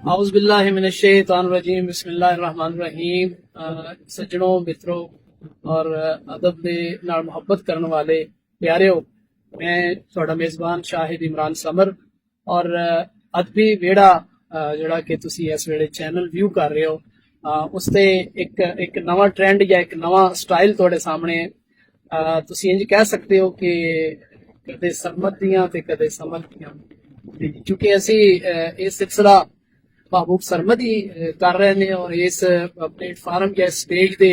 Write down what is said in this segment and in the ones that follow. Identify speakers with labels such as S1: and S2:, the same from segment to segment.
S1: आउज़बिल्लाहिमिनश्शैतानिर्रजीम बिस्मिल्लाहिर्रहमानिर्रहीम। सज्जनों, मित्रों और अदब दे नाल मुहब्बत करने वाले प्यारिओ, मैं तुहाडा मेज़बान शाहिद इमरान समर और अदबी वेड़ा जिहड़ा कि तुसी इस वेले चैनल व्यू कर रहे हो, उसते एक नवा ट्रेंड या एक नवा स्टाइल तुहाडे सामने तुसी इंज कह सकते हो कि कदे सरमत दियां ते कदे समर दियां, क्योंकि असी इस सिलसिला महबूब सरमद ही कर रहे हैं और इस प्लेटफार्म या स्टेज दे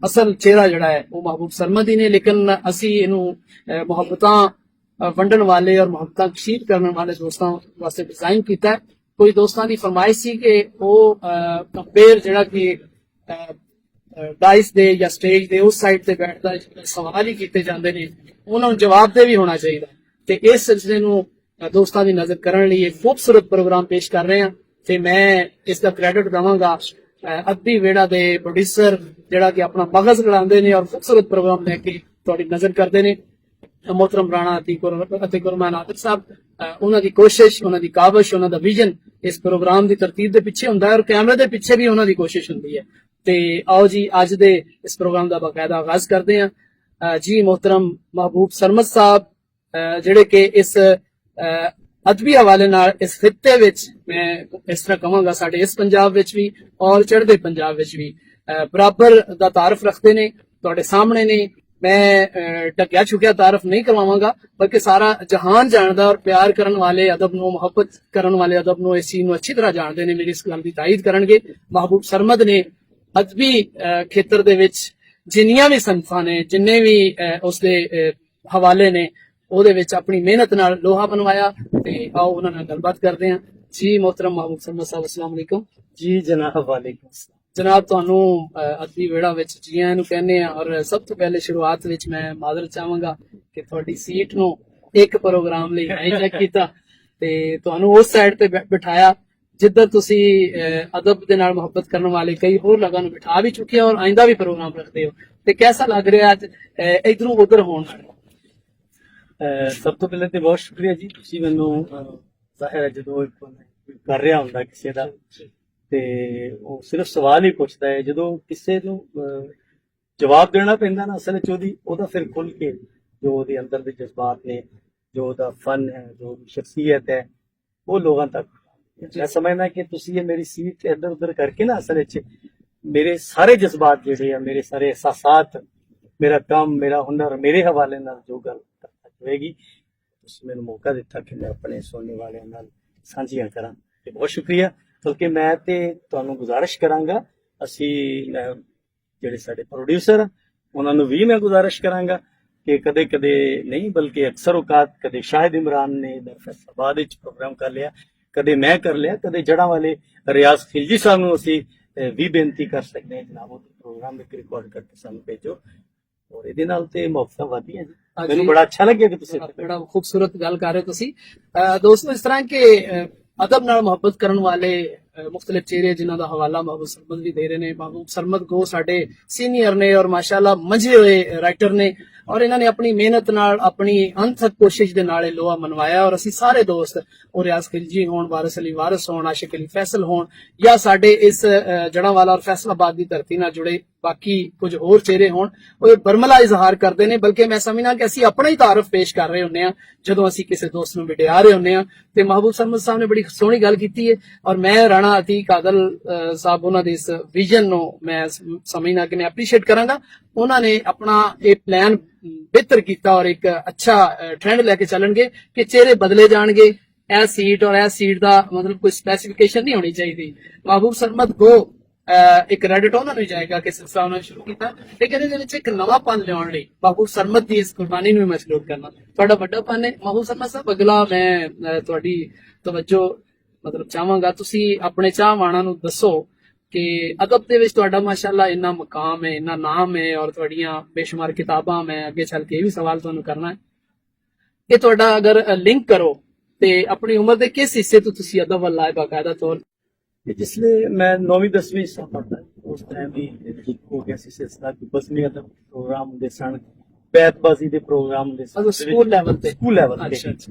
S1: असल चेहरा जड़ा है वो महबूब सरमद ही ने, लेकिन असी इनू मुहब्बतां वंडन वाले और मुहब्बतां कशीर करने वाले दोस्तों वास्ते डिजाइन किया है। कोई दोस्तों की फरमाइश सी कि वो कंपेयर जड़ा कि डाइस दे या स्टेज दे उस साइड से बैठता सवाल ही किए जाते हैं, उन्होंने जवाब दे भी होना चाहिए। तो इस सिलसिले नूं दोस्तों की नजर करने लिए एक खूबसूरत प्रोग्राम पेश कर रहे हैं ते मैं इसका क्रेडिट दवांगा अदबी वेड़ा दे प्रोड्यूसर जिहड़ा कि अपना मगज लड़ाते हैं और खूबसूरत प्रोग्राम लेके तुहाडी नजर करते हैं, मोहतरम राणा अतीकुररहमान आदिल साहब। उन्हां दी कोशिश, उन्हां दी काविश, उन्हां दा विजन इस प्रोग्राम की तरतीब के पिछे हुंदा है और कैमरे के पिछे भी उन्हां दी कोशिश हुंदी है। ते आओ जी अज दे इस प्रोग्राम का बाकायदा आगाज करते हैं। जी मोहतरम महबूब सरमद साहब जिहड़े कि इस अदबी हवाले नाल इस खिते विच मैं इस तरह कहांगा साडे इस पंजाब विच भी और चढ़दे पंजाब विच भी बराबर दा तारफ रखते ने, तुहाडे सामने ने। मैं ढकिया छुकिया तारफ नहीं करवावांगा, बल्कि सारा जहान जानदा और प्यार करन वाले अदब नूं, मुहब्बत करन वाले अदब नूं, इस चीज नूं अच्छी तरह जानदे ने। मेरी इस गल दी ताईद करनगे। महबूब सरमद ने अदबी खेतर दे विच जिन्नियां भी संफां ने, जिन्ने भी उसदे हवाले ने, ਉਹਦੇ ਵਿੱਚ ਆਪਣੀ ਮਿਹਨਤ ਨਾਲ ਲੋਹਾ ਬਣਵਾਇਆ ਤੇ ਆਓ ਉਹਨਾਂ ਨਾਲ ਗੱਲਬਾਤ ਕਰਦੇ ਹਾਂ। ਜੀ मोहतरम महबूब सरमद साहब, अस्सलाम वालेकुम।
S2: जी जनाब, वालेकुम सलाम।
S1: जनाब ਤੁਹਾਨੂੰ ਅਦਬੀ ਵੇੜਾ ਵਿੱਚ ਜੀ ਆਇਆਂ ਨੂੰ ਕਹਿੰਦੇ ਆ ਔਰ ਸਭ ਤੋਂ ਪਹਿਲੇ ਸ਼ੁਰੂਆਤ ਵਿੱਚ ਮੈਂ ਮਾਜ਼ਰਤ ਚਾਹਾਂਗਾ ਕਿ ਤੁਹਾਡੀ ਸੀਟ ਨੂੰ ਇੱਕ ਪ੍ਰੋਗਰਾਮ ਲਈ ਹਾਈਜੈਕ ਕੀਤਾ ਤੇ ਤੁਹਾਨੂੰ ਉਸ ਸਾਈਡ ਤੇ ਬਿਠਾਇਆ ਜਿੱਧਰ ਤੁਸੀਂ ਅਦਬ ਦੇ ਨਾਲ ਮੁਹੱਬਤ ਕਰਨ ਵਾਲੇ ਕਈ ਹੋਰ ਲੋਕਾਂ ਨੂੰ ਬਿਠਾ ਵੀ ਚੁੱਕੇ ਹੋ ਔਰ ਆਇੰਦਾ ਵੀ ਪ੍ਰੋਗਰਾਮ ਰੱਖਦੇ ਹੋ, ਤੇ ਕਿਹਦਾ ਲੱਗ ਰਿਹਾ ਅੱਜ ਇਧਰੋਂ ਉਧਰ ਹੋਣ ਨਾਲ?
S2: ਸਭ ਤੋਂ ਪਹਿਲੇ ਤੇ ਬਹੁਤ ਸ਼ੁਕਰੀਆ ਜੀ, ਤੁਸੀਂ ਮੈਨੂੰ ਜ਼ਾਹਿਰ ਹੈ ਜਦੋਂ ਕਰ ਰਿਹਾ ਹੁੰਦਾ ਕਿਸੇ ਦਾ ਤੇ ਉਹ ਸਿਰਫ ਸਵਾਲ ਹੀ ਪੁੱਛਦਾ ਹੈ, ਜਦੋਂ ਕਿਸੇ ਨੂੰ ਜਵਾਬ ਦੇਣਾ ਪੈਂਦਾ ਨਾ ਅਸਲ ਵਿੱਚ ਉਹਦਾ ਫਿਰ ਖੁੱਲ ਕੇ ਜੋ ਉਹਦੇ ਅੰਦਰ ਦੇ ਜਜ਼ਬਾਤ ਨੇ, ਜੋ ਉਹਦਾ ਫਨ ਹੈ, ਜੋ ਸ਼ਖਸੀਅਤ ਹੈ, ਉਹ ਲੋਕਾਂ ਤੱਕ ਮੈਂ ਸਮਝਦਾ ਕਿ ਤੁਸੀਂ ਇਹ ਮੇਰੀ ਸੀਟ ਇੱਧਰ ਉੱਧਰ ਕਰਕੇ ਨਾ ਅਸਲ ਵਿੱਚ ਮੇਰੇ ਸਾਰੇ ਜਜ਼ਬਾਤ ਜਿਹੜੇ ਆ, ਮੇਰੇ ਸਾਰੇ ਅਹਿਸਾਸਾਤ, ਮੇਰਾ ਕੰਮ, ਮੇਰਾ ਹੁਨਰ, ਮੇਰੇ ਹਵਾਲੇ ਨਾਲ ਜੋ ਗੱਲ ਹੋਏਗੀ ਤੁਸੀਂ ਮੈਨੂੰ ਮੌਕਾ ਦਿੱਤਾ ਕਿ ਮੈਂ ਆਪਣੇ ਸੁਣਨੇ ਵਾਲਿਆਂ ਨਾਲ ਸਾਂਝੀਆਂ ਕਰਾਂ, ਤੇ ਬਹੁਤ ਸ਼ੁਕਰੀਆ। ਬਲਕਿ ਮੈਂ ਤੇ ਤੁਹਾਨੂੰ ਗੁਜ਼ਾਰਿਸ਼ ਕਰਾਂਗਾ, ਅਸੀਂ ਜਿਹੜੇ ਸਾਡੇ ਪ੍ਰੋਡਿਊਸਰ ਉਹਨਾਂ ਨੂੰ ਵੀ ਮੈਂ ਗੁਜ਼ਾਰਿਸ਼ ਕਰਾਂਗਾ ਕਿ ਕਦੇ ਕਦੇ ਨਹੀਂ ਬਲਕਿ ਅਕਸਰ ਔਕਾਤ ਕਦੇ ਸ਼ਾਹਿਦ ਇਮਰਾਨ ਨੇ ਫੈਸਲਾਬਾਦ ਵਿੱਚ ਪ੍ਰੋਗਰਾਮ ਕਰ ਲਿਆ, ਕਦੇ ਮੈਂ ਕਰ ਲਿਆ, ਕਦੇ ਜੜ੍ਹਾਂ ਵਾਲੇ ਰਿਆਜ਼ ਖਿਲਜੀ ਸਾਹਿਬ ਨੂੰ ਅਸੀਂ ਵੀ ਬੇਨਤੀ ਕਰ ਸਕਦੇ ਹਾਂ ਜਨਾਬ ਉਹ ਪ੍ਰੋਗਰਾਮ ਇੱਕ ਰਿਕਾਰਡ ਕਰਕੇ ਸਾਨੂੰ ਭੇਜੋ, ਔਰ ਇਹਦੇ ਨਾਲ ਤੇ ਮੁਹੱਬਤਾਂ ਵਧੀਆਂ ਜੀ। ਮੈਨੂੰ ਬੜਾ ਅੱਛਾ ਲੱਗਿਆ ਕਿ ਤੁਸੀਂ
S1: ਬੜਾ ਖੂਬਸੂਰਤ ਗੱਲ ਕਰ ਰਹੇ ਹੋ ਤੁਸੀਂ। ਦੋਸਤੋ, ਇਸ ਤਰ੍ਹਾਂ ਕਿ अदब नाल मुहब्बत करने वाले मुख्तलिफ चेहरे जिन्हों का हवाला महबूब सरमद भी दे रहे हैं। महबूब सरमद को साडे सीनियर ने और माशाअल्लाह मंझे हुए राइटर ने और इन्होंने अपनी मेहनत नाल, अपनी अनथक कोशिश दे नाल लोहा मनवाया और असी सारे दोस्त और रियाज खिलजी होण, वारिस अली वारिस होण, आशिक अली फैसल होण या साडे इस जड़ांवाला और फैसलाबाद की धरती नाल जुड़े बाकी कुछ होर चेहरे होण, वो बरमला इजहार करते हैं। बल्कि मैं समझना कि असी अपना ही तारफ पेश कर रहे होंगे जदों असी किसी दोस्त नूं विडिया रहे होंगे। ते महबूब सरमद साहब ने बड़ी सोहनी गल कीती है और मैं राणा अतीक आदिल साहब उन्हां दे इस विजन नूं मैं समझना कि मैं एप्रीशिएट करांगा। उन्होंने अपना ये प्लान बेहतर किया और एक अच्छा ट्रेंड लेके चलणगे कि चेहरे बदले जाणगे। ए सीट और ए सीट का मतलब कोई स्पेसिफिकेशन नहीं होनी चाहिए। महबूब सरमद को एक क्रेडिट उन्होंने जाएगा कि सिलसिला उन्होंने शुरू किया, लेकिन ये एक नवापन लियाउण लई महबूब सरमद की इस कुर्बानी नूं मैं सलूट करना। तुहाडा वड्डापन है महबूब सरमद साहब। अगला मैं तुहाडी तवज्जो मतलब चाहांगा, तुसी अपने चाहवानां नूं दसो कि अदब दे विच तुहाडा माशाअल्लाह इन्ना मकाम है, इन्ना नाम है और तुहाडियां बेशुमार किताबां, मैं अगे चल के भी सवाल तुहानूं करना है कि तुहाडा अगर लिंक करो ते अपनी उम्र दे किस हिस्से तो तुसी अदब वल्ल आए बाकायदा तौर?
S2: जिसले मैं 9वीं 10वीं सा पढ़ता उस टाइम भी हो गया सी सिलसिला कि बसमी अदब प्रोग्राम दे सन, बैतबाजी दे प्रोग्राम दे सन,
S1: स्कूल लेवल पे।
S2: स्कूल लेवल पे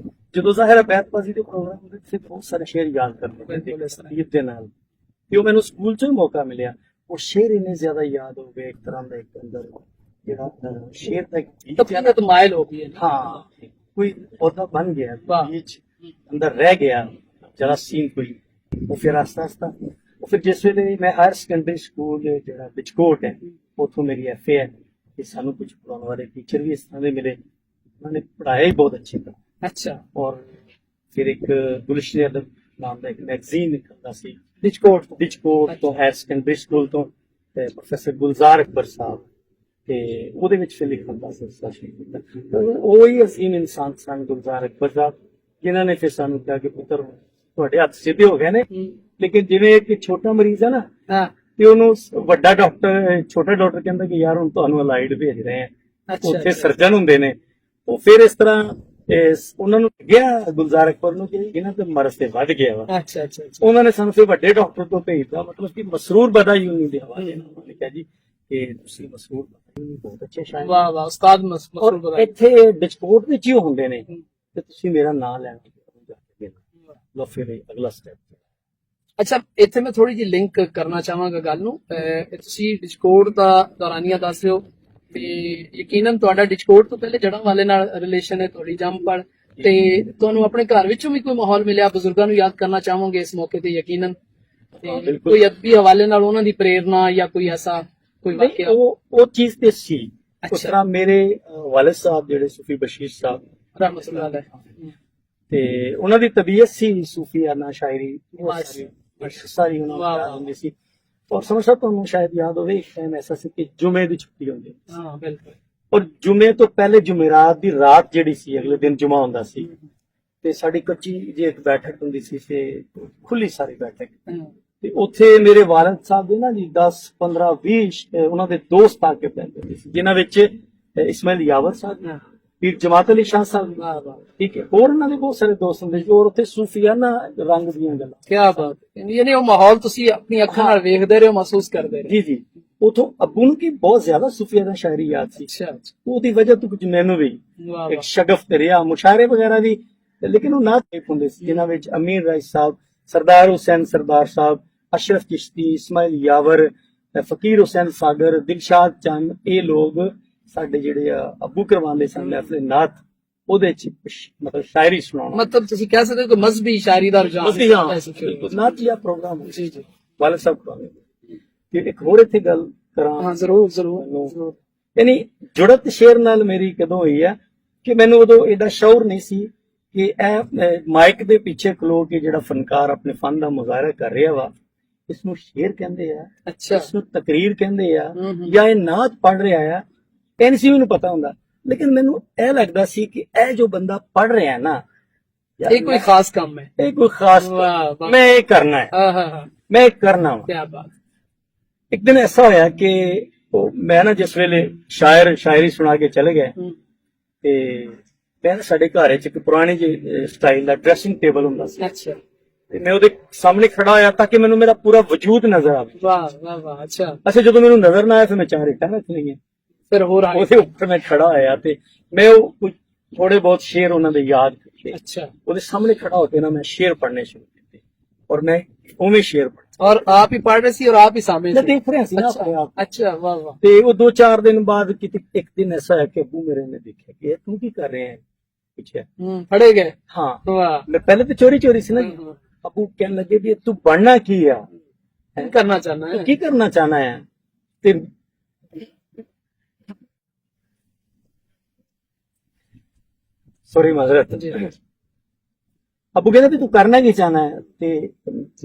S2: ਜਦੋਂ ਜ਼ਾਹਿਰ ਬੈਤਬਾਜ਼ੀ ਦੇ ਪ੍ਰੋਗਰਾਮ ਹੁੰਦੇ ਸੀ ਬਹੁਤ ਸਾਰੇ ਸ਼ੇਰ ਯਾਦ ਕਰਦੇ
S1: ਬਿਲਕੁਲ ਇਸ ਤਰ੍ਹਾਂ।
S2: ਈਦ ਦੇ ਨਾਲ ਤੇ ਉਹ ਮੈਨੂੰ ਸਕੂਲ ਚੋਂ ਹੀ ਮੌਕਾ ਮਿਲਿਆ ਉਹ ਸ਼ੇਰ ਇੰਨੇ ਜ਼ਿਆਦਾ ਯਾਦ ਹੋ ਗਏ ਇੱਕ ਤਰ੍ਹਾਂ ਦਾ ਇੱਕ ਅੰਦਰ ਜਿਹੜਾ ਸ਼ੇਰ ਦਾ ਇੱਕ ਗੀਤ ਹੈ ਨਾ,
S1: ਤਬੀਅਤ ਮਾਇਲ ਹੋ ਗਈ ਹੈ ਨਾ।
S2: ਹਾਂ ਕੋਈ ਉਹਦਾ ਬਣ ਗਿਆ
S1: ਵਾਹ।
S2: बीच अंदर रह गया जरा सीन कोई वो फिर आस्ता आस्ता वो फिर जिस वे मैं हायर सेकेंडरी स्कूल जरा बिचकोट है उतो मेरी FA है कि सानू कुछ पढ़ाने वाले टीचर भी इस तरह के मिले उन्होंने पढ़ाया ही बहुत अच्छी तरह
S1: अच्छा।
S2: और फिर एक गुलशन अदब नाम का एक मैगजीन निकलता सी बिचकोट तो हायर सेकेंडरी स्कूल तो प्रोफेसर गुलजार अकबर साहब ਤੇ ਉਹਦੇ ਵਿੱਚ ਫਿਰ ਲਿਖਣ ਦਾ ਸਿਲਸਿਲਾ ਸ਼ੁਰੂ ਕੀਤਾ ਉਹ ਹੀ ਅਸੀਮ ਇਨਸਾਨ ਸਨ ਗੁਲਜ਼ਾਰ ਅਕਬਰ ਸਾਹਿਬ ਜਿਨ੍ਹਾਂ ਨੇ ਫਿਰ ਸਾਨੂੰ ਕਿਹਾ ਕਿ ਪੁੱਤਰ ਤੁਹਾਡੇ ਹੱਥ ਸਿੱਧੇ ਹੋ ਗਏ ਨੇ ਲੇਕਿਨ ਜਿਵੇਂ ਇੱਕ ਛੋਟਾ ਮਰੀਜ਼ ਹੈ ਨਾ
S1: ਹਾਂ
S2: ਤੇ ਉਹਨੂੰ ਵੱਡਾ ਡਾਕਟਰ ਛੋਟਾ ਡਾਕਟਰ ਕਹਿੰਦਾ ਕਿ ਯਾਰ ਹੁਣ ਤੁਹਾਨੂੰ ਅਲਾਈਡ ਭੇਜ ਰਹੇ ਆ ਉੱਥੇ ਸਰਜਨ ਹੁੰਦੇ ਨੇ ਉਹ ਫਿਰ ਇਸ ਤਰ੍ਹਾਂ ਉਹਨਾਂ ਨੂੰ ਗਿਆ ਗੁਲਜ਼ਾਰ ਅਕਬਰ ਨੂੰ ਕਿ ਇਹਨਾਂ ਤੇ ਮਰਜ਼ ਤੇ ਵੱਧ ਗਿਆ ਵਾ
S1: ਅੱਛਾ ਅੱਛਾ
S2: ਉਹਨਾਂ ਨੇ ਸਾਨੂੰ ਫਿਰ ਵੱਡੇ ਡਾਕਟਰ ਤੋਂ ਭੇਜਦਾ ਮਤਲਬ ਕਿ ਮਸਰੂਰ ਬਦਾਯੂਨੀ ਦੇ ਹਵਾਲੇ ਨਾਲ ਉਹਨਾਂ ਨੇ ਕਿਹਾ ਜੀ ਕਿ ਤੁਸੀਂ ਮਸਰੂਰ ਬਦਾਯੂਨੀ ਬਹੁਤ ਅੱਛੇ ਸ਼ਾਇਰ
S1: ਵਾਹ ਵਾਹ ਉਸਤਾਦ ਮਸਰੂਰ
S2: ਔਰ
S1: ਬਦਾਈ
S2: ਇੱਥੇ ਬਿਚਕੋਟ ਵਿੱਚ ਹੀ ਉਹ ਹੁੰਦੇ ਨੇ ਤੇ ਤੁਸੀਂ ਮੇਰਾ ਨਾਮ ਲੈਣ ਜਾ ਕੇ ਮਿਲਣਾ ਲੋ ਫਿਰ ਅਗਲਾ ਸਟੈਪ
S1: ਅੱਛਾ ਇੱਥੇ ਮੈਂ ਥੋੜੀ ਜਿਹੀ ਲਿੰਕ ਕਰਨਾ ਚਾਹਾਂਗਾ ਗੱਲ ਨੂੰ ਤੁਸੀਂ ਡਿਸਕੋਡ ਦਾ ਦੌਰਾਨੀਆ ਦੱਸ ਰਹੇ ਹੋ ਤੇ ਯਕੀਨਨ ਤੁਹਾਡਾ ਡਿਸਕੋਡ ਤੋਂ ਪਹਿਲੇ ਜੜਾਂ ਵਾਲੇ ਨਾਲ ਰਿਲੇਸ਼ਨ ਹੈ ਤੁਹਾਡੀ ਜੰਮਪਲ ਤੇ ਤੁਹਾਨੂੰ ਆਪਣੇ ਘਰ ਵਿੱਚੋਂ ਵੀ ਕੋਈ ਮਾਹੌਲ ਮਿਲਿਆ ਬਜ਼ੁਰਗਾਂ ਨੂੰ ਯਾਦ ਕਰਨਾ ਚਾਹਾਂਗੇ ਇਸ ਮੌਕੇ ਤੇ ਯਕੀਨਨ ਤੇ ਕੋਈ ਅਦਬੀ ਹਵਾਲੇ ਨਾਲ ਉਹਨਾਂ ਦੀ ਪ੍ਰੇਰਨਾ ਜਾਂ ਕੋਈ ਐਸਾ ਕੋਈ ਵਾਕਿਆ
S2: ਉਹ ਚੀਜ਼ ਤੇ ਸੀ ਉਸ
S1: ਅੱਛਾ।
S2: ਤਰ੍ਹਾਂ ਮੇਰੇ ਵਾਲਿਦ ਸਾਹਿਬ ਜਿਹੜੇ ਸੂਫੀ ਬਸ਼ੀਰ ਸਾਹਿਬ
S1: ਰਹਿਮਤੁਲਾਹ ਅਲੈਹ
S2: ਤੇ ਉਹਨਾਂ ਦੀ ਤਬੀਅਤ ਸੀ ਸੂਫੀਆਨਾ ਸ਼ਾਇਰੀ ਸਾਰੀ ਉਹਨਾਂ
S1: ਵਾਹ,
S2: ਨੂੰ
S1: ਵਾਹ।
S2: ਹੁੰਦੀ ਸੀ ਔਰ ਸਮਝਦਾ ਤੁਹਾਨੂੰ ਸ਼ਾਇਦ ਯਾਦ ਹੋਵੇ ਇੱਕ ਟਾਈਮ ਐਸਾ ਸੀ ਕਿ ਜੁਮੇ ਦੀ ਛੁੱਟੀ ਹੁੰਦੀ ਸੀ
S1: ਹਾਂ ਬਿਲਕੁਲ
S2: ਔਰ ਜੁਮੇ ਤੋਂ ਪਹਿਲੇ ਜੁਮੇਰਾਤ ਦੀ ਰਾਤ ਜਿਹੜੀ ਸੀ ਅਗਲੇ ਦਿਨ ਜੁਮਾ ਹੁੰਦਾ ਸੀ ਤੇ ਸਾਡੀ ਕੱਚੀ ਜੀ ਇੱਕ ਬੈਠਕ ਹੁੰਦੀ ਸੀ ਤੇ ਖੁੱਲੀ ਸਾਰੀ ਬੈਠਕ ਤੇ ਉੱਥੇ ਮੇਰੇ ਵਾਲਿਦ ਸਾਹਿਬ ਦੇ ਨਾ ਜੀ 10 15 20 ਉਹਨਾਂ ਦੇ ਦੋਸਤ ਆ ਕੇ ਬੈਠਦੇ ਹੁੰਦੇ ਸੀ ਜਿਨ੍ਹਾਂ ਵਿੱਚ ਇਸਮਾਇਲ ਯਾਵਰ ਸਾਹਿਬ ਪੀਰ ਜਮਾਤ ਅਲੀ ਸ਼ਾਹ ਸਾਹਿਬ
S1: ਵਾਹ ਵਾਹ
S2: ਠੀਕ ਹੈ ਹੋਰ ਉਹਨਾਂ ਦੇ ਬਹੁਤ ਸਾਰੇ ਦੋਸਤ ਹੁੰਦੇ ਸੀ ਔਰ ਉੱਥੇ ਸੂਫੀਆਨਾ ਰੰਗ ਦੀਆਂ ਗੱਲਾਂ
S1: ਕੀ ਬਾਤ ਯਾਨੀ ਉਹ ਮਾਹੌਲ ਤੁਸੀਂ ਆਪਣੀ ਅੱਖਾਂ ਨਾਲ ਵੇਖਦੇ ਰਹੇ ਹੋ ਮਹਿਸੂਸ ਕਰਦੇ ਰਹੇ
S2: ਜੀ ਜੀ ਉਥੋਂ ਅੱਬੂ ਨੂੰ ਕੀ ਬਹੁਤ ਜ਼ਿਆਦਾ ਸੂਫੀਆਨਾ ਸ਼ਾਇਰੀ ਯਾਦ ਸੀ
S1: ਅੱਛਾ
S2: ਉਹਦੀ ਵਜ੍ਹਾ ਤੋਂ ਕੁਝ ਮੈਨੂੰ ਵੀ
S1: ਵਾਹ
S2: ਇੱਕ ਸ਼ਗਫ ਤੇ ਰਿਹਾ ਮੁਸ਼ਾਇਰੇ ਵਗੈਰਾ ਦੀ ਲੇਕਿਨ ਉਹ ਨਾ ਟੇਪ ਹੁੰਦੇ ਸੀ ਜਿਨ੍ਹਾਂ ਵਿੱਚ ਅਮੀਰ ਰਾਈਸ ਸਾਹਿਬ ਸਰਦਾਰ ਹੁਸੈਨ ਸਰਦਾਰ ਸਾਹਿਬ ਅਸ਼ਰਫ ਚਿਸ਼ਤੀ ਇਸਮਾਇਲ ਯਾਵਰ ਫਕੀਰ ਹੁਸੈਨ ਸਾਗਰ ਦਿਲਸ਼ਾਦ ਚੰਦ ਇਹ ਲੋਕ ਸਾਡੇ ਜਿਹੜੇ ਅੱਬੂ ਕਰਵਾਉਂਦੇ ਸਨ ਮਹਿਫਲ ਨਾਤ ਉਹਦੇ ਚ ਮਤਲਬ ਸ਼ਾਇਰੀ ਸੁਣਾਉਣਾ
S1: ਮਤਲਬ ਤੁਸੀਂ ਕਹਿ ਸਕਦੇ ਹੋ ਕਿ ਮਜ਼ਹਬੀ ਸ਼ਾਇਰੀ ਦਾ ਰੁਝਾਨ
S2: ਮਸਤੀ ਹਾਂ ਨਾਤੀਆ ਪ੍ਰੋਗਰਾਮ
S1: ਜੀ ਜੀ
S2: ਵਾਲਿਦ ਸਾਹਿਬ ਕਰਾਉਂਦੇ ਤੇ ਇੱਕ ਹੋਰ ਇੱਥੇ ਗੱਲ ਕਰਾਂ
S1: ਹਾਂ ਜ਼ਰੂਰ ਜ਼ਰੂਰ
S2: ਯਾਨੀ ਜੁੜਤ ਸ਼ੇਰ ਨਾਲ ਮੇਰੀ ਕਦੋਂ ਹੋਈ ਹੈ ਕਿ ਮੈਨੂੰ ਉਦੋਂ ਇਹਦਾ ਸ਼ੌਰ ਨਹੀਂ ਸੀ ਕਿ ਇਹ ਮਾਈਕ ਦੇ ਪਿੱਛੇ ਖਲੋ ਕੇ ਜਿਹੜਾ ਫਨਕਾਰ ਆਪਣੇ ਫਨ ਦਾ ਮੁਜ਼ਾਹਰਾ ਕਰ ਰਿਹਾ ਵਾ ਇਸ ਨੂੰ ਸ਼ੇਰ ਕਹਿੰਦੇ ਆ
S1: ਅੱਛਾ
S2: ਇਸ ਨੂੰ ਤਕਰੀਰ ਕਹਿੰਦੇ ਆ ਜਾਂ ਇਹ ਨਾਤ ਪੜ ਰਿਹਾ ਆ ਐਨਸੀਯੂ ਨੂੰ ਪਤਾ ਹੁੰਦਾ ਲੇਕਿਨ ਮੈਨੂੰ ਇਹ ਲੱਗਦਾ ਸੀ ਕਿ ਇਹ ਜੋ ਬੰਦਾ ਪੜ ਰਿਹਾ ਨਾ
S1: ਇਹ ਕੋਈ ਖਾਸ ਕੰਮ ਹੈ
S2: ਇਹ ਕੋਈ ਖਾਸ
S1: ਵਾਹ ਵਾਹ
S2: ਮੈਂ ਇਹ ਕਰਨਾ ਹੈ
S1: ਹਾਂ ਹਾਂ ਹਾਂ
S2: ਮੈਂ ਇਹ ਕਰਨਾ ਵਾ
S1: ਕੀ ਬਾਤ
S2: ਇੱਕ ਦਿਨ ਐਸਾ ਹੋਇਆ ਕਿ ਮੈਂ ਨਾ ਜਿਸ ਵੇਲੇ ਸ਼ਾਇਰੀ ਸੁਣਾ ਕੇ ਚਲੇ ਗਏ ਤੇ ਮੈਂ ਸਾਡੇ ਘਰ ਵਿੱਚ ਇੱਕ ਪੁਰਾਣੀ ਜਿਹੀ ਸਟਾਈਲ ਦਾ ਡਰੈਸਿੰਗ ਟੇਬਲ ਹੁੰਦਾ ਸੀ
S1: ਅੱਛਾ
S2: ਤੇ ਮੈਂ ਉਹਦੇ ਸਾਹਮਣੇ ਖੜਾ ਹੋਇਆ ਤਾਂ ਕਿ ਮੈਨੂੰ ਮੇਰਾ ਪੂਰਾ ਵਜੂਦ ਨਜ਼ਰ ਆਵੇ
S1: ਵਾਹ ਵਾਹ ਵਾਹ ਅੱਛਾ
S2: ਅੱਛਾ ਜਦੋਂ ਮੈਨੂੰ ਨਜ਼ਰ ਨਾ ਆਇਆ ਫਿਰ ਮੈਂ ਚਾਰ ਇੱਟਾਂ ਰੱਖ ਲਈਆਂ
S1: ਫਿਰ ਹੋਰ ਆ
S2: ਉਹਦੇ ਉੱਪਰ ਮੈਂ ਖੜਾ ਹੋਇਆ ਤੇ ਮੈਂ ਉਹ ਕੁਝ ਥੋੜੇ ਬਹੁਤ ਸ਼ੇਰ ਉਹਨਾਂ ਦੇ ਯਾਦ ਕੀਤੇ
S1: ਅੱਛਾ
S2: ਉਹਦੇ ਸਾਹਮਣੇ ਖੜਾ ਹੋ ਕੇ ਨਾ ਮੈਂ ਸ਼ੇਰ ਪੜ੍ਹਨੇ ਸ਼ੁਰੂ ਕੀਤੇ ਔਰ ਮੈਂ ਉਵੇਂ ਸ਼ੇਰ ਪੜ੍ਹ
S1: और आप ही पढ़ रहे थे और आप ही सामने
S2: मैं
S1: थे
S2: देख रहा सी ना अपने आप
S1: अच्छा वाह वाह
S2: ਤੇ ਉਹ 2-4 ਦਿਨ ਬਾਅਦ ਕਿਤੇ ਇੱਕ ਦਿਨ ਐਸਾ ਹੈ ਕਿ ਅੱਬੂ ਮੇਰੇ ਨੇ ਦੇਖਿਆ ਕਿ ਇਹ ਤੂੰ ਕੀ ਕਰ ਰਹੇ ਹੈ ਪੁੱਛਿਆ
S1: पढ़े गए
S2: ਹਾਂ
S1: वाह
S2: ਮੈਂ ਪਹਿਲੇ ਤਾਂ ਚੋਰੀ ਸੀ ਨਾ ਅੱਬੂ ਕਹਿਣ ਲੱਗੇ ਵੀ ਤੂੰ ਬਣਨਾ ਕੀ ਆ
S1: क्या करना चाहना है
S2: ਕੀ ਕਰਨਾ ਚਾਹਨਾ ਹੈ ਤੇ ਸੌਰੀ ਮਾਜ਼ਰਤ
S1: जी
S2: ਅੱਬੂ ਕਹਿੰਦੇ ਵੀ ਤੂੰ ਕਰਨਾ ਕੀ ਚਾਹਨਾ ਹੈ ਤੇ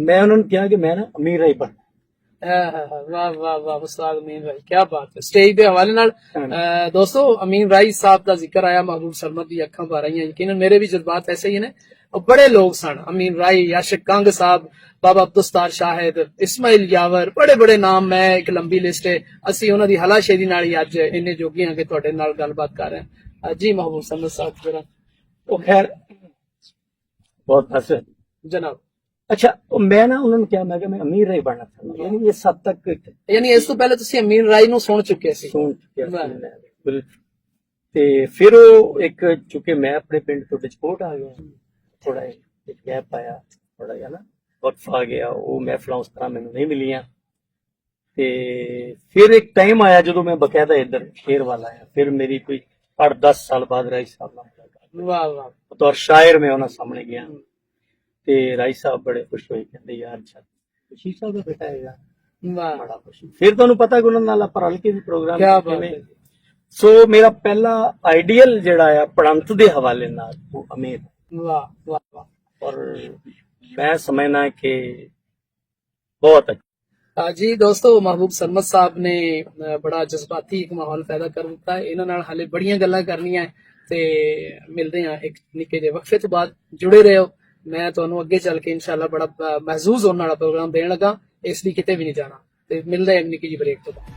S2: ਮੈਂ ਉਹਨਾਂ ਨੂੰ ਕਿਹਾ ਕਿ ਮੈਂ ਨਾ ਅਮੀਰ ਰਾਈ ਬਣਨਾ
S1: वाह वाह वाह उस्ताद अमीन राई क्या बात है स्टेज ਦੇ ਹਵਾਲੇ ਨਾਲ ਦੋਸਤੋ ਅਮੀਨ ਰਾਈ ਸਾਹਿਬ ਦਾ ਜ਼ਿਕਰ ਆਇਆ ਮਹਬੂਬ ਸਰਮਦ ਦੀ ਅੱਖਾਂ ਭਰ ਆਈਆਂ ਯਕੀਨਨ ਮੇਰੇ ਵੀ ਜਜ਼ਬਾਤ ਐਸੇ ਹੀ ਨੇ और बड़े लोग सन अमीन राई याशिक कंग साहब बाबा अब्दुस्तार शाहिद इस्माइल यावर बड़े बड़े नाम मैं एक लंबी लिस्ट है ਅਸੀਂ ਉਹਨਾਂ ਦੀ ਹਲਾਸ਼ੇਰੀ ਨਾਲ ਹੀ ਅੱਜ ਇੰਨੇ ਜੋਗੇ ਹਾਂ ਕਿ ਤੁਹਾਡੇ ਨਾਲ ਗੱਲਬਾਤ ਕਰ ਰਹੇ ਹਾਂ ਜੀ ਮਹਬੂਬ ਸਰਮਦ ਸਾਹਿਬ ਜਰਾ
S2: ਉਹ ਖੈਰ ਬਹੁਤ ਹੱਸੇ
S1: जनाब
S2: ਅੱਛਾ ਮੈਂ ਨਾ ਉਹਨਾਂ ਨੂੰ ਕਿਹਾ ਮੈਂ ਕਿ ਮੈਂ ਅਮੀਰ ਰਾਈ ਬਣਨਾ ਚਾਹੁੰਦਾ ਯਾਨੀ ਇਸ ਹੱਦ ਤੱਕ
S1: ਯਾਨੀ ਇਸ ਤੋਂ ਪਹਿਲੇ ਤੁਸੀਂ ਅਮੀਨ ਰਾਈ ਨੂੰ ਸੁਣ ਚੁੱਕੇ ਸੀ
S2: ਸੁਣ ਚੁੱਕਿਆ ਸੀ
S1: ਵਾਹ।
S2: ਮੈਂ ਬਿਲਕੁਲ ਤੇ ਫਿਰ ਉਹ ਇੱਕ ਚूंकि ਮੈਂ ਆਪਣੇ ਪਿੰਡ ਤੋਂ ਵਿਚਕੋਟ ਆ ਗਿਆ, ਥੋੜਾ ਇੱਕ ਗੈਪ ਆਇਆ, ਥੋੜਾ ਜਿਹਾ ਨਾ ਵਕਫ ਆ ਗਿਆ, ਉਹ ਮਹਿਫਲਾਂ ਉਸ ਤਰ੍ਹਾਂ ਮੈਨੂੰ ਨਹੀਂ ਮਿਲੀਆਂ। ਤੇ ਫਿਰ ਇੱਕ ਟਾਈਮ ਆਇਆ ਜਦੋਂ ਮੈਂ ਬਕਾਇਦਾ ਇੱਧਰ ਸ਼ੇਰ ਵਾਲਾ ਆਇਆ, ਫਿਰ ਮੇਰੀ ਕੋਈ 8-10 ਸਾਲ ਬਾਅਦ ਰਾਈ ਸਾਹਿਬ ਨਾਲ ਮੁਲਾਕਾਤ,
S1: ਵਾਹ ਵਾਹ
S2: ਬਤੌਰ ਸ਼ਾਇਰ ਮੈਂ ਉਹਨਾਂ ਸਾਹਮਣੇ ਗਿਆ ਤੇ ਰਾਈ ਸਾਹਿਬ ਬੜੇ ਖੁਸ਼ ਹੋਏ, ਕਹਿੰਦੇ ਯਾਰ ਅੱਛਾ ਖੁਸ਼ੀ ਸਾਹਿਬ ਦਾ ਬੇਟਾ ਹੈਗਾ,
S1: ਵਾਹ
S2: ਬੜਾ ਖੁਸ਼ੀ। ਫਿਰ ਤੁਹਾਨੂੰ ਪਤਾ ਕਿ ਉਹਨਾਂ ਨਾਲ ਆਪਾਂ ਰਲ ਕੇ ਵੀ ਪ੍ਰੋਗਰਾਮ
S1: ਕਿਆ
S2: ਕੀਤੇ
S1: ਬਾਤ
S2: ਨੇ।
S1: ਹੈ।
S2: ਸੋ ਮੇਰਾ ਪਹਿਲਾ ਆਈਡੀਅਲ ਜਿਹੜਾ ਆ ਪੜੰਤ ਦੇ ਹਵਾਲੇ ਨਾਲ ਉਹ ਅਮੀਰ,
S1: ਵਾਹ ਵਾਹ ਵਾਹ।
S2: ਔਰ ਮੈਂ ਸਮਝਣਾ ਕਿ ਬਹੁਤ ਅੱਛਾ।
S1: जी दोस्तों, महबूब सरमद साहब ने बड़ा जज्बाती एक माहौल पैदा कर दिता है। इन्हां नाल हाले बड़ियां गल्लां करनियां ते मिलदे हां एक निक्के जे वक्फे तो बाद। जुड़े रहो, मैं तुहानूं अगे चल के इंशाअल्लाह बड़ा महसूस होने वाला प्रोग्राम देण लगा, इसलिए किते भी नहीं जाना। ते मिलदे हां निक्की जी ब्रेक तो बाद।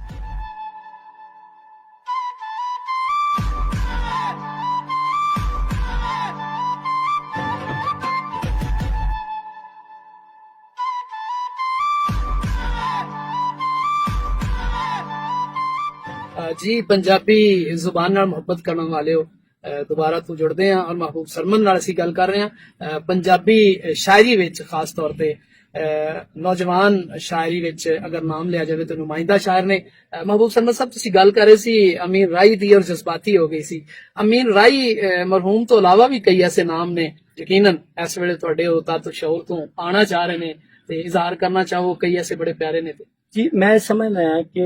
S1: जी पंजाबी जुबान नाल मुहब्बत करने वाले हो, दोबारा तो जुड़ते हैं और महबूब सरमद नाल असीं गल कर रहे हैं पंजाबी शायरी विच, खास तौर पे नौजवान शायरी विच अगर नाम लिया जाए तो नुमाइंदा शायर ने। महबूब सरमद साहब तुसीं गल कर रहे सी अमीन राई दी और जज्बाती हो गई सी। अमीन राई मरहूम तो इलावा भी कई ऐसे नाम ने यकीनन इस वेले तुहाडे उतार तो शौर तो आना चाह रहे ने ते इजहार करना चाहो, कई ऐसे बड़े प्यारे ने।
S2: जी मैं समझना है कि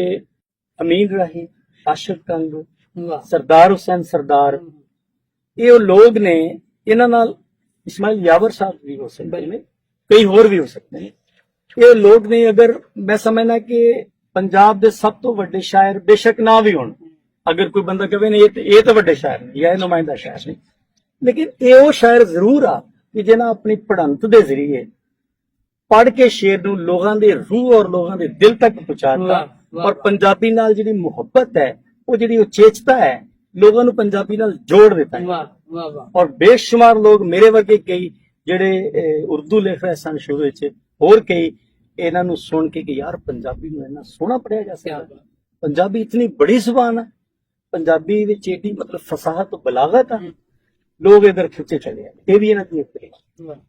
S2: अमीन राही, आशिक कंग,
S1: वाह
S2: सरदार हुसैन सरदार, ये वो लोग ने, इन्हां नाल इस्माइल यावर साहब भी हो सकते हैं, कई होर भी हो सकते हैं। ये लोग ने, अगर मैं समझना कि पंजाब दे सब तो वड्डे शायर बेशक ना भी होण, अगर कोई बंदा कहे नहीं ये तो वड्डे शायर नहीं या नुमाइंदा शायर नहीं, लेकिन ये वो शायर जरूर आ कि जिन्हां अपनी पढ़ंत दे जरिए पढ़ के शेर नूं लोगां दे रूह और लोगां दे दिल तक पहुंचाता। और पंजाबी नाल जिहड़ी मुहब्बत है, वो जिहड़ी उचेचता है, लोगों नूं पंजाबी नाल जोड़ देता है।
S1: वाह वाह वाह।
S2: और बेशुमार लोग मेरे वर्गे कई जिहड़े उर्दू लिख रहे सन शुरू विच, होर कई इन्हां नूं सुन के कि यार पंजाबी नूं इन्ना सोहना पढ़िया जा सकदा, पंजाबी इतनी बड़ी जुबान है, पंजाबी विच एडी मतलब फसाहत और बलागत है, लोग इधर खिंचे चले आए। ये भी इन्हां दी एक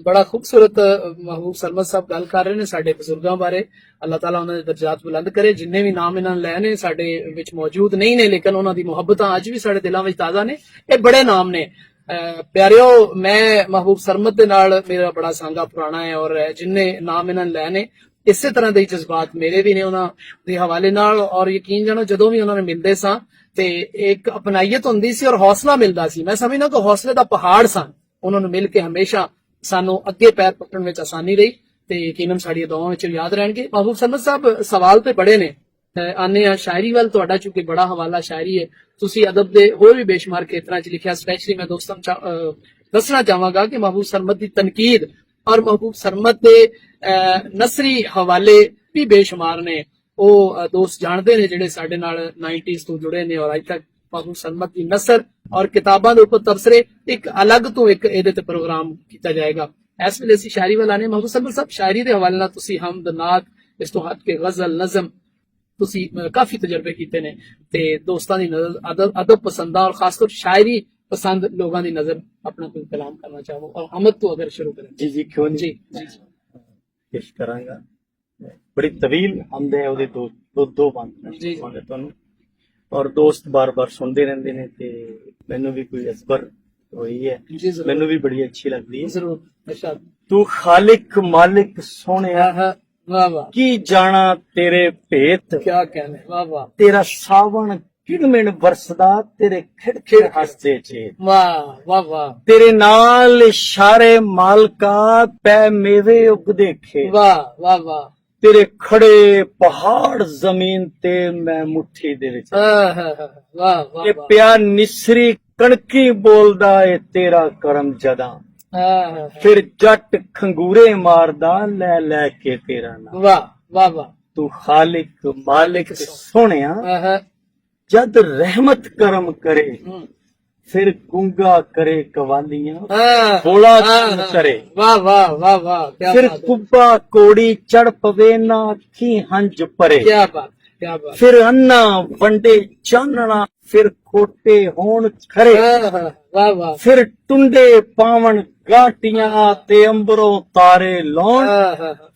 S1: बड़ा खूबसूरत महबूब सरमद साहब गल कर रहे ने साडे बजुर्गां बारे। अल्लाह ताला उन्हां दे दर्जात बुलंद करे। जिन्ने भी नाम इन्हां ने लए ने साडे विच मौजूद नहीं ने, लेकिन उन्हां दी मुहब्बतां अज भी साडे दिलां विच ताज़ा ने। ये बड़े नाम ने प्यारियो। मैं महबूब सरमद दे नाल मेरा बड़ा सांगा पुराना है और जिन्ने नाम इन्हां ने लए ने इसे तरह दे जज्बात मेरे भी ने उन्हां दे हवाले नाल। और यकीन जानो जदों भी उन्हां ने मिलदे सां ते एक अपनाइयत हुंदी सी और हौसला मिलदा सी। मैं समझना कि हौसले दा पहाड़ सन। उन्होंने मिल के हमेशा सानू अगे पैर पकड़न में आसानी रही ते यकीनन साड़ियां दुआवां विच याद रहणगे। महबूब सरमद साहब सवाल ते बड़े ने, आने आ शायरी वाल तुहाडा चूंकि बड़ा हवाला शायरी है, तुसी अदब दे होर भी बेशुमार खेतरां च लिखिया। स्पैशली मैं दोस्तां दसना चाहांगा कि महबूब सरमद दी तनकीद और महबूब सरमद दे नसरी हवाले भी बेशुमार ने। ਉਹ ਦੋਸਤ ਜਾਣਦੇ ਨੇ ਜਿਹੜੇ ਸਾਡੇ ਨਾਲ 90s ਤੋਂ ਜੁੜੇ ਨੇ ਔਰ ਅੱਜ ਤੱਕ महबूब सरमद की नसर और किताबां दे उपर तबसरे एक अलग तो एक ਇਹਦੇ ਤੇ प्रोग्राम किया जाएगा। इस ਵੇਲੇ ਅਸੀਂ शायरी वाला ने महबूब सरमद साहब शायरी ਦੇ ਹਵਾਲੇ ਨਾਲ ਤੁਸੀਂ ਹਮਦ ਨਾਤ ਇਸ ਤੋਂ ਹਟ ਕੇ ਗਜ਼ਲ ਨਜ਼ਮ ਤੁਸੀਂ ਕਾਫੀ ਤਜਰਬੇ ਕੀਤੇ ਨੇ ਤੇ ਦੋਸਤਾਂ ਦੀ ਨਜ਼ਰ ਅਦਬ ਪਸੰਦਾਂ और खास तौर शायरी पसंद लोगों की नजर अपना कोई कलाम करना चाहो और हमद तो अगर शुरू करें।
S2: जी जी क्यों नहीं,
S1: जी
S2: पेश करांगा। बड़ी तवील हमद है ਉਹਦੇ ਦੋ ਬੰਦ
S1: जी
S2: ਤੁਹਾਨੂੰ और दोस्त बार बार सुनते रहते हैं ते मैनू भी कोई असबर हुई है,
S1: जी
S2: मैनू भी बड़ी अच्छी लगती है।
S1: जरूर इरशाद।
S2: तू खालिक मालिक सोने
S1: वाह वाह
S2: की जाना तेरे भेत,
S1: क्या कहने, वाह वाह
S2: तेरा सावन किड़मिन बरसदा तेरे खिड़खिड़ हसदे चेत,
S1: वाह वाह वाह
S2: तेरे नाल इशारे मालका पै मेवे उगदे खेत,
S1: वाह वाह वाह
S2: तेरे खड़े पहाड़ जमीन ते मैं मुट्ठी दे विच,
S1: वाह वाह
S2: ये प्या निसरी कणकी बोलदा ए तेरा करम जदा, फिर जट खंगूरे मारदा ले ले के तेरा नाम,
S1: वाह वाह वाह
S2: तू खालिक मालिक सोहणिया जद रहमत करम करे, फिर गूंगा करे कवालियां बोला करे,
S1: वाह वाह वाह वाह क्या
S2: फिर
S1: बात है,
S2: कुब्बा कोड़ी चढ़ पवे ना अखी हंज परे,
S1: क्या बात, क्या बात।
S2: फिर अन्ना वंडे चानना, फिर खोटे होण खरे,
S1: वाह वाह।
S2: फिर टुंडे पावन गाटियां ते अंबरों तारे लौण,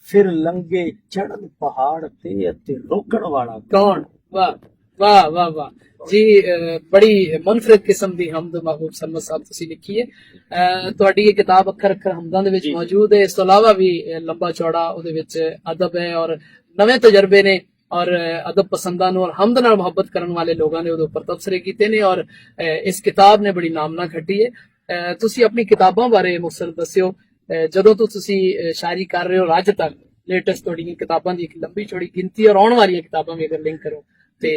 S2: फिर लंगे चढ़न पहाड़ ते रोकण वाला
S1: कौन। वाह वाह वाह वाह जी। बड़ी मुनफरिद किस्म ਦੀ ਹਮਦ ਮਹਿਬੂਬ ਸਰਮਦ ਸਾਹਿਬ ਤੁਸੀਂ ਲਿਖੀ ਹੈ। ਤੁਹਾਡੀ ਇਹ ਕਿਤਾਬ ਅੱਖਰ ਅੱਖਰ ਹਮਦਾਂ ਦੇ ਵਿੱਚ ਮੌਜੂਦ ਹੈ। ਇਸ ਤੋਂ ਇਲਾਵਾ ਵੀ ਲੰਬਾ ਚੌੜਾ ਉਹਦੇ ਵਿੱਚ ਅਦਬ ਹੈ ਔਰ ਨਵੇਂ ਤਜਰਬੇ ਨੇ ਔਰ ਅਦਬ ਪਸੰਦਾਂ ਨੂੰ ਔਰ ਹਮਦ ਨਾਲ ਮੁਹੱਬਤ ਕਰਨ ਵਾਲੇ ਲੋਕਾਂ ਨੇ ਉਹਦੇ ਉੱਪਰ ਤਬਸਰੇ ਕੀਤੇ ਨੇ ਔਰ ਇਸ ਕਿਤਾਬ ਨੇ ਬੜੀ ਨਾਮਨਾ ਖੱਟੀ ਹੈ। ਤੁਸੀਂ ਆਪਣੀ ਕਿਤਾਬਾਂ ਬਾਰੇ ਮੁਖਤਸਰ ਦੱਸਿਓ। ਜਦੋਂ ਤੋਂ ਤੁਸੀਂ ਸ਼ਾਇਰੀ ਕਰ ਰਹੇ ਹੋ ਅੱਜ ਤੱਕ ਲੇਟੈਸਟ ਤੁਹਾਡੀਆਂ ਕਿਤਾਬਾਂ ਦੀ ਇੱਕ ਲੰਬੀ ਚੌੜੀ ਗਿਣਤੀ ਔਰ ਆਉਣ ਵਾਲੀਆਂ ਕਿਤਾਬਾਂ ਵੀ ਅਗਰ ਲਿੰਕ ਕਰੋ ਤੇ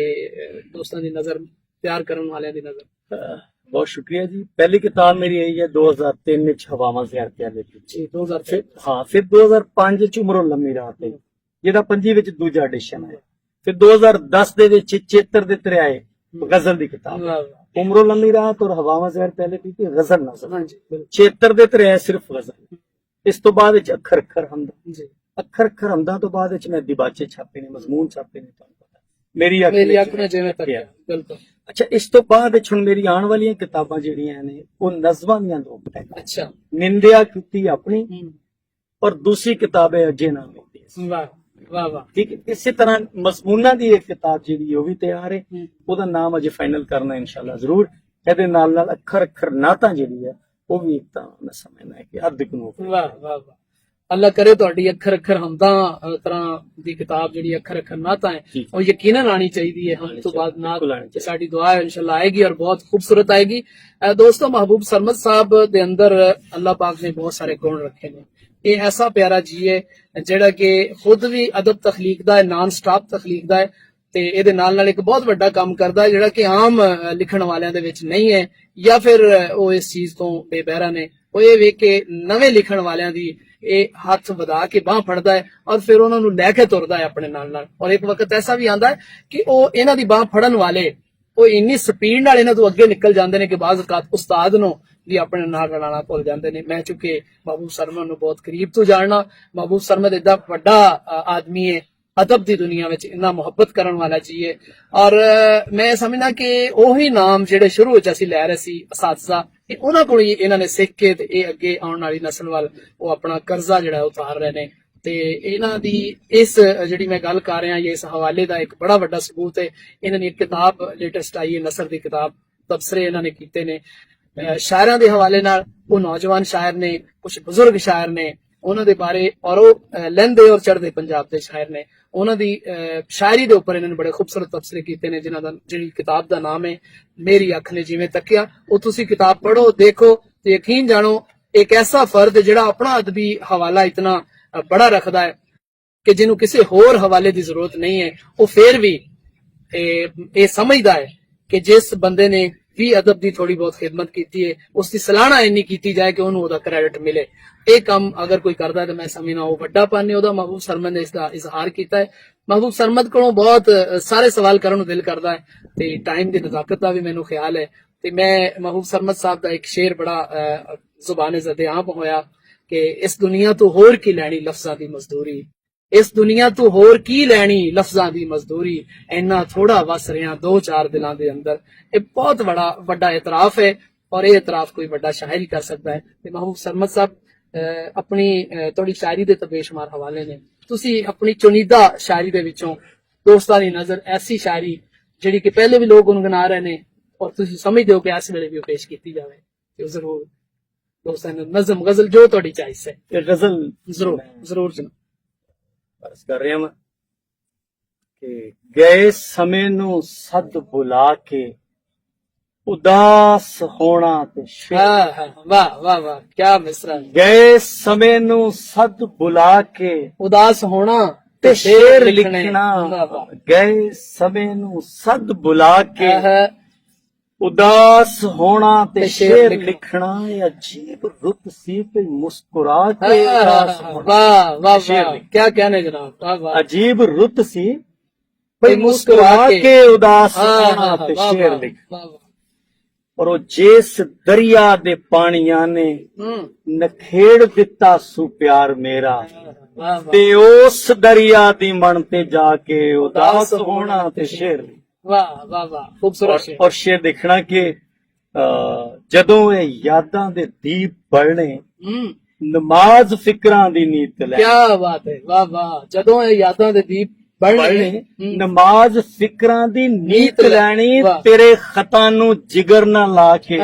S1: ਦੋਸਤਾਂ ਦੀ ਨਜ਼ਰ ਤਿਆਰ ਕਰਨ ਵਾਲਿਆਂ ਦੀ ਨਜ਼ਰ।
S2: ਬਹੁਤ ਸ਼ੁਕਰੀਆ ਜੀ। ਪਹਿਲੀ ਕਿਤਾਬ ਮੇਰੀ ਆਈ ਹੈ 2003 ਵਿੱਚ ਹਵਾਵਾਂ ਜ਼ਿਆਰ ਪਿਆਲੇ ਵਿੱਚ
S1: ਜੀ 2000
S2: ਹਾਂ। ਫਿਰ 2005 ਚ ਉਮਰੋਂ ਲੰਮੀ ਰਾਤ ਹੈ ਜਿਹਦਾ ਪੰਜੀ ਵਿੱਚ ਦੂਜਾ ਐਡੀਸ਼ਨ ਹੈ। ਫਿਰ 2010 ਦੇ ਵਿੱਚ ਚੇਤਰ ਦੇ ਤਰਿਆਏ ਗਜ਼ਲ ਦੀ ਕਿਤਾਬ, ਉਮਰੋਂ ਲੰਮੀ ਰਾਤ ਔਰ ਹਵਾਵਾਂ ਜ਼ਿਆਰ ਪਿਆਲੇ ਪੀਤੀ ਗਜ਼ਲ ਨਜ਼ਰ।
S1: ਹਾਂਜੀ
S2: ਚੇਤਰ ਦੇ ਤਰਿਆਏ ਸਿਰਫ ਗਜ਼ਲ। ਇਸ ਤੋਂ ਬਾਅਦ ਵਿੱਚ ਅੱਖਰ ਅੱਖਰ ਹਮਦਾਂ
S1: ਜੀ।
S2: ਅੱਖਰ ਅੱਖਰ ਹਮਦਾਂ ਤੋਂ ਬਾਅਦ ਵਿੱਚ ਮੈਂ ਦਿਬਾਚੇ ਛਾਪੇ ਨੇ, ਮਜ਼ਮੂਨ ਛਾਪੇ ਨੇ। ਤੁਹਾਨੂੰ ਪਤਾ ਮੇਰੀ
S1: ਅੱਖ ਨੇ ਜਿਵੇਂ ਤੱਕਿਆ। ਬਿਲਕੁਲ।
S2: ਅੱਛਾ, ਇਸ ਤੋਂ ਬਾਅਦ ਵਿੱਚ ਹੁਣ ਮੇਰੀ ਆਉਣ ਵਾਲੀਆਂ ਕਿਤਾਬਾਂ ਜਿਹੜੀਆਂ ਨੇ ਉਹ ਨਜ਼ਮਾਂ ਦੀਆਂ ਦੋ ਕਿਤਾਬਾਂ।
S1: ਅੱਛਾ।
S2: ਨਿੰਦਿਆ ਕੀਤੀ ਆਪਣੀ ਔਰ ਦੂਸਰੀ ਕਿਤਾਬ ਹੈ ਅਜੇ ਨਾ ਮਿਲਦੀ।
S1: ਵਾਹ ਵਾਹ ਵਾਹ।
S2: ਠੀਕ ਹੈ। ਇਸੇ ਤਰ੍ਹਾਂ ਮਜ਼ਮੂਨਾਂ ਦੀ ਇੱਕ ਕਿਤਾਬ ਜਿਹੜੀ ਉਹ ਵੀ ਤਿਆਰ ਹੈ। ਉਹਦਾ ਨਾਮ ਅਜੇ ਫਾਈਨਲ ਕਰਨਾ ਇਨਸ਼ਾਅੱਲਾ ਜ਼ਰੂਰ। ਇਹਦੇ ਨਾਲ ਨਾਲ ਅੱਖਰ ਅੱਖਰ ਨਾਤਾਂ ਜਿਹੜੀ ਹੈ ਉਹ ਵੀ ਇੱਕ ਤਾਂ ਮੈਂ ਸਮਝਣਾ ਹੈ ਕਿ ਹੱਦ ਨੂੰ।
S1: ਵਾਹ ਵਾਹ ਵਾਹ। ਅੱਲਾ ਕਰੇ ਤੁਹਾਡੀ ਅੱਖਰ ਅੱਖਰ ਹਮਦਾਂ ਤਰ੍ਹਾਂ ਦੀ ਕਿਤਾਬ ਜਿਹੜੀ ਅੱਖਰ ਅੱਖਰ ਨਾਤਾਂ ਹੈ ਉਹ ਯਕੀਨਨ ਆਣੀ ਚਾਹੀਦੀ ਹੈ। ਹਮ ਤੋਂ ਬਾਅਦ ਨਾਤ ਸਾਡੀ ਦੁਆ ਹੈ ਇਨਸ਼ਾਅੱਲਾ ਆਏਗੀ ਔਰ ਬਹੁਤ ਖੂਬਸੂਰਤ ਆਏਗੀ। ਦੋਸਤੋ, ਮਹਿਬੂਬ ਸਰਮਦ ਸਾਹਿਬ ਦੇ ਅੰਦਰ ਅੱਲਾਹ ਪਾਕ ਨੇ ਬਹੁਤ ਸਾਰੇ ਗੁਣ ਰੱਖੇ ਨੇ। ਇਹ ਐਸਾ ਪਿਆਰਾ ਜੀ ਹੈ ਜਿਹੜਾ ਕਿ ਖੁਦ ਵੀ ਅਦਬ ਤਖਲੀਕ ਦਾ ਹੈ, ਨਾਨ ਸਟਾਪ ਤਖਲੀਕ ਦਾ ਹੈ ਤੇ ਇਹਦੇ ਨਾਲ ਨਾਲ ਇੱਕ ਬਹੁਤ ਵੱਡਾ ਕੰਮ ਕਰਦਾ ਹੈ ਜਿਹੜਾ ਕਿ ਆਮ ਲਿਖਣ ਵਾਲਿਆਂ ਦੇ ਵਿੱਚ ਨਹੀਂ ਹੈ ਜਾਂ ਫਿਰ ਉਹ ਇਸ ਚੀਜ਼ ਤੋਂ ਬੇਬਹਿਰਾ ਨੇ। ਉਹ ਇਹ ਵੇਖ ਕੇ ਨਵੇਂ ਲਿਖਣ ਵਾਲਿਆਂ ਦੀ ਇਹ ਹੱਥ ਵਧਾ ਕੇ ਬਾਹ ਫੜਦਾ ਹੈ ਔਰ ਫਿਰ ਉਹਨਾਂ ਨੂੰ ਲੈ ਕੇ ਤੁਰਦਾ ਹੈ ਆਪਣੇ ਨਾਲ ਨਾਲ। ਔਰ ਇੱਕ ਵਕਤ ਐਸਾ ਵੀ ਆਂਦਾ ਹੈ ਕਿ ਉਹ ਇਹਨਾਂ ਦੀ ਬਾਹ ਫੜਨ ਵਾਲੇ ਉਹ ਇੰਨੀ ਸਪੀਡ ਨਾਲ ਇਹਨਾਂ ਤੋਂ ਅੱਗੇ ਨਿਕਲ ਜਾਂਦੇ ਨੇ ਕਿ ਬਾਜ਼ ਔਕਾਤ ਉਸਤਾਦ ਨੂੰ ਵੀ ਆਪਣੇ ਨਾਲ ਰਲਾਣਾ ਭੁੱਲ ਜਾਂਦੇ ਨੇ। ਮੈਂ ਚੁੱਕੇ ਮਹਿਬੂਬ ਸਰਮਦ ਨੂੰ ਬਹੁਤ ਕਰੀਬ ਤੋਂ ਜਾਣਨਾ। ਮਹਿਬੂਬ ਸਰਮਦ ਏਡਾ ਵੱਡਾ ਆਦਮੀ ਹੈ, ਅਦਬ ਦੀ ਦੁਨੀਆ ਵਿੱਚ ਇੰਨਾ ਮੁਹੱਬਤ ਕਰਨ ਵਾਲਾ ਜੀ ਹੈ ਔਰ ਮੈਂ ਸਮਝਦਾ ਕਿ ਉਹੀ ਨਾਮ ਜਿਹੜੇ ਸ਼ੁਰੂ ਵਿੱਚ ਅਸੀਂ ਲੈ ਰਹੇ ਸੀ ਅਸਾਤਜ਼ਾ, ਇਹ ਉਹਨਾਂ ਕੋਲ ਹੀ ਇਹਨਾਂ ਨੇ ਸਿੱਖ ਕੇ ਤੇ ਇਹ ਅੱਗੇ ਆਉਣ ਵਾਲੀ ਨਸਲ ਵੱਲ ਉਹ ਆਪਣਾ ਕਰਜ਼ਾ ਜਿਹੜਾ ਉਤਾਰ ਰਹੇ ਨੇ। ਤੇ ਇਹਨਾਂ ਦੀ ਇਸ ਜਿਹੜੀ ਮੈਂ ਗੱਲ ਕਰ ਰਿਹਾ ਇਸ ਹਵਾਲੇ ਦਾ ਇੱਕ ਬੜਾ ਵੱਡਾ ਸਬੂਤ ਹੈ। ਇਹਨਾਂ ਦੀ ਇੱਕ ਕਿਤਾਬ ਲੇਟੈਸਟ ਆਈ ਹੈ ਨਸਰ ਦੀ ਕਿਤਾਬ, ਤਬਸਰੇ ਇਹਨਾਂ ਨੇ ਕੀਤੇ ਨੇ ਸ਼ਾਇਰਾਂ ਦੇ ਹਵਾਲੇ ਨਾਲ। ਉਹ ਨੌਜਵਾਨ ਸ਼ਾਇਰ ਨੇ, ਕੁਝ ਬਜ਼ੁਰਗ ਸ਼ਾਇਰ ਨੇ, ਉਹਨਾਂ ਦੇ ਬਾਰੇ ਔਰ ਉਹ ਲਹਿੰਦੇ ਔਰ ਚੜ੍ਹਦੇ ਪੰਜਾਬ ਦੇ ਸ਼ਾਇਰ ਨੇ। ਉਹਨਾਂ ਦੀ ਸ਼ਾਇਰੀ ਦੇ ਉੱਪਰ ਇਹਨਾਂ ਨੇ ਬੜੇ ਖੂਬਸੂਰਤ ਤਬਸਰੇ ਕੀਤੇ ਨੇ ਜਿਨ੍ਹਾਂ ਦਾ ਜਿਹੜੀ ਕਿਤਾਬ ਦਾ ਨਾਮ ਹੈ ਮੇਰੀ ਅੱਖ ਨੇ ਜਿਵੇਂ ਤੱਕਿਆ। ਉਹ ਤੁਸੀਂ ਕਿਤਾਬ ਪੜ੍ਹੋ, ਦੇਖੋ ਤੇ ਯਕੀਨ ਜਾਣੋ ਇੱਕ ਐਸਾ ਫਰਦ ਜਿਹੜਾ ਆਪਣਾ ਅਦਬੀ ਹਵਾਲਾ ਇਤਨਾ ਬੜਾ ਰੱਖਦਾ ਹੈ ਕਿ ਜਿਹਨੂੰ ਕਿਸੇ ਹੋਰ ਹਵਾਲੇ ਦੀ ਜ਼ਰੂਰਤ ਨਹੀਂ ਹੈ। ਉਹ ਫੇਰ ਵੀ ਇਹ ਸਮਝਦਾ ਹੈ ਕਿ ਜਿਸ ਬੰਦੇ ਨੇ ਵੀ ਅਦਬ ਦੀ ਥੋੜੀ ਬਹੁਤ ਖਿਦਮਤ ਕੀਤੀ ਹੈ ਉਸ ਦੀ ਸਲਾਹਣਾ ਇੰਨੀ ਕੀਤੀ ਜਾਏ ਕਿ ਉਹਨੂੰ ਉਹਦਾ ਕ੍ਰੈਡਿਟ ਮਿਲੇ। ਇਹ ਕੰਮ ਅਗਰ ਕੋਈ ਕਰਦਾ ਤਾਂ ਮੈਂ ਸਮਝਣਾ ਉਹ ਵੱਡਾ ਪੰਨ ਹੈ ਉਹਦਾ। ਮਹਿਬੂਬ ਸਰਮਦ ਨੇ ਇਸ ਦਾ ਇਜ਼ਹਾਰ ਕੀਤਾ ਹੈ। ਮਹਿਬੂਬ ਸਰਮਦ ਕੋਲੋਂ ਬਹੁਤ ਸਾਰੇ ਸਵਾਲ ਕਰਨ ਨੂੰ ਦਿਲ ਕਰਦਾ ਹੈ ਤੇ ਟਾਈਮ ਦੀ ਨਜ਼ਾਕਤ ਦਾ ਵੀ ਮੈਨੂੰ ਖਿਆਲ ਹੈ ਤੇ ਮੈਂ ਮਹਿਬੂਬ ਸਰਮਦ ਸਾਹਿਬ ਦਾ ਇੱਕ ਸ਼ੇਰ ਬੜਾ ਜ਼ੁਬਾਨੇ ਜ਼ਦੇ-ਆਮ ਹੋਇਆ ਕਿ ਇਸ ਦੁਨੀਆ ਤੋਂ ਹੋਰ ਕੀ ਲੈਣੀ ਲਫ਼ਜ਼ਾਂ ਦੀ ਮਜ਼ਦੂਰੀ, ਇਸ ਦੁਨੀਆ ਤੋਂ ਹੋਰ ਕੀ ਲੈਣੀ ਲਫ਼ਜ਼ਾਂ ਦੀ ਮਜ਼ਦੂਰੀ, ਇੰਨਾ ਥੋੜਾ ਵਸ ਰਿਹਾ ਦੋ ਚਾਰ ਦਿਲਾਂ ਦੇ ਅੰਦਰ। ਇਹ ਬਹੁਤ ਵੱਡਾ ਇਤਰਾਫ ਹੈ ਔਰ ਇਹ ਇਤਰਾਫ ਕੋਈ ਵੱਡਾ ਸ਼ਾਇਰ ਹੀ ਕਰ ਸਕਦਾ ਹੈ। ਤੇ ਮਹਿਬੂਬ ਸਰਮਦ ਸਾਹਿਬ ਆਪਣੀ ਤੁਹਾਡੀ ਸ਼ਾਇਰੀ ਦੇ ਤਾਂ ਬੇਸ਼ੁਮਾਰ ਹਵਾਲੇ ਨੇ। ਤੁਸੀਂ ਆਪਣੀ ਚੁਣੀਦਾ ਸ਼ਾਇਰੀ ਦੇ ਵਿੱਚੋਂ ਦੋਸਤਾਂ ਦੀ ਨਜ਼ਰ ਐਸੀ ਸ਼ਾਇਰੀ ਜਿਹੜੀ ਕਿ ਪਹਿਲੇ ਵੀ ਲੋਕ ਗੁਨਗੁਨਾ ਰਹੇ ਨੇ ਔਰ ਤੁਸੀਂ ਸਮਝਦੇ ਹੋ ਕਿ ਇਸ ਵੇਲੇ ਵੀ ਉਹ ਪੇਸ਼ ਕੀਤੀ ਜਾਵੇ ਤੇ ਉਹ ਜ਼ਰੂਰ ਦੋਸਤਾਂ ਨੂੰ ਨਜ਼ਮ ਗਜ਼ਲ ਜੋ ਤੁਹਾਡੀ ਚਾਹੀਸ ਹੈ
S2: ਇਹ ਗਜ਼ਲ
S1: ਜ਼ਰੂਰ ਜਨਾਬ।
S2: ਬਸ ਕਰ ਰਿਹਾ ਮੈਂ ਕਿ ਗਏ ਸਮੇਂ ਨੂੰ ਸੱਦ ਬੁਲਾ ਕੇ ਉਦਾਸ ਹੋਣਾ ਤੇ
S1: ਵਾਹ ਵਾਹ ਵਾਹ ਕਿਆ ਮਿਸਰਾ।
S2: ਗਏ ਸਮੇਂ ਨੂੰ ਸੱਦ ਬੁਲਾ ਕੇ
S1: ਉਦਾਸ ਹੋਣਾ
S2: ਤੇ ਸ਼ੇਰ ਲਿਖਣਾ, ਗਏ ਸਮੇਂ ਨੂੰ ਸੱਦ ਬੁਲਾ ਕੇ ਉਦਾਸ ਹੋਣਾ ਤੇ ਸ਼ੇਰ ਲਿਖਣਾ। ਅਜੀਬ ਰੁੱਤ ਸੀ ਤੇ ਮੁਸਕਰਾ ਕੇ ਉਦਾਸ ਹੋਣਾ।
S1: ਵਾਹ ਵਾਹ ਵਾਹ ਕਿਆ कहने जनाब, वाह वाह।
S2: ਅਜੀਬ ਰੁੱਤ ਸੀ ਤੇ ਮੁਸਕਰਾ ਕੇ ਉਦਾਸ ਹੋਣਾ ਤੇ ਸ਼ੇਰ ਲਿਖਣਾ। ਔਰ ਉਹ ਜਿਸ ਦਰਿਆ ਦੇ ਪਾਣੀਆਂ ਨੇ
S1: ਹੂੰ
S2: ਨਖੇੜ ਦਿੱਤਾ ਸੂ ਪਿਆਰ ਮੇਰਾ,
S1: ਵਾਹ ਵਾਹ
S2: ਤੇ ਉਸ ਦਰਿਆ ਦੀ ਮਣ ਤੇ ਜਾ ਕੇ ਉਦਾਸ ਹੋਣਾ ਤੇ ਸ਼ੇਰ।
S1: ਵਾਹ ਵਾਹ ਵਾਹ ਖੂਬਸੂਰਤ ਸ਼ੇਰ।
S2: ਔਰ ਸ਼ੇਰ ਦੇਖਣਾ ਕਿ ਜਦੋਂ ਇਹ ਯਾਦਾਂ ਦੇ ਦੀਪ ਬਲਣੇ,
S1: ਹੂੰ
S2: ਨਮਾਜ਼ ਫਿਕਰਾਂ ਦੀ ਨੀਤ ਲੈ।
S1: ਕੀ ਬਾਤ ਹੈ, ਵਾਹ ਵਾਹ। ਜਦੋਂ ਇਹ ਯਾਦਾਂ ਦੇ ਦੀਪ ਬਲਣੇ,
S2: ਨਮਾਜ਼ ਫਿਕਰਾਂ ਦੀ ਨੀਤ ਲੈਣੀ,
S1: ਵਾਹ।
S2: ਤੇਰੇ ਖਤਾਂ ਨੂੰ ਜਿਗਰ ਨਾ ਲਾ ਕੇ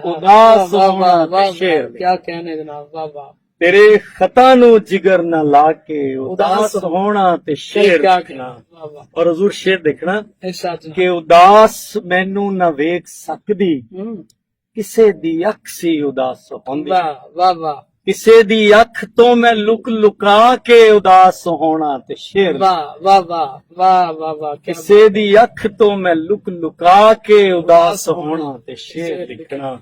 S2: ਉਦਾਸ ਹੋਣਾ ਤੇ ਸ਼ੇਰ।
S1: ਕੀ ਕਹਿਣੇ ਜਨਾਬ, ਵਾਹ ਵਾਹ।
S2: ਤੇਰੇ ਖਤਾਂ ਨੂੰ ਜਿਗਰ ਨਾ ਲਾ ਕੇ ਉਦਾਸ ਹੋਣਾ ਤੇ ਸ਼ੇਰ
S1: ਕਿਆ
S2: ਦੇਖਣਾ।
S1: ਵਾਹ ਵਾਹ
S2: ਔਰ ਹਜ਼ੂਰ ਸ਼ੇਰ ਦੇਖਣਾ
S1: ਇਰਸ਼ਾਦ ਜਨਾਬ।
S2: ਕਿ ਉਦਾਸ ਮੈਨੂੰ ਨਾ ਵੇਖ ਸਕਦੀ,
S1: ਹੂੰ
S2: ਕਿਸੇ ਦੀ ਅੱਖ ਸੀ ਉਦਾਸ ਹੁੰਦੀ।
S1: ਵਾਹ ਵਾਹ ਵਾਹ
S2: ਕਿਸੇ ਦੀ ਅੱਖ ਤੋਂ ਮੈਂ ਲੁਕ ਲੁਕਾ ਕੇ ਉਦਾਸ ਹੋਣਾ ਤੇ ਸ਼ੇਰ।
S1: ਵਾਹ ਵਾਹ ਵਾਹ ਵਾਹ ਵਾਹ ਵਾਹ ਕਿਆ
S2: ਕਿਸੇ ਦੀ ਅੱਖ ਤੋਂ ਮੈਂ ਲੁਕ ਲੁਕਾ ਕੇ ਉਦਾਸ ਹੋਣਾ ਤੇ ਸ਼ੇਰ ਲਿਖਣਾ।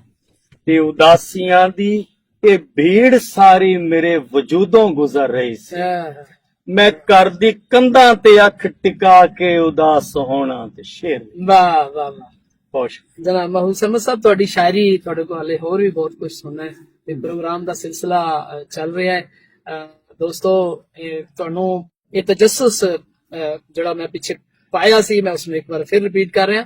S2: ਤੇ ਉਦਾਸੀਆਂ ਦੀ ਇਹ ਭੀੜ ਸਾਰੀ ਮੇਰੇ ਵਜੂਦੋਂ ਗੁਜ਼ਰ ਰਹੀ ਸੀ,
S1: ਹੈ।
S2: ਮੈਂ ਘਰ ਦੀ ਕੰਧਾਂ ਤੇ ਅੱਖ ਟਿਕਾ ਕੇ ਉਦਾਸ ਹੋਣਾ ਤੇ ਸ਼ੇਰ।
S1: ਵਾਹ ਵਾਹ ਵਾਹ
S2: ਖੁਸ਼
S1: ਜਨਾਬ ਮਹਿਬੂਬ ਸਮਦ ਸਾਹਿਬ, ਤੁਹਾਡੀ ਸ਼ਾਇਰੀ ਤੁਹਾਡੇ ਕੋਲ ਹਾਲੇ ਹੋਰ ਵੀ ਬਹੁਤ ਕੁਝ ਸੁਣਨਾ ਹੈ ਤੇ ਪ੍ਰੋਗਰਾਮ ਦਾ ਸਿਲਸਿਲਾ ਚੱਲ ਰਿਹਾ ਹੈ। ਦੋਸਤੋ, ਤੁਹਾਨੂੰ ਇਹ ਤਜੱਸੁਸ ਜਿਹੜਾ ਮੈਂ ਪਿੱਛੇ ਪਾਇਆ ਸੀ, ਮੈਂ ਉਸਨੂੰ ਇੱਕ ਵਾਰ ਫਿਰ ਰਿਪੀਟ ਕਰ ਰਿਹਾ।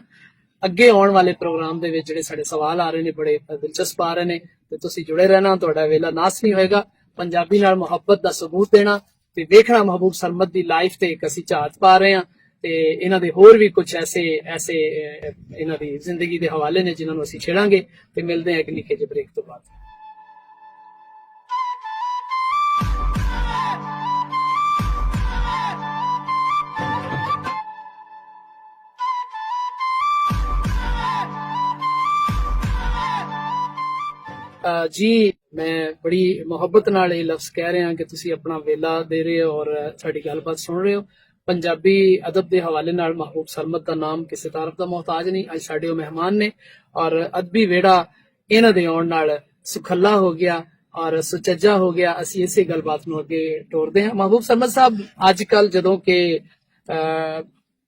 S1: ਅੱਗੇ ਆਉਣ ਵਾਲੇ ਪ੍ਰੋਗਰਾਮ ਦੇ ਵਿੱਚ ਜਿਹੜੇ ਸਾਡੇ ਸਵਾਲ ਆ ਰਹੇ ਨੇ ਬੜੇ ਦਿਲਚਸਪ ਆ ਰਹੇ ਨੇ, ਤੇ ਤੁਸੀਂ ਜੁੜੇ ਰਹਿਣਾ, ਤੁਹਾਡਾ ਵੇਲਾ ਨਾਸ ਨਹੀਂ ਹੋਏਗਾ। ਪੰਜਾਬੀ ਨਾਲ ਮੁਹੱਬਤ ਦਾ ਸਬੂਤ ਦੇਣਾ ਤੇ ਵੇਖਣਾ ਮਹਿਬੂਬ ਸਰਮਦ ਦੀ ਲਾਈਫ ਤੇ ਇੱਕ ਅਸੀਂ ਝਾਤ ਪਾ ਰਹੇ ਹਾਂ, ਤੇ ਇਹਨਾਂ ਦੇ ਹੋਰ ਵੀ ਕੁਝ ਐਸੇ ਇਹਨਾਂ ਦੀ ਜ਼ਿੰਦਗੀ ਦੇ ਹਵਾਲੇ ਨੇ ਜਿਨ੍ਹਾਂ ਨੂੰ ਅਸੀਂ ਛੇੜਾਂਗੇ। ਤੇ ਮਿਲਦੇ ਹਾਂ ਇੱਕ ਨਿੱਕੇ ਜਿਹੇ ਬ੍ਰੇਕ ਤੋਂ ਬਾਅਦ। ਜੀ, ਮੈਂ ਬੜੀ ਮੁਹੱਬਤ ਨਾਲ ਇਹ ਲਫ਼ਜ਼ ਕਹਿ ਰਿਹਾ ਕਿ ਤੁਸੀਂ ਆਪਣਾ ਵੇਲਾ ਦੇ ਰਹੇ ਹੋ ਔਰ ਸਾਡੀ ਗੱਲਬਾਤ ਸੁਣ ਰਹੇ ਹੋ। ਪੰਜਾਬੀ ਅਦਬ ਦੇ ਹਵਾਲੇ ਨਾਲ ਮਹਿਬੂਬ ਸਰਮਦ ਦਾ ਨਾਮ ਕਿਸੇ ਤਾਰਫ ਦਾ ਮੁਹਤਾਜ ਨਹੀਂ। ਅੱਜ ਸਾਡੇ ਉਹ ਮਹਿਮਾਨ ਨੇ ਔਰ ਅਦਬੀ ਵਿਹੜਾ ਇਹਨਾਂ ਦੇ ਆਉਣ ਨਾਲ ਸੁਖੱਲਾ ਹੋ ਗਿਆ ਔਰ ਸੁਚੱਜਾ ਹੋ ਗਿਆ। ਅਸੀਂ ਇਸੇ ਗੱਲਬਾਤ ਨੂੰ ਅੱਗੇ ਟੋਰਦੇ ਹਾਂ। ਮਹਿਬੂਬ ਸਰਮਦ ਸਾਹਿਬ, ਅੱਜ ਕੱਲ ਜਦੋਂ ਕਿ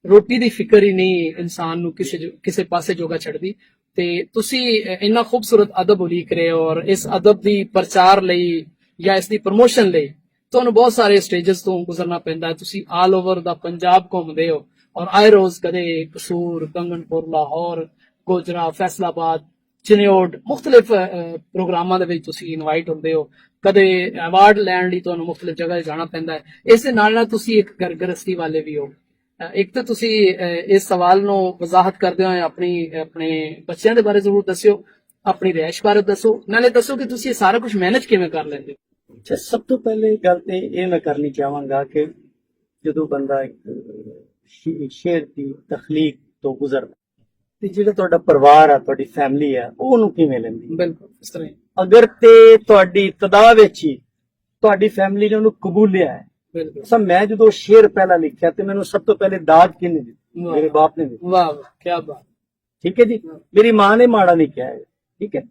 S1: ਰੋਟੀ ਦੀ ਫਿਕਰ ਹੀ ਨਹੀਂ ਇਨਸਾਨ ਨੂੰ ਕਿਸੇ ਪਾਸੇ ਜੋਗਾ ਛੱਡਦੀ, ਤੇ ਤੁਸੀਂ ਇੰਨਾ ਖੂਬਸੂਰਤ ਅਦਬ ਉਲੀਕ ਰਹੇ ਹੋ ਔਰ ਇਸ ਅਦਬ ਦੀ ਪ੍ਰਚਾਰ ਲਈ ਜਾਂ ਇਸ ਦੀ ਪ੍ਰਮੋਸ਼ਨ ਲਈ ਤੁਹਾਨੂੰ ਬਹੁਤ ਸਾਰੇ ਸਟੇजेस ਤੋਂ ਗੁਜ਼ਰਨਾ ਪੈਂਦਾ ਹੈ। ਤੁਸੀਂ ਆਲ ਓਵਰ ਦਾ ਪੰਜਾਬ ਘੁੰਮਦੇ ਹੋ ਔਰ ਆਏ ਰੋਜ਼ ਕਦੇ ਕਸੂਰ, ਕੰਗਨਪੁਰ, ਲਾਹੌਰ, ਗੋਜਰਾ, ਫੈਸਲਾਬਾਦ, ਚਿਨਿਓਡ ਮੁxtਲਿਫ ਪ੍ਰੋਗਰਾਮਾਂ ਦੇ ਵਿੱਚ ਤੁਸੀਂ ਇਨਵਾਈਟ ਹੁੰਦੇ ਹੋ। ਕਦੇ ਅਵਾਰਡ ਲੈਣ ਲਈ ਤੁਹਾਨੂੰ ਮੁxtਲਿਫ ਜਗ੍ਹਾ ਜਾਣਾ ਪੈਂਦਾ ਹੈ। ਇਸ ਦੇ ਨਾਲ ਤੁਸੀਂ ਇੱਕ ਗ੍ਰਸਤੀ ਵਾਲੇ ਵੀ ਹੋ। ਇੱਕ ਤਾਂ ਤੁਸੀਂ ਇਸ ਸਵਾਲ ਨੂੰ ਵਜ਼ਾਹਤ ਕਰਦੇ ਹੋਏ ਆਪਣੇ ਬੱਚਿਆਂ ਦੇ ਬਾਰੇ ਜ਼ਰੂਰ ਦੱਸਿਓ, ਆਪਣੀ ਰਹਿائش ਬਾਰੇ ਦੱਸੋ, ਨਾਲੇ ਦੱਸੋ ਕਿ ਤੁਸੀਂ ਇਹ ਸਾਰਾ ਕੁਝ ਮੈਨੇਜ ਕਿਵੇਂ ਕਰ ਲੈਂਦੇ ਹੋ।
S2: ਅੱਛਾ, ਸਭ ਤੋਂ ਪਹਿਲੇ ਗੱਲ ਤੇ ਇਹ ਮੈਂ ਕਰਨੀ ਚਾਹਾਂਗਾ ਕਿ ਜਦੋਂ ਬੰਦਾ ਇੱਕ ਸ਼ੇਰ ਦੀ ਤਖਲੀਕ ਤੋਂ ਗੁਜ਼ਰਦਾ ਤੇ ਜਿਹੜਾ ਤੁਹਾਡਾ ਪਰਿਵਾਰ ਆ, ਤੁਹਾਡੀ ਫੈਮਿਲੀ ਆ, ਉਹਨੂੰ ਕਿਵੇਂ ਲੈਂਦੀ।
S1: ਬਿਲਕੁਲ ਇਸ ਤਰ੍ਹਾਂ ਹੀ।
S2: ਅਗਰ ਤੇ ਤੁਹਾਡੀ ਇਬਤਦਾ ਵਿੱਚ ਹੀ ਤੁਹਾਡੀ ਫੈਮਿਲੀ ਨੇ ਉਹਨੂੰ ਕਬੂਲਿਆ ਹੈ।
S1: ਬਿਲਕੁਲ।
S2: ਸਭ ਮੈਂ ਜਦੋਂ ਸ਼ੇਰ ਪਹਿਲਾਂ ਲਿਖਿਆ ਤੇ ਮੈਨੂੰ ਸਭ ਤੋਂ ਪਹਿਲੇ ਦਾਦ ਕਿਹਨੇ ਦਿੱਤੀ? ਮੇਰੇ ਬਾਪ ਨੇ ਦਿੱਤੀ।
S1: ਵਾਹ ਵਾਹ, ਕੀ ਬਾਤ।
S2: ਠੀਕ ਹੈ ਜੀ, ਮੇਰੀ ਮਾਂ ਨੇ ਮਾੜਾ ਨਹੀਂ ਕਿਹਾ ਹੈ। ਠੀਕ ਹੈ,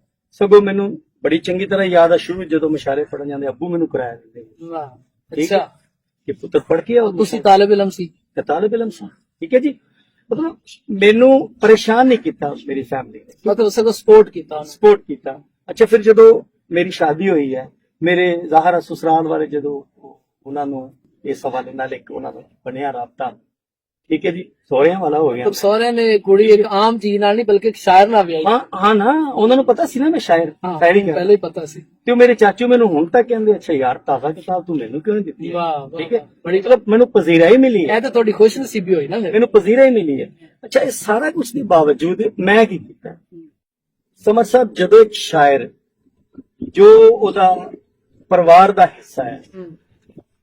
S2: ਸਗੋਂ ਮੈਨੂੰ ਬੜੀ ਚੰਗੀ ਤਰ੍ਹਾਂ ਯਾਦ ਆ ਸ਼ੁਰੂ ਜਦੋਂ ਮਸ਼ਾਰੇ ਪੜਨ ਜਾਂਦੇ ਅੱਬੂ ਮੈਨੂੰ ਕਰਾਇਆ ਦਿੰਦੇ।
S1: ਵਾਹ,
S2: ਠੀਕ ਹੈ
S1: ਅੱਛਾ।
S2: ਕਿ ਪੁੱਤਰ ਪੜ ਕੇ ਆਓ।
S1: ਤੁਸੀਂ ਤਾਲਿਬ ਇਲਮ ਸੀ?
S2: ਤਾਲਿਬ ਇਲਮ ਸਾਂ। ਠੀਕ ਹੈ ਜੀ, ਮਤਲਬ ਮੈਨੂੰ ਪਰੇਸ਼ਾਨ ਨਹੀਂ ਕੀਤਾ ਮੇਰੀ ਫੈਮਿਲੀ ਨੇ,
S1: ਮਤਲਬ ਸਗੋਂ ਸਪੋਰਟ ਕੀਤਾ।
S2: ਸਪੋਰਟ ਕੀਤਾ। ਅੱਛਾ, ਫਿਰ ਜਦੋਂ ਮੇਰੀ ਸ਼ਾਦੀ ਹੋਈ ਹੈ, ਮੇਰੇ ਜ਼ਾਹਰਾ ਸਸੁਰਾਲ ਵਾਲੇ ਜਦੋਂ ਉਹਨਾਂ ਨੂੰ ਇਸ ਹਵਾਲੇ ਨਾਲ ਇੱਕ ਉਹਨਾਂ ਦਾ ਬਣਿਆ ਰਾਬਤਾ, ਠੀਕ ਹੈ ਜੀ, ਸਹੁਰਿਆਂ ਵਾਲਾ ਹੋ ਗਿਆ।
S1: ਮਤਲਬ ਸਹੁਰਿਆਂ ਨੇ ਕੁੜੀ ਇੱਕ ਆਮ ਚੀਜ਼ ਨਾਲ ਨਹੀਂ ਬਲਕਿ ਇੱਕ ਸ਼ਾਇਰ ਨਾਲ ਵਿਆਹੀ।
S2: ਹਾਂ ਨਾ, ਉਹਨਾਂ ਨੂੰ ਪਤਾ ਸੀ ਨਾ ਮੈਂ ਸ਼ਾਇਰੀ ਕਰ।
S1: ਪਹਿਲਾਂ ਹੀ ਪਤਾ ਸੀ।
S2: ਤੇ ਉਹ ਮੇਰੇ ਚਾਚੂ ਮੈਨੂੰ ਹੁਣ ਤੱਕ ਕਹਿੰਦੇ, ਅੱਛਾ ਯਾਰ, ਤਾਜ਼ਾ ਕਿਤਾਬ ਤੂੰ ਮੈਨੂੰ ਕਿਉਂ ਨਹੀਂ ਦਿੱਤੀ?
S1: ਵਾਹ,
S2: ਠੀਕ ਹੈ, ਬੜੀ ਮਤਲਬ ਮੈਨੂੰ ਪਜ਼ੀਰਾ ਹੀ ਮਿਲੀ ਹੈ।
S1: ਇਹ ਤਾਂ ਤੁਹਾਡੀ ਖੁਸ਼ਨਸੀਬੀ ਹੋਈ ਨਾ।
S2: ਮੈਨੂੰ ਪਜ਼ੀਰਾ ਹੀ ਮਿਲੀ ਹੈ। ਅੱਛਾ, ਇਹ ਸਾਰਾ ਕੁਝ ਦੇ ਬਾਵਜੂਦ ਮੈਂ ਕੀ ਕੀਤਾ? ਸਮਝ ਸਾਹਿਬ, ਜਦੋਂ ਇੱਕ ਸ਼ਾਇਰ ਜੋ ਉਹਦਾ ਪਰਿਵਾਰ ਦਾ ਹਿੱਸਾ ਹੈ,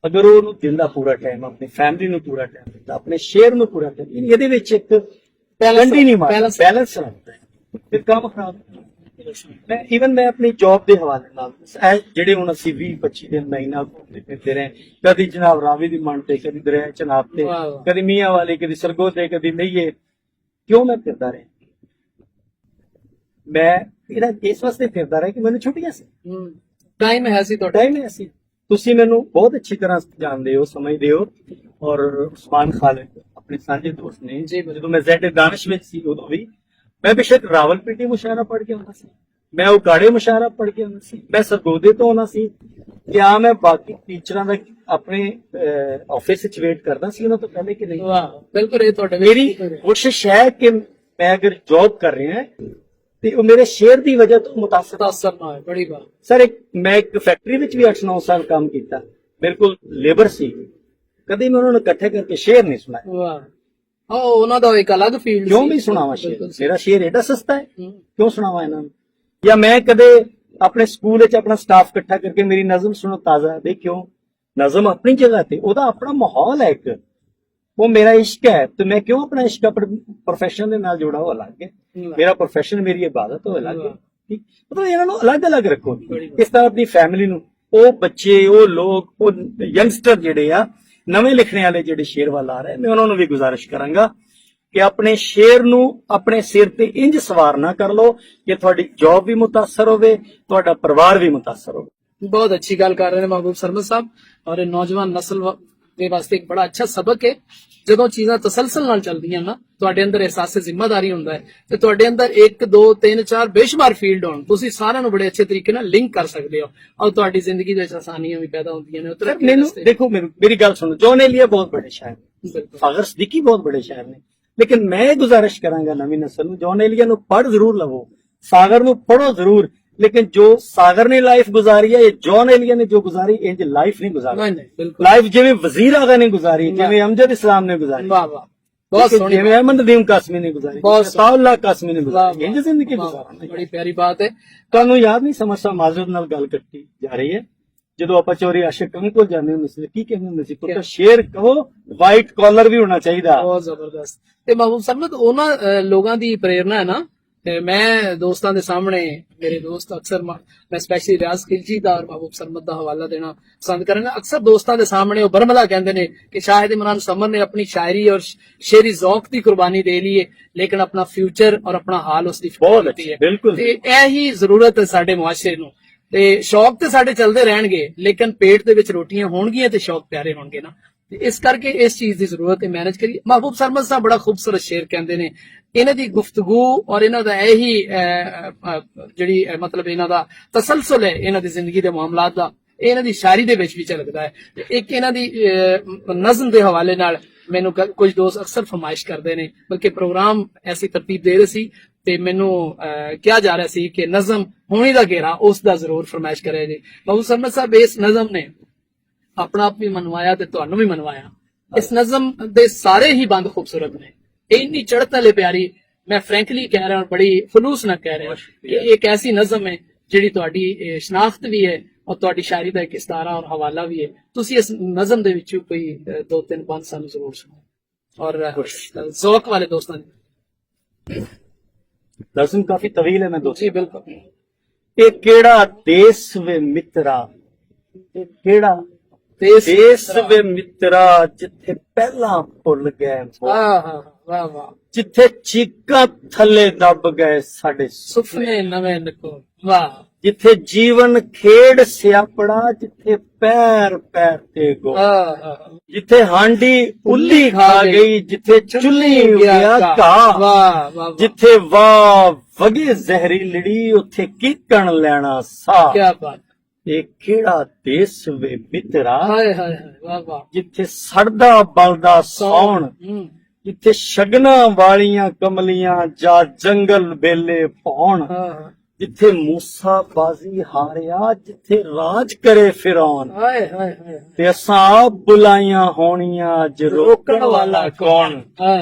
S2: ਅਗਰ ਉਹਨੂੰ ਦਿਨ ਦਾ ਪੂਰਾ ਟਾਈਮ, ਆਪਣੀ ਫੈਮਿਲੀ ਨੂੰ ਪੂਰਾ ਟਾਈਮ ਦਿੰਦਾ, ਆਪਣੇ ਸ਼ੇਰ ਨੂੰ ਪੂਰਾ ਟਾਈਮ, ਇਹਦੇ ਵਿੱਚ ਇੱਕ ਕੰਡੀ ਨਹੀਂ ਮਾਰਦਾ, ਬੈਲੈਂਸ ਰੱਖਦਾ ਹੈ, ਫਿਰ ਕੰਮ ਖਰਾਬ। ਮੈਂ ਆਪਣੀ ਜੌਬ ਦੇ ਹਵਾਲੇ ਨਾਲ ਜਿਹੜੇ ਹੁਣ ਅਸੀਂ 20-25 ਦਿਨ ਮਹੀਨਾ ਘੁੰਮਦੇ ਫਿਰਦੇ ਰਹੇ, ਕਦੀ ਜਨਾਬ ਰਾਵੀ ਦੀ ਮੰਨ ਤੇ, ਕਦੀ ਦਰਿਆ ਚਨਾਬ ਤੇ, ਕਦੀ ਮੀਆਂ ਵਾਲੇ, ਕਦੀ ਸਰਗੋ ਤੇ, ਕਦੀ ਨਈਏ। ਕਿਉਂ ਮੈਂ ਫਿਰਦਾ ਰਿਹਾ? ਮੈਂ ਇਹਦਾ ਇਸ ਵਾਸਤੇ ਫਿਰਦਾ ਰਿਹਾ ਕਿ ਮੈਨੂੰ ਛੁੱਟੀਆਂ ਸੀ,
S1: ਟਾਈਮ ਹੈ ਸੀ, ਤੁਹਾਡਾ
S2: ਟਾਈਮ ਹੈ ਸੀ। ਤੁਸੀਂ ਮੈਨੂੰ ਬਹੁਤ ਅੱਛੀ ਤਰ੍ਹਾਂ ਜਾਣਦੇ ਹੋ, ਸਮਝਦੇ ਹੋ। ਔਰ ਉਸਮਾਨ ਖਾਲਿਦ ਆਪਣੇ ਸਾਂਝੇ ਦੋਸਤ ਨੇ, ਜਦੋਂ ਮੈਂ ਜ਼ੈਡ ਦਾਨਿਸ਼ ਵਿੱਚ ਸੀ ਉਦੋਂ ਵੀ ਮੈਂ ਬੇਸ਼ੱਕ ਰਾਵਲਪਿੰਡੀ ਮੁਸ਼ਾਇਰਾ ਪੜ੍ਹ ਕੇ ਆਉਂਦਾ ਸੀ, ਮੈਂ ਉਗਾੜੇ ਮੁਸ਼ਾਇਰਾ ਪੜ੍ਹ ਕੇ ਆਉਂਦਾ ਸੀ, ਮੈਂ ਸਰਗੋਦੇ ਤੋਂ ਆਉਣਾ ਸੀ, ਜਾਂ ਮੈਂ ਬਾਕੀ ਟੀਚਰਾਂ ਦਾ ਆਪਣੇ ਆਫਿਸ ਵਿੱਚ ਵੇਟ ਕਰਦਾ ਸੀ ਉਹਨਾਂ ਤੋਂ ਪਹਿਲੇ ਕਿ ਨਹੀਂ।
S1: ਵਾਹ, ਬਿਲਕੁਲ ਇਹ ਤੁਹਾਡੇ
S2: ਮੇਰੀ ਕੋਸ਼ਿਸ਼ ਹੈ ਕਿ ਮੈਂ ਅਗਰ ਜੌਬ ਕਰ ਰਿਹਾ ਤੇ ਉਹ ਮੇਰੇ ਸ਼ੇਰ ਦੀ ਵਜ੍ਹਾ ਤੋਂ ਮੁਤਾਸਰ
S1: ਤਾਸਰ ਨਾ ਹੋਏ, ਬੜੀ ਬਾਤ।
S2: ਸਰ ਮੈਂ ਇੱਕ ਫੈਕਟਰੀ ਵਿੱਚ ਵੀ 8-9 ਸਾਲ ਕੰਮ ਕੀਤਾ, ਬਿਲਕੁਲ ਲੇਬਰ ਸੀ, ਕਦੇ ਮੈਂ ਉਹਨਾਂ ਨੂੰ ਇਕੱਠੇ ਕਰਕੇ ਸ਼ੇਰ ਨਹੀਂ ਸੁਣਾਇਆ।
S1: ਵਾਹ, ਉਹਨਾਂ ਦਾ ਇੱਕ ਅਲੱਗ ਫੀਲਡ
S2: ਕਿਉਂ ਵੀ ਸੁਣਾਵਾਂ ਸ਼ੇਰ, ਮੇਰਾ ਸ਼ੇਰ ਏਡਾ ਸਸਤਾ ਹੈ,
S1: ਹੂੰ।
S2: ਕਿਉਂ ਸੁਣਾਵਾਂ ਇਹਨਾਂ ਨੂੰ। ਜਾਂ ਮੈਂ ਕਦੇ ਆਪਣੇ ਸਕੂਲ ਵਿੱਚ ਆਪਣਾ ਸਟਾਫ ਇਕੱਠਾ ਕਰਕੇ ਮੇਰੀ ਨਜ਼ਮ ਸੁਣੋ ਤਾਜ਼ਾ, ਬਈ ਕਿਉਂ, ਨਜ਼ਮ ਆਪਣੀ ਜਗ੍ਹਾ ਤੇ, ਉਹਦਾ ਆਪਣਾ ਮਾਹੌਲ ਹੈ ਇੱਕ, ਉਹ ਮੇਰਾ ਇਸ਼ਕ ਹੈ, ਤੇ ਮੈਂ ਕਿਉਂ ਆਪਣਾ ਇਸ਼ਕ ਆਪਣੇ ਪ੍ਰੋਫੈਸ਼ਨ ਦੇ ਨਾਲ ਜੋੜਾ, ਉਹ ਅਲੱਗ ਹੈ, ਮੇਰਾ ਪ੍ਰੋਫੈਸ਼ਨ ਮੇਰੀ ਇਬਾਦਤ ਉਹ ਅਲੱਗ ਹੈ। ਠੀਕ, ਮਤਲਬ ਇਹਨਾਂ ਨੂੰ ਅਲੱਗ-ਅਲੱਗ ਰੱਖੋ। ਇਸ ਤਰ੍ਹਾਂ ਆਪਣੀ ਫੈਮਿਲੀ ਨੂੰ, ਉਹ ਬੱਚੇ, ਉਹ ਲੋਕ, ਉਹ ਯੰਗਸਟਰ ਜਿਹੜੇ ਆ ਨਵੇਂ ਲਿਖਣੇ ਵਾਲੇ ਜਿਹੜੇ ਸ਼ੇਰ ਵੱਲ ਆ ਰਹੇ, ਮੈਂ ਉਹਨਾਂ ਨੂੰ ਵੀ ਗੁਜ਼ਾਰਿਸ਼ ਕਰਾਂਗਾ ਕਿ ਆਪਣੇ ਸ਼ੇਰ ਨੂੰ ਆਪਣੇ ਸਿਰ ਤੇ ਇੰਜ ਸਵਾਰਨਾ ਕਰ ਲਓ ਕਿ ਤੁਹਾਡੀ ਜੌਬ ਵੀ ਮੁਤਾਸਰ ਹੋਵੇ, ਤੁਹਾਡਾ ਪਰਿਵਾਰ ਵੀ ਮੁਤਾਸਰ ਹੋਵੇ।
S1: ਬਹੁਤ ਅੱਛੀ ਗੱਲ ਕਰ ਰਹੇ ਨੇ ਮਹਿਬੂਬ ਸਰਮਦ ਸਾਹਿਬ, ਔਰ ਇਹ ਨੌਜਵਾਨ ਨਸਲ ਦੇ ਵਾਸਤੇ ਇੱਕ ਬੜਾ ਅੱਛਾ ਸਬਕ ਹੈ। ਜਦੋਂ ਚੀਜ਼ਾਂ ਤਸਲਸਲ ਨਾਲ ਚੱਲਦੀਆਂ ਨਾ, ਤੁਹਾਡੇ ਅੰਦਰ ਅਹਿਸਾਸ ਜ਼ਿੰਮੇਵਾਰੀ ਹੁੰਦਾ ਹੈ, ਤੇ ਤੁਹਾਡੇ ਅੰਦਰ 1 2 3 4 ਬੇਸ਼ੁਮਾਰ ਫੀਲਡ ਹੋਣ, ਤੁਸੀਂ ਸਾਰਿਆਂ ਨੂੰ ਬੜੇ ਅੱਛੇ ਤਰੀਕੇ ਨਾਲ ਲਿੰਕ ਕਰ ਸਕਦੇ ਹੋ, ਔਰ ਤੁਹਾਡੀ ਜ਼ਿੰਦਗੀ ਦੇ ਵਿੱਚ ਆਸਾਨੀਆਂ ਵੀ ਪੈਦਾ ਹੁੰਦੀਆਂ ਨੇ।
S2: ਮੈਨੂੰ ਦੇਖੋ, ਮੇਰੀ ਗੱਲ ਸੁਣੋ, ਜੌਨ ਏਲੀਆ ਬਹੁਤ ਬੜੇ ਸ਼ਾਇਰ ਨੇ, ਫਾਗਰ ਸਦੀਕੀ ਬਹੁਤ ਬੜੇ ਸ਼ਾਇਰ ਨੇ, ਲੇਕਿਨ ਮੈਂ ਗੁਜ਼ਾਰਿਸ਼ ਕਰਾਂਗਾ ਨਵੀਂ ਨਸਲ ਨੂੰ, ਜੌਨ ਏਲੀਆ ਨੂੰ ਪੜ੍ਹ ਜ਼ਰੂਰ ਲਵੋ, ਸਾਗਰ ਨੂੰ ਪੜ੍ਹੋ ਜ਼ਰੂਰ, ਲੇਕਿਨ ਜੋ ਸਾਗਰ ਨੇ ਲਾਈਫ ਗੁਜ਼ਾਰੀ ਹੈ, ਇਹ ਜੌਨ ਏਲੀਆ ਨੇ ਜੋ ਗੁਜ਼ਾਰੀ, ਇੰਜ ਲਾਈਫ ਨਹੀਂ ਗੁਜ਼ਾਰੀ। ਲਾਈਫ ਜਿਵੇਂ ਵਜ਼ੀਰ ਆਗਾ ਨੇ ਗੁਜ਼ਾਰੀ, ਜਿਵੇਂ ਅਮਜਦ ਇਸਲਾਮ ਨੇ ਗੁਜ਼ਾਰੀ,
S1: ਵਾਹ ਵਾਹ, ਬਹੁਤ ਸੋਹਣੀ,
S2: ਜਿਵੇਂ ਅਹਿਮਦ ਨਦੀਮ ਕਾਸਮੀ ਨੇ ਗੁਜ਼ਾਰੀ, ਅਤਾਉल्ला ਕਾਸਮੀ ਨੇ ਗੁਜ਼ਾਰੀ, ਇੰਜ ਜ਼ਿੰਦਗੀ ਗੁਜ਼ਾਰਨਾ।
S1: ਬੜੀ ਪਿਆਰੀ ਬਾਤ ਹੈ।
S2: ਤੁਹਾਨੂੰ ਯਾਦ ਨਹੀਂ, ਸਮਝਦਾ ਮਾਜ਼ਰਤ ਨਾਲ ਗੱਲ ਕੱਟੀ ਜਾ ਰਹੀ ਹੈ, ਜਦੋਂ ਆਪਾਂ ਚੋਰੀ ਆਸ਼ਿਕ ਕੋਲ ਜਾਂਦੇ ਹੁੰਦੇ ਸੀ, ਕੀ ਕਹਿੰਦੇ ਹੁੰਦੇ ਸੀ, ਪੁੱਤਰ ਸ਼ੇਰ ਕਹੋ ਵਾਈਟ ਕਾਲਰ ਵੀ ਹੋਣਾ ਚਾਹੀਦਾ।
S1: ਬਹੁਤ ਜ਼ਬਰਦਸਤ। ਤੇ ਮਹਿਬੂਬ ਸਰਮਦ, ਉਹਨਾਂ ਲੋਕਾਂ ਦੀ ਪ੍ਰੇਰਣਾ ਹੈ ਨਾ, ਤੇ ਮੈਂ ਦੋਸਤਾਂ ਦੇ ਸਾਹਮਣੇ, ਮੇਰੇ ਦੋਸਤ ਅਕਸਰ, ਮੈਂ ਸਪੈਸ਼ਲੀ ਰਿਆਜ਼ ਖਿਲਜੀ ਦਾ ਔਰ ਮਹਿਬੂਬ ਸਰਮਦ ਦਾ ਹਵਾਲਾ ਦੇਣਾ ਪਸੰਦ ਕਰਾਂਗਾ। ਅਕਸਰ ਦੋਸਤਾਂ ਦੇ ਸਾਹਮਣੇ ਉਹ ਬਰਮਲਾ ਕਹਿੰਦੇ ਨੇ ਕਿ ਸ਼ਾਹਿਦ ਇਮਰਾਨ ਸਮਰ ਨੇ ਆਪਣੀ ਸ਼ਾਇਰੀ ਔਰ ਸ਼ੇਰੀ ਜ਼ੌਕ ਦੀ ਕੁਰਬਾਨੀ ਦੇ ਲਈ ਹੈ, ਲੇਕਿਨ ਆਪਣਾ ਫਿਊਚਰ ਔਰ ਆਪਣਾ ਹਾਲ ਉਸ ਦੀ
S2: ਬਹੁਤ ਅੱਛੀ ਹੈ। ਬਿਲਕੁਲ,
S1: ਤੇ ਇਹ ਹੀ ਜ਼ਰੂਰਤ ਹੈ ਸਾਡੇ ਮੁਆਸ਼ਰੇ ਨੂੰ। ਤੇ ਸ਼ੌਕ ਤੇ ਸਾਡੇ ਚੱਲਦੇ ਰਹਿਣਗੇ, ਲੇਕਿਨ ਪੇਟ ਦੇ ਵਿੱਚ ਰੋਟੀਆਂ ਹੋਣਗੀਆਂ ਤੇ ਸ਼ੌਕ ਪਿਆਰੇ ਹੋਣਗੇ ਨਾ, ਤੇ ਇਸ ਕਰਕੇ ਇਸ ਚੀਜ਼ ਦੀ ਜ਼ਰੂਰਤ ਹੈ, ਮੈਨੇਜ ਕਰੀਏ। ਮਹਿਬੂਬ ਸਰਮਦ ਸਾਹਿਬ ਬੜਾ ਖੂਬਸੂਰਤ ਸ਼ੇਰ ਕਹਿੰਦੇ ਨੇ, ਇਹਨਾਂ ਦੀ ਗੁਫ਼ਤਗੂ ਔਰ ਇਹਨਾਂ ਦਾ ਇਹੀ ਜਿਹੜੀ ਮਤਲਬ ਇਹਨਾਂ ਦਾ ਤਸਲਸਲ ਹੈ ਇਹਨਾਂ ਦੀ ਜ਼ਿੰਦਗੀ ਦੇ ਮਾਮਲਾਤ ਦਾ, ਇਹਨਾਂ ਦੀ ਸ਼ਾਇਰੀ ਦੇ ਵਿੱਚ ਵੀ ਝਲਕਦਾ ਹੈ। ਇੱਕ ਇਹਨਾਂ ਦੀ ਨਜ਼ਮ ਦੇ ਹਵਾਲੇ ਨਾਲ ਮੈਨੂੰ ਕੁਝ ਦੋਸਤ ਅਕਸਰ ਫਰਮਾਇਸ਼ ਕਰਦੇ ਨੇ, ਬਲਕਿ ਪ੍ਰੋਗਰਾਮ ਐਸੀ ਤਰਤੀਬ ਦੇ ਰਹੇ ਸੀ ਤੇ ਮੈਨੂੰ ਕਿਹਾ ਜਾ ਰਿਹਾ ਸੀ ਕਿ ਨਜ਼ਮ ਹੋਣੀ ਦਾ ਘੇਰਾ, ਉਸ ਦਾ ਜ਼ਰੂਰ ਫਰਮਾਇਸ਼ ਕਰਿਆ ਜੀ। ਮਹਿਬੂਬ ਸਰਮਦ ਸਾਹਿਬ, ਇਸ ਨਜ਼ਮ ਨੇ ਆਪਣਾ ਆਪ ਵੀ ਮਨਵਾਇਆ ਤੇ ਤੁਹਾਨੂੰ ਵੀ ਮਨਵਾਇਆ। ਇਸ ਨਜ਼ਮ ਦੇ ਸਾਰੇ ਹੀ ਬੰਦ ਖੂਬਸੂਰਤ ਨੇ, ਇੰਨੀ ਚੜ੍ਹਤ ਵਾਲੇ ਪਿਆਰੀ, ਮੈਂ ਫ੍ਰੈਂਕਲੀ ਕਹਿ ਰਿਹਾ, ਬੜੀ ਫਲੂਸ ਨਾਲ ਕਹਿ ਰਿਹਾ ਕਿ ਇੱਕ ਐਸੀ ਨਜ਼ਮ ਹੈ ਜਿਹੜੀ ਤੁਹਾਡੀ ਸ਼ਨਾਖਤ ਵੀ ਹੈ ਔਰ ਤੁਹਾਡੀ ਸ਼ਾਇਰੀ ਦਾ ਇੱਕ ਇਸਤਾਰਾ ਔਰ ਹਵਾਲਾ ਵੀ ਹੈ। ਤੁਸੀਂ ਇਸ ਨਜ਼ਮ ਦੇ ਵਿੱਚੋਂ ਕੋਈ 2 3 5 ਸਾਨੂੰ ਜ਼ਰੂਰ ਸੁਣਾਓ, ਔਰ ਜ਼ੌਕ ਵਾਲੇ ਦੋਸਤਾਂ ਦੀ।
S2: ਨਜ਼ਮ ਕਾਫੀ ਤਵੀਲ ਹੈ, ਮੈਂ ਦੋਸਤ।
S1: ਜੀ ਬਿਲਕੁਲ।
S2: ਇਹ ਕਿਹੜਾ ਦੇਸ ਵੇ ਮਿੱਤਰਾ, ਇਹ ਕਿਹੜਾ ਦੇਸ ਵੇ ਮਿੱਤਰਾ, ਜਿੱਥੇ ਪਹਿਲਾਂ ਭੁੱਲ ਗਏ,
S1: ਵਾਹ ਵਾਹ,
S2: ਜਿੱਥੇ ਚੀਕਾਂ ਥੱਲੇ ਦੱਬ ਗਏ ਸਾਡੇ
S1: ਸੁਪਨੇ ਨਵੇਂ ਨਕੋ, ਵਾਹ,
S2: ਜਿੱਥੇ ਜੀਵਨ ਖੇਡ ਸਿਆਪੜਾ, ਜਿੱਥੇ ਪੈਰ ਪੈਰ ਤੇ ਗੋ, ਜਿੱਥੇ ਹਾਂਡੀ ਉੱਲੀ ਖਾ ਗਈ, ਜਿੱਥੇ ਚੁੱਲ੍ਹੀ ਗਿਆ ਘਾਹ,
S1: ਵਾਹ ਵਾਹ,
S2: ਜਿੱਥੇ ਵਾਹ ਵਗੇ ਜ਼ਹਿਰੀ ਲੜੀ, ਉੱਥੇ ਕੀਕਣ ਲੈਣਾ ਸਾਹ।
S1: ਕੀ ਬਾਤ।
S2: ਇਹ ਕਿਹੜਾ ਦੇਸ ਵੇ ਮਿੱਤਰਾ,
S1: ਹਾਏ ਹਾਏ, ਵਾਹ ਵਾਹ,
S2: ਜਿੱਥੇ ਸੜਦਾ ਬਲਦਾ ਸੌਣ, ਜਿੱਥੇ ਸ਼ਗਨਾਂ ਵਾਲੀਆਂ ਕਮਲੀਆਂ ਜਾ ਜੰਗਲ ਬੇਲੇ ਪਾਉਣ, ਜਿੱਥੇ ਮੂਸਾ ਬਾਜ਼ੀ ਹਾਰਿਆ, ਜਿੱਥੇ ਰਾਜ ਕਰੇ ਫਿਰੌਨ,
S1: ਹਾਏ ਹਾਏ ਹਾਏ,
S2: ਤੇ ਅਸਾਂ ਆਪ ਬੁਲਾਈਆਂ ਹੋਣੀਆਂ ਅੱਜ ਰੋਕਣ ਵਾਲਾ ਕੌਣ,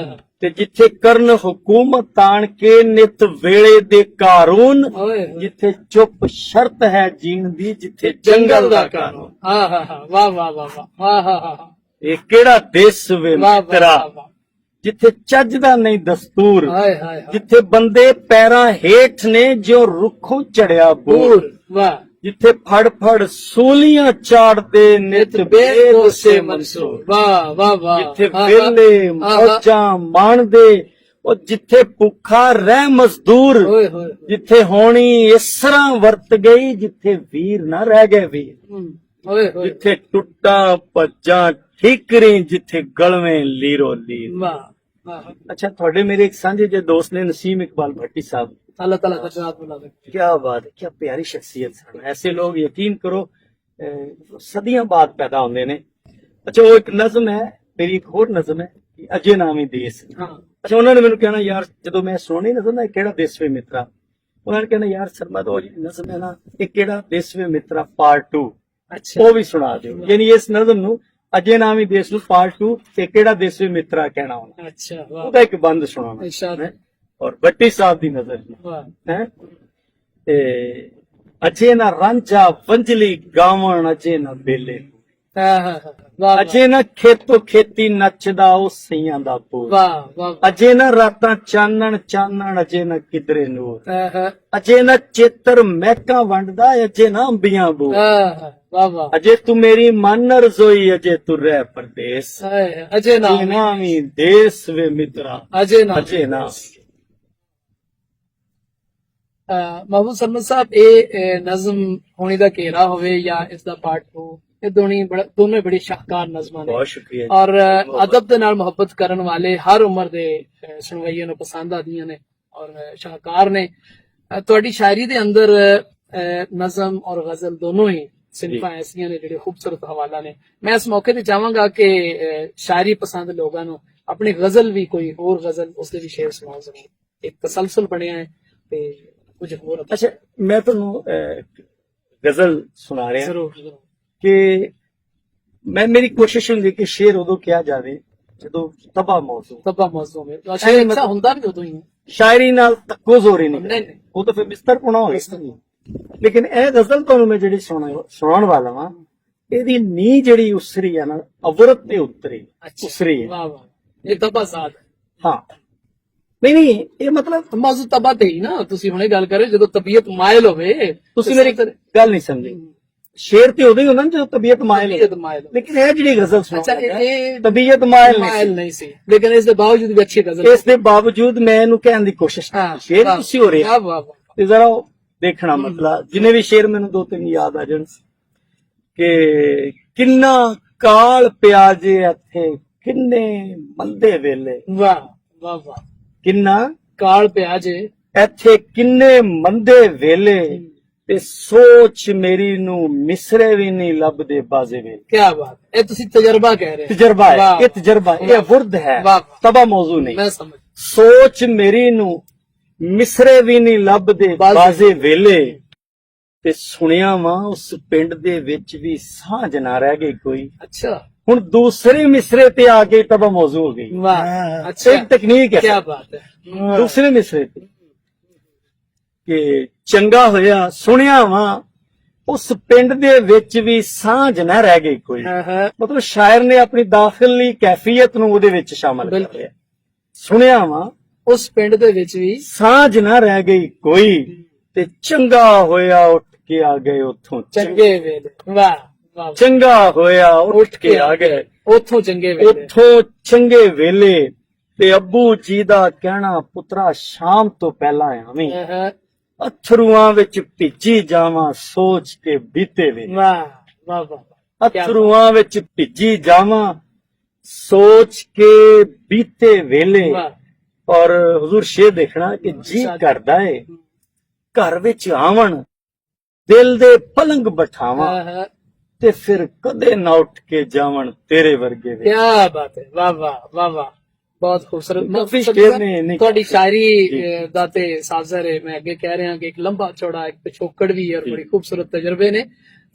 S2: ਤੇ ਜਿੱਥੇ ਕਰਨ ਹਕੂਮਤ ਤਾਣ ਕੇ ਨਿਤ ਵੇਲੇ ਦੇ ਕਾਰੂਨ, ਜਿੱਥੇ ਚੁੱਪ ਸ਼ਰਤ ਹੈ ਜੀਣ ਦੀ, ਜਿੱਥੇ ਜੰਗਲ ਦਾ ਕਾਨੂੰਨ।
S1: ਵਾਹ ਵਾਹ ਵਾਹ ਵਾਹ,
S2: ਇਹ ਕਿਹੜਾ ਦੇਸ ਵੇ ਮਿੱਤਰਾ, ਜਿੱਥੇ ਚੱਜ ਦਾ ਨਹੀਂ ਦਸਤੂਰ, ਜਿੱਥੇ ਬੰਦੇ ਪੈਰਾਂ ਹੇਠ ਨੇ ਜਿਉਂ ਰੁੱਖੋਂ ਚੜਿਆ ਬੂਰ, ਜਿੱਥੇ ਫੜ ਫੜ ਸੂਲੀਆਂ ਚਾੜਦੇ ਨਿਤ ਬੇਦੋਸੇ ਮਨਸੂਰ,
S1: ਵਾਹ ਵਾਹ ਵਾਹ,
S2: ਜਿੱਥੇ ਵੇਲੇ ਮੌਜਾਂ ਮਾਣਦੇ, ਉਹ ਜਿੱਥੇ ਭੁੱਖਾ ਰਹਿ ਮਜ਼ਦੂਰ, ਜਿੱਥੇ ਹੋਣੀ ਇਸ ਤਰ੍ਹਾਂ ਵਰਤ ਗਈ, ਜਿੱਥੇ ਵੀਰ ਨਾ ਰਹਿ ਗਏ ਵੀਰ, ਜਿੱਥੇ ਟੁੱਟਾਂ ਭੱਜਾਂ ਠੀਕਰੀ, ਜਿੱਥੇ ਗਲਵੇਂ ਲੀਰੋ ਲੀਰ।
S1: हाँ, हाँ।
S2: अच्छा थोड़े मेरे एक साझे जो दोस्त ने नसीम इकबाल भट्टी साहब,
S1: अल्लाह ताला दर्जात बुला दे।
S2: क्या बात है, क्या प्यारी शख्सियत सन। ऐसे लोग यकीन करो सदियां बाद पैदा होंगे ने। अच्छा वो एक नज़म है, मेरी एक होर नज़म है कि अजे नामी देस।
S1: हाँ,
S2: अच्छा उन्होंने मैंने कहना यार जो मैं सुनी नज़म है केड़ा देस वे मित्रा, उन्होंने कहना यार शर्मा तो जी नज़म है ना एक केड़ा देस वे मित्रा पार्ट 2
S1: अच्छा।
S2: वो भी सुना दियो। यानी इस नज़म नु अजे नामी देस नु पार्ट 2 ते केड़ा देस वे मित्रा कहना होना,
S1: अच्छा, वाह,
S2: ਉਹਦਾ ਇੱਕ ਬੰਦ ਸੁਣਾਉਣਾ
S1: इरशाद।
S2: ਹੈ। ਔਰ ਬੱਟੀ ਸਾਹਿਬ ਦੀ ਨਜ਼ਰ
S1: वाह,
S2: ਹੈ ਤੇ ਅਜੇ ਨਾ ਰਾਂਝਾ ਵੰਜਲੀ ਗਾਵਣ ਅਜੇ ਨਾ ਬੇਲੇ,
S1: हाँ, हाँ, हाँ, वाह,
S2: ਅਜੇ ਨਾ ਖੇਤੋਂ ਖੇਤੀ ਨੱਚਦਾ ਉਹ ਸਈਆਂ ਦਾ ਪੂਰ,
S1: वाह, वाह,
S2: ਅਜੇ ਨਾ ਰਾਤਾਂ ਚਾਨਣ ਚਾਨਣ ਅਜੇ ਨਾ ਕਿਧਰੇ ਨੂਰ,
S1: हाँ, हाँ,
S2: ਅਜੇ ਨਾ ਚੇਤਰ ਮਹਿਕਾਂ ਵੰਡਦਾ ਅਜੇ ਨਾ ਅੰਬੀਆਂ ਬੂ,
S1: हाँ, हाँ, वाह, वाह,
S2: ਅਜੇ ਤੂੰ ਮੇਰੀ ਮਨ ਰਜ਼ੋਈ ਅਜੇ ਤੂੰ ਰਹਿ ਪਰਦੇਸ,
S1: हाय, अजय नाम,
S2: ਨਾਮੀ ਦੇਸ ਵੇ ਮਿੱਤਰਾ
S1: अजय नाम,
S2: ਅਜੇ ਨਾ।
S1: महबूब सरमद साहब ये नज़म होने का घेरा होवे या इसका पार्ट 2 ये दोनों बड़ी शाहकार नज़मां ने
S2: ਬਹੁਤ ਸ਼ੁਕਰੀਆ ਜੀ।
S1: और अदब दे नाल मुहब्बत करन वाले हर उम्र दे सुनवाइयां नूं पसंद आदियां ने और शाहकार ने। तुहाडी शायरी दे अंदर नज़म और गजल दोनों ही सिनफां ऐसियां ने जिहड़े खूबसूरत हवाला ने। मैं इस मौके ते चाहांगा कि शायरी पसंद लोगां नूं अपनी गजल भी कोई होर गजल उसदे भी शेर सुनाओ जरूर। एक तसलसल बनिया है ते कुछ होर
S2: ਅੱਛਾ ਮੈਂ ਤੁਹਾਨੂੰ ਗਜ਼ਲ ਸੁਣਾ ਰਿਹਾ
S1: जरूर जरूर
S2: ਕਿ ਮੈਂ ਮੇਰੀ ਕੋਸ਼ਿਸ਼ ਹੁੰਦੀ ਕਿ ਸ਼ੇਰ ਉਦੋਂ ਕਿਹਾ ਜਾਵੇ ਜਦੋਂ ਤਬਾਹ ਮੌਜੂ,
S1: तब्बा मौजू में तो शायद अच्छा हुंदा भी उदों ही है।
S2: ਸ਼ਾਇਰੀ ਨਾਲ ਤੱਕੋ ਜ਼ੋਰੀ ਨਹੀਂ
S1: नहीं नहीं
S2: ਉਹ ਤਾਂ ਫਿਰ ਬਿਸਤਰ ਪੁਣਾ ਹੋਏ। ਲੇਕਿਨ ਇਹ ਗਜ਼ਲ ਤੁਹਾਨੂੰ ਮੈਂ ਜਿਹੜੀ ਸੁਣਾਉਣ ਵਾਲਾ ਵਾਂ ਇਹਦੀ ਨੀ ਜਿਹੜੀ ਉਸਰੀ ਆ ਨਾ ਅਵਰਤ ਤੇ ਉਤਰੀ
S1: अच्छा
S2: ਉਸਰੀ ਹੈ।
S1: वाह वाह ये तब्बा साथ
S2: ਹਾਂ ਨਹੀਂ ਇਹ ਮਤਲਬ
S1: ਮੌਜੂ ਤਬਾ ਤੇ ਹੀ ਨਾ ਤੁਸੀਂ ਹੁਣੇ ਗੱਲ ਕਰ ਰਹੇ ਹੋ ਜਦੋਂ ਤਬੀਅਤ ਮਾਇਲ ਹੋਵੇ
S2: ਤੁਸੀਂ ਮੇਰੀ ਗੱਲ ਨਹੀਂ ਸਮਝੇ। ਸ਼ੇਰ ਤੇ ਉਦੋਂ ਹੀ ਹੁੰਦਾ ਨਾ ਜਦੋਂ ਤਬੀਅਤ ਮਾਇਲ ਹੋਵੇ।
S1: ਤਬੀਅਤ ਮਾਇਲ ਹੋਵੇ।
S2: ਲੇਕਿਨ ਇਹ ਜਿਹੜੀ ਗਜ਼ਲ
S1: ਅੱਛਾ
S2: ਸੁਣਾਉਂਦਾ
S1: ਇਹ
S2: ਤਬੀਅਤ ਮਾਇਲ ਨਹੀਂ
S1: ਮਾਇਲ
S2: ਸੀ।
S1: ਨਹੀਂ ਸੀ ਲੇਕਿਨ ਇਸ ਦੇ ਬਾਵਜੂਦ ਵੀ ਅੱਛੀ ਗਜ਼ਲ
S2: ਇਸ ਦੇ ਬਾਵਜੂਦ ਮੈਂ ਇਹਨੂੰ ਕਹਿਣ ਦੀ ਕੋਸ਼ਿਸ਼
S1: ਹਾਂ,
S2: ਕੀਤੀ ਸ਼ੇਰ
S1: ਵਾਹ,
S2: ਤੁਸੀਂ ਹੋ ਰਿਹਾ
S1: ਵਾਹ ਵਾਹ ਵਾਹ।
S2: ਤੇ ਜ਼ਰਾ ਉਹ ਦੇਖਣਾ ਮਤਲਬ ਜਿੰਨੇ ਵੀ ਸ਼ੇਰ ਮੈਨੂੰ ਦੋ ਤਿੰਨ ਯਾਦ ਆ ਜਾਣ ਕਿ ਕਿੰਨਾ ਕਾਲ ਪਿਆ ਜੇ ਇੱਥੇ ਕਿੰਨੇ ਮੰਦੇ ਵੇਲੇ,
S1: ਵਾਹ ਵਾਹ ਵਾਹ।
S2: ਕਿੰਨਾ
S1: ਕਾਲ ਪਿਆ ਜੇ
S2: ਇੱਥੇ ਕਿੰਨੇ ਮੰਦੇ ਵੇਲੇ ਤੇ ਸੋਚ ਮੇਰੀ ਨੂੰ ਮਿਸਰੇ ਵੀ ਨਹੀਂ ਲੱਭਦੇ ਬਾਜ਼ੇ ਵੇਲੇ।
S1: ਕੀ ਬਾਤ ਇਹ ਤੁਸੀਂ ਤਜਰਬਾ ਕਹਿ ਰਹੇ ਹੋ।
S2: ਤਜਰਬਾ ਹੈ
S1: ਵਾਹ,
S2: ਇਹ ਤਜਰਬਾ ਇਹ ਵੁਰਦ ਹੈ
S1: ਵਾਹ।
S2: ਤਬਾ ਮੌਜੂ ਨਹੀਂ।
S1: ਮੈਂ ਸਮਝ
S2: ਸੋਚ ਮੇਰੀ ਨੂੰ ਮਿਸਰੇ ਵੀ ਨਹੀਂ ਲੱਭਦੇ ਬਾਜ਼ੇ ਵੇਲੇ ਤੇ ਸੁਣਿਆ ਵਾਂ ਉਸ ਪਿੰਡ ਦੇ ਵਿੱਚ ਵੀ ਸਾਂਝ ਨਾ ਰਹਿ ਗਈ ਕੋਈ।
S1: ਅੱਛਾ
S2: ਹੁਣ ਦੂਸਰੇ ਮਿਸਰੇ ਤੇ ਆ ਕੇ ਤਬਾ ਮੌਜੂ ਹੋ ਗਈ।
S1: ਵਾਹ ਅੱਛਾ
S2: ਇੱਕ ਤਕਨੀਕ ਹੈ
S1: ਕੀ ਬਾਤ ਹੈ।
S2: ਦੂਸਰੇ ਮਿਸਰੇ ਤੇ ਕਿ ਚੰਗਾ ਹੋਇਆ ਸੁਣਿਆ ਵਾਂ ਉਸ ਪਿੰਡ ਦੇ ਵਿੱਚ ਵੀ ਸਾਂਝ ਨਾ ਰਹਿ ਗਈ ਕੋਈ।
S1: ਹਾਂ ਹਾਂ
S2: ਮਤਲਬ ਸ਼ਾਇਰ ਨੇ ਆਪਣੀ ਦਾਖਲੀ ਕੈਫੀਅਤ ਨੂੰ ਉਹਦੇ ਵਿੱਚ ਸ਼ਾਮਲ ਕਰ
S1: ਬਿਲਕੁਲ।
S2: ਲਿਆ। ਸੁਣਿਆ ਵਾਂ
S1: ਉਸ ਪਿੰਡ ਦੇ ਵਿੱਚ ਵੀ
S2: ਸਾਂਝ ਨਾ ਰਹਿ ਗਈ ਕੋਈ ਤੇ ਚੰਗਾ ਹੋਇਆ ਉੱਠ ਕੇ ਆ ਗਏ ਉੱਥੋਂ
S1: ਚੰਗੇ ਵੇਲੇ। ਵਾਹ ਵਾਹ
S2: ਚੰਗਾ ਹੋਇਆ ਉੱਠ ਕੇ ਆ ਗਏ
S1: ਉੱਥੋਂ ਚੰਗੇ ਵੇਲੇ।
S2: ਉੱਥੋਂ ਚੰਗੇ ਵੇਲੇ ਤੇ ਅੱਬੂ ਜੀ ਦਾ ਕਹਿਣਾ ਪੁੱਤਰਾ ਸ਼ਾਮ ਤੋਂ ਪਹਿਲਾਂ ਆਵੀਂ
S1: ਹਾਂ ਹਾਂ
S2: ਅਥਰੂਆਂ ਵਿੱਚ ਭਿੱਜੀ ਜਾਵਾਂ ਸੋਚ ਕੇ ਬੀਤੇ ਵੇ।
S1: ਵਾਹ ਵਾਹ ਵਾਹ।
S2: ਅਥਰੂਆਂ ਵਿੱਚ ਭਿੱਜੀ ਜਾਵਾਂ ਸੋਚ ਕੇ ਬੀਤੇ ਵੇਲੇ।
S1: ਵਾਹ
S2: ਔਰ ਹੁਜ਼ੂਰ ਸ਼ੇਰ ਦੇਖਣਾ ਕਿ ਜੀ ਕਰਦਾ ਏ ਘਰ ਵਿੱਚ ਆਵਣ ਦਿਲ ਦੇ ਪਲੰਗ ਬਿਠਾਵਾਂ
S1: ਹਾਂ ਹਾਂ
S2: ਤੇ ਫਿਰ ਕਦੇ ਨਾ ਉੱਠ ਕੇ ਜਾਵਣ ਤੇਰੇ ਵਰਗੇ ਵੇ।
S1: ਕੀ ਬਾਤ ਹੈ। ਵਾਹ ਵਾਹ ਵਾਹ ਵਾਹ ਬਹੁਤ ਖੂਬਸੂਰਤ।
S2: ਕਾਫੀ ਸ਼ੇਰ ਨੇ ਨਹੀਂ
S1: ਤੁਹਾਡੀ ਸ਼ਾਇਰੀ ਦਾ ਤੇ ਸਾਜ਼ਰ ਹੈ। ਮੈਂ ਅੱਗੇ ਕਹਿ ਰਿਹਾ ਕਿ ਇੱਕ ਲੰਬਾ ਚੌੜਾ ਇੱਕ ਪਿਛੋਕੜ ਵੀ ਹੈ ਔਰ ਬੜੀ ਖੂਬਸੂਰਤ ਤਜਰਬੇ ਨੇ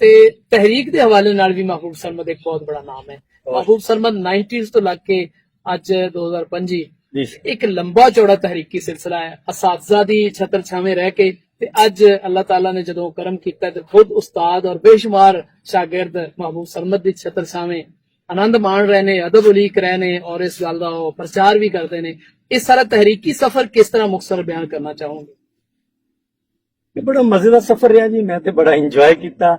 S1: ਤੇ ਤਹਿਰੀਕ ਦੇ ਹਵਾਲੇ ਨਾਲ ਵੀ ਮਹਿਬੂਬ ਸਰਮਦ ਇੱਕ ਬਹੁਤ ਬੜਾ ਨਾਮ ਹੈ। ਮਹਿਬੂਬ ਸਰਮਦ 90s ਤੋਂ ਲੱਗ ਕੇ ਅੱਜ 2025
S2: ਜੀ
S1: ਇੱਕ ਲੰਬਾ ਚੌੜਾ ਤਹਿਰੀਕੀ ਸਿਲਸਿਲਾ ਹੈ। ਅਸਾਤਜ਼ਾ ਦੀ ਛਤਰ ਛਾਵੇਂ ਰਹਿ ਕੇ ਤੇ ਅੱਜ ਅੱਲਾਹ ਤਾਲਾ ਨੇ ਜਦੋਂ ਕਰਮ ਕੀਤਾ ਤੇ ਖੁਦ ਉਸਤਾਦ ਔਰ ਬੇਸ਼ੁਮਾਰ ਸ਼ਾਗਿਰਦ ਮਹਿਬੂਬ ਸਰਮਦ ਦੀ ਛਤਰ ਛਾਵੇਂ ਆਨੰਦ ਮਾਣ ਰਹੇ ਨੇ, ਅਦਬ ਉਲੀਕ ਰਹੇ ਨੇ ਔਰ ਇਸ ਗੱਲ ਦਾ ਉਹ ਪ੍ਰਚਾਰ ਵੀ ਕਰਦੇ ਨੇ। ਇਸ ਸਾਰਾ ਤਹਿਰੀਕੀ ਸਫ਼ਰ ਕਿਸ ਤਰ੍ਹਾਂ ਮੁਖਤਸਰ ਬਿਆਨ ਕਰਨਾ ਚਾਹੋਗੇ?
S2: ਇਹ ਬੜਾ ਮਜ਼ੇਦਾਰ ਸਫ਼ਰ ਰਿਹਾ ਜੀ। ਮੈਂ ਤੇ ਬੜਾ ਇੰਜੋਏ ਕੀਤਾ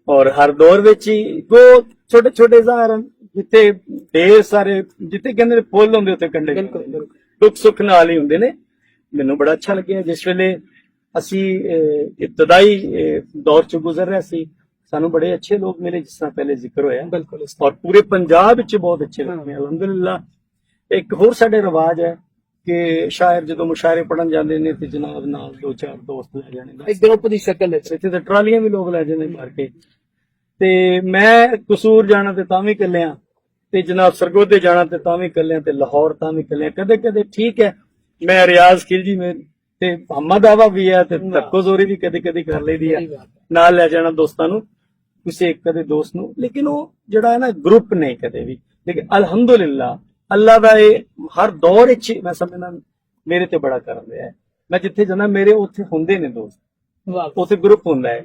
S2: ਔਰ ਹਰ ਦੌਰ ਵਿੱਚ ਹੀ ਉਹ ਛੋਟੇ ਛੋਟੇ ਜ਼ਾਹਰ ਜਿੱਥੇ ਢੇਰ ਸਾਰੇ ਜਿੱਥੇ ਕਹਿੰਦੇ ਨੇ ਫੁੱਲ ਹੁੰਦੇ ਉੱਥੇ ਕੰਡੇ
S1: ਬਿਲਕੁਲ ਬਿਲਕੁਲ
S2: ਦੁੱਖ ਸੁੱਖ ਨਾਲ ਹੀ ਹੁੰਦੇ ਨੇ। ਮੈਨੂੰ ਬੜਾ ਅੱਛਾ ਲੱਗਿਆ ਜਿਸ ਵੇਲੇ ਅਸੀਂ ਇਬਤਦਾਈ ਦੌਰ ਚ ਗੁਜ਼ਰ ਰਹੇ ਸੀ ਸਾਨੂੰ ਬੜੇ ਅੱਛੇ ਲੋਕ ਮਿਲੇ ਜਿਸ ਤਰ੍ਹਾਂ ਪਹਿਲੇ ਜ਼ਿਕਰ ਹੋਇਆ
S1: ਬਿਲਕੁਲ
S2: ਔਰ ਪੂਰੇ ਪੰਜਾਬ ਵਿੱਚ ਬਹੁਤ ਅੱਛੇ ਲੋਕ ਨੇ ਅਲਹਮਦੁਲਿਲਾ। ਇੱਕ ਹੋਰ ਸਾਡੇ ਰਿਵਾਜ ਹੈ ਕਿ ਸ਼ਾਇਰ ਜਦੋਂ ਮੁਸ਼ਾਇਰੇ ਪੜਨ ਜਾਂਦੇ ਨੇ ਤੇ ਜਨਾਬ ਨਾਲ 2-4 ਦੋਸਤ ਲੈ ਜਾਣੇ
S1: ਇੱਕ ਗਰੁੱਪ ਦੀ ਸ਼ਕਲ ਵਿੱਚ।
S2: ਇੱਥੇ ਤਾਂ ਟਰਾਲੀਆਂ ਵੀ ਲੋਕ ਲੈ ਜਾਂਦੇ ਭਰ ਕੇ। ਤੇ ਮੈਂ ਕਸੂਰ ਜਾਣਾ ਤੇ ਤਾਂ ਵੀ ਇਕੱਲਿਆਂ, ਤੇ ਜਨਾਬ ਸਰਗੋਧੇ ਜਾਣਾ ਤੇ ਤਾਂ ਵੀ ਇਕੱਲਿਆਂ, ਤੇ ਲਾਹੌਰ ਤਾਂ ਵੀ ਇਕੱਲਿਆਂ। ਕਦੇ ਕਦੇ ਠੀਕ ਹੈ ਮੈਂ ਰਿਆਜ਼ ਖਿਲਜੀ ਮੈਂ ਤੇ ਮੁਹੰਮਦ ਆਵਾ ਵੀ ਹੈ ਤੇ ਧੱਕੋ ਜ਼ੋਰੀ ਵੀ ਕਦੇ ਕਦੇ ਕਰ ਲਈਦੀ ਹੈ, ਨਾਲ ਲੈ ਜਾਣਾ ਦੋਸਤਾਂ ਨੂੰ, ਕਿਸੇ ਇੱਕ ਕਦੇ ਦੋਸਤ ਨੂੰ। ਲੇਕਿਨ ਉਹ ਜਿਹੜਾ ਹੈ ਨਾ ਗਰੁੱਪ ਨਹੀਂ ਕਦੇ ਵੀ। ਲੇਕਿਨ ਅਲਹਮਦੁਲਿਲਾ ਅੱਲਾ ਦਾ ਇਹ ਹਰ ਦੌਰ ਵਿੱਚ ਮੈਂ ਸਮਝਦਾ ਮੇਰੇ ਤੇ ਬੜਾ ਕਰਨ ਰਿਹਾ ਹੈ। ਮੈਂ ਜਿੱਥੇ ਜਾਂਦਾ ਮੇਰੇ ਉੱਥੇ ਹੁੰਦੇ ਨੇ ਦੋਸਤ, ਉੱਥੇ ਗਰੁੱਪ ਹੁੰਦਾ ਹੈ।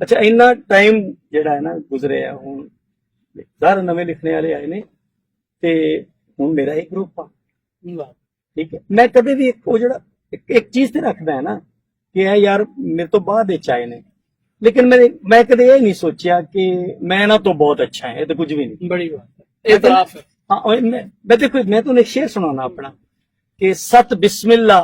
S2: ਅੱਛਾ ਇੰਨਾ ਟਾਈਮ ਜਿਹੜਾ ਹੈ ਨਾ ਗੁਜ਼ਰਿਆ, ਹੁਣ ਸਾਰੇ ਨਵੇਂ ਲਿਖਣੇ ਵਾਲੇ ਆਏ ਨੇ ਤੇ ਹੁਣ ਮੇਰਾ ਇੱਕ ਗਰੁੱਪ ਆ। ਠੀਕ ਹੈ, ਮੈਂ ਕਦੇ ਵੀ ਉਹ ਜਿਹੜਾ ਇੱਕ ਚੀਜ਼ ਤੇ ਰੱਖਦਾ ਹੈ ਨਾ ਕਿ ਇਹ ਯਾਰ ਮੇਰੇ ਤੋਂ ਬਾਅਦ ਵਿੱਚ ਆਏ ਨੇ, ਲੇਕਿਨ ਮੈਂ ਕਦੇ ਇਹ ਨਹੀਂ ਸੋਚਿਆ ਕਿ ਮੈਂ ਇਹਨਾਂ ਤੋਂ ਬਹੁਤ ਅੱਛਾ ਹੈ। ਇਹ ਤਾਂ ਕੁਝ ਵੀ ਨਹੀਂ।
S1: ਬੜੀ ਬਾਤ ਹੈ, ਇਤਰਾਫ ਹੈ।
S2: हाँ मैं देखो मैं तुम्हें एक शेर सुनाना अपना कि सत बिस्मिल्ला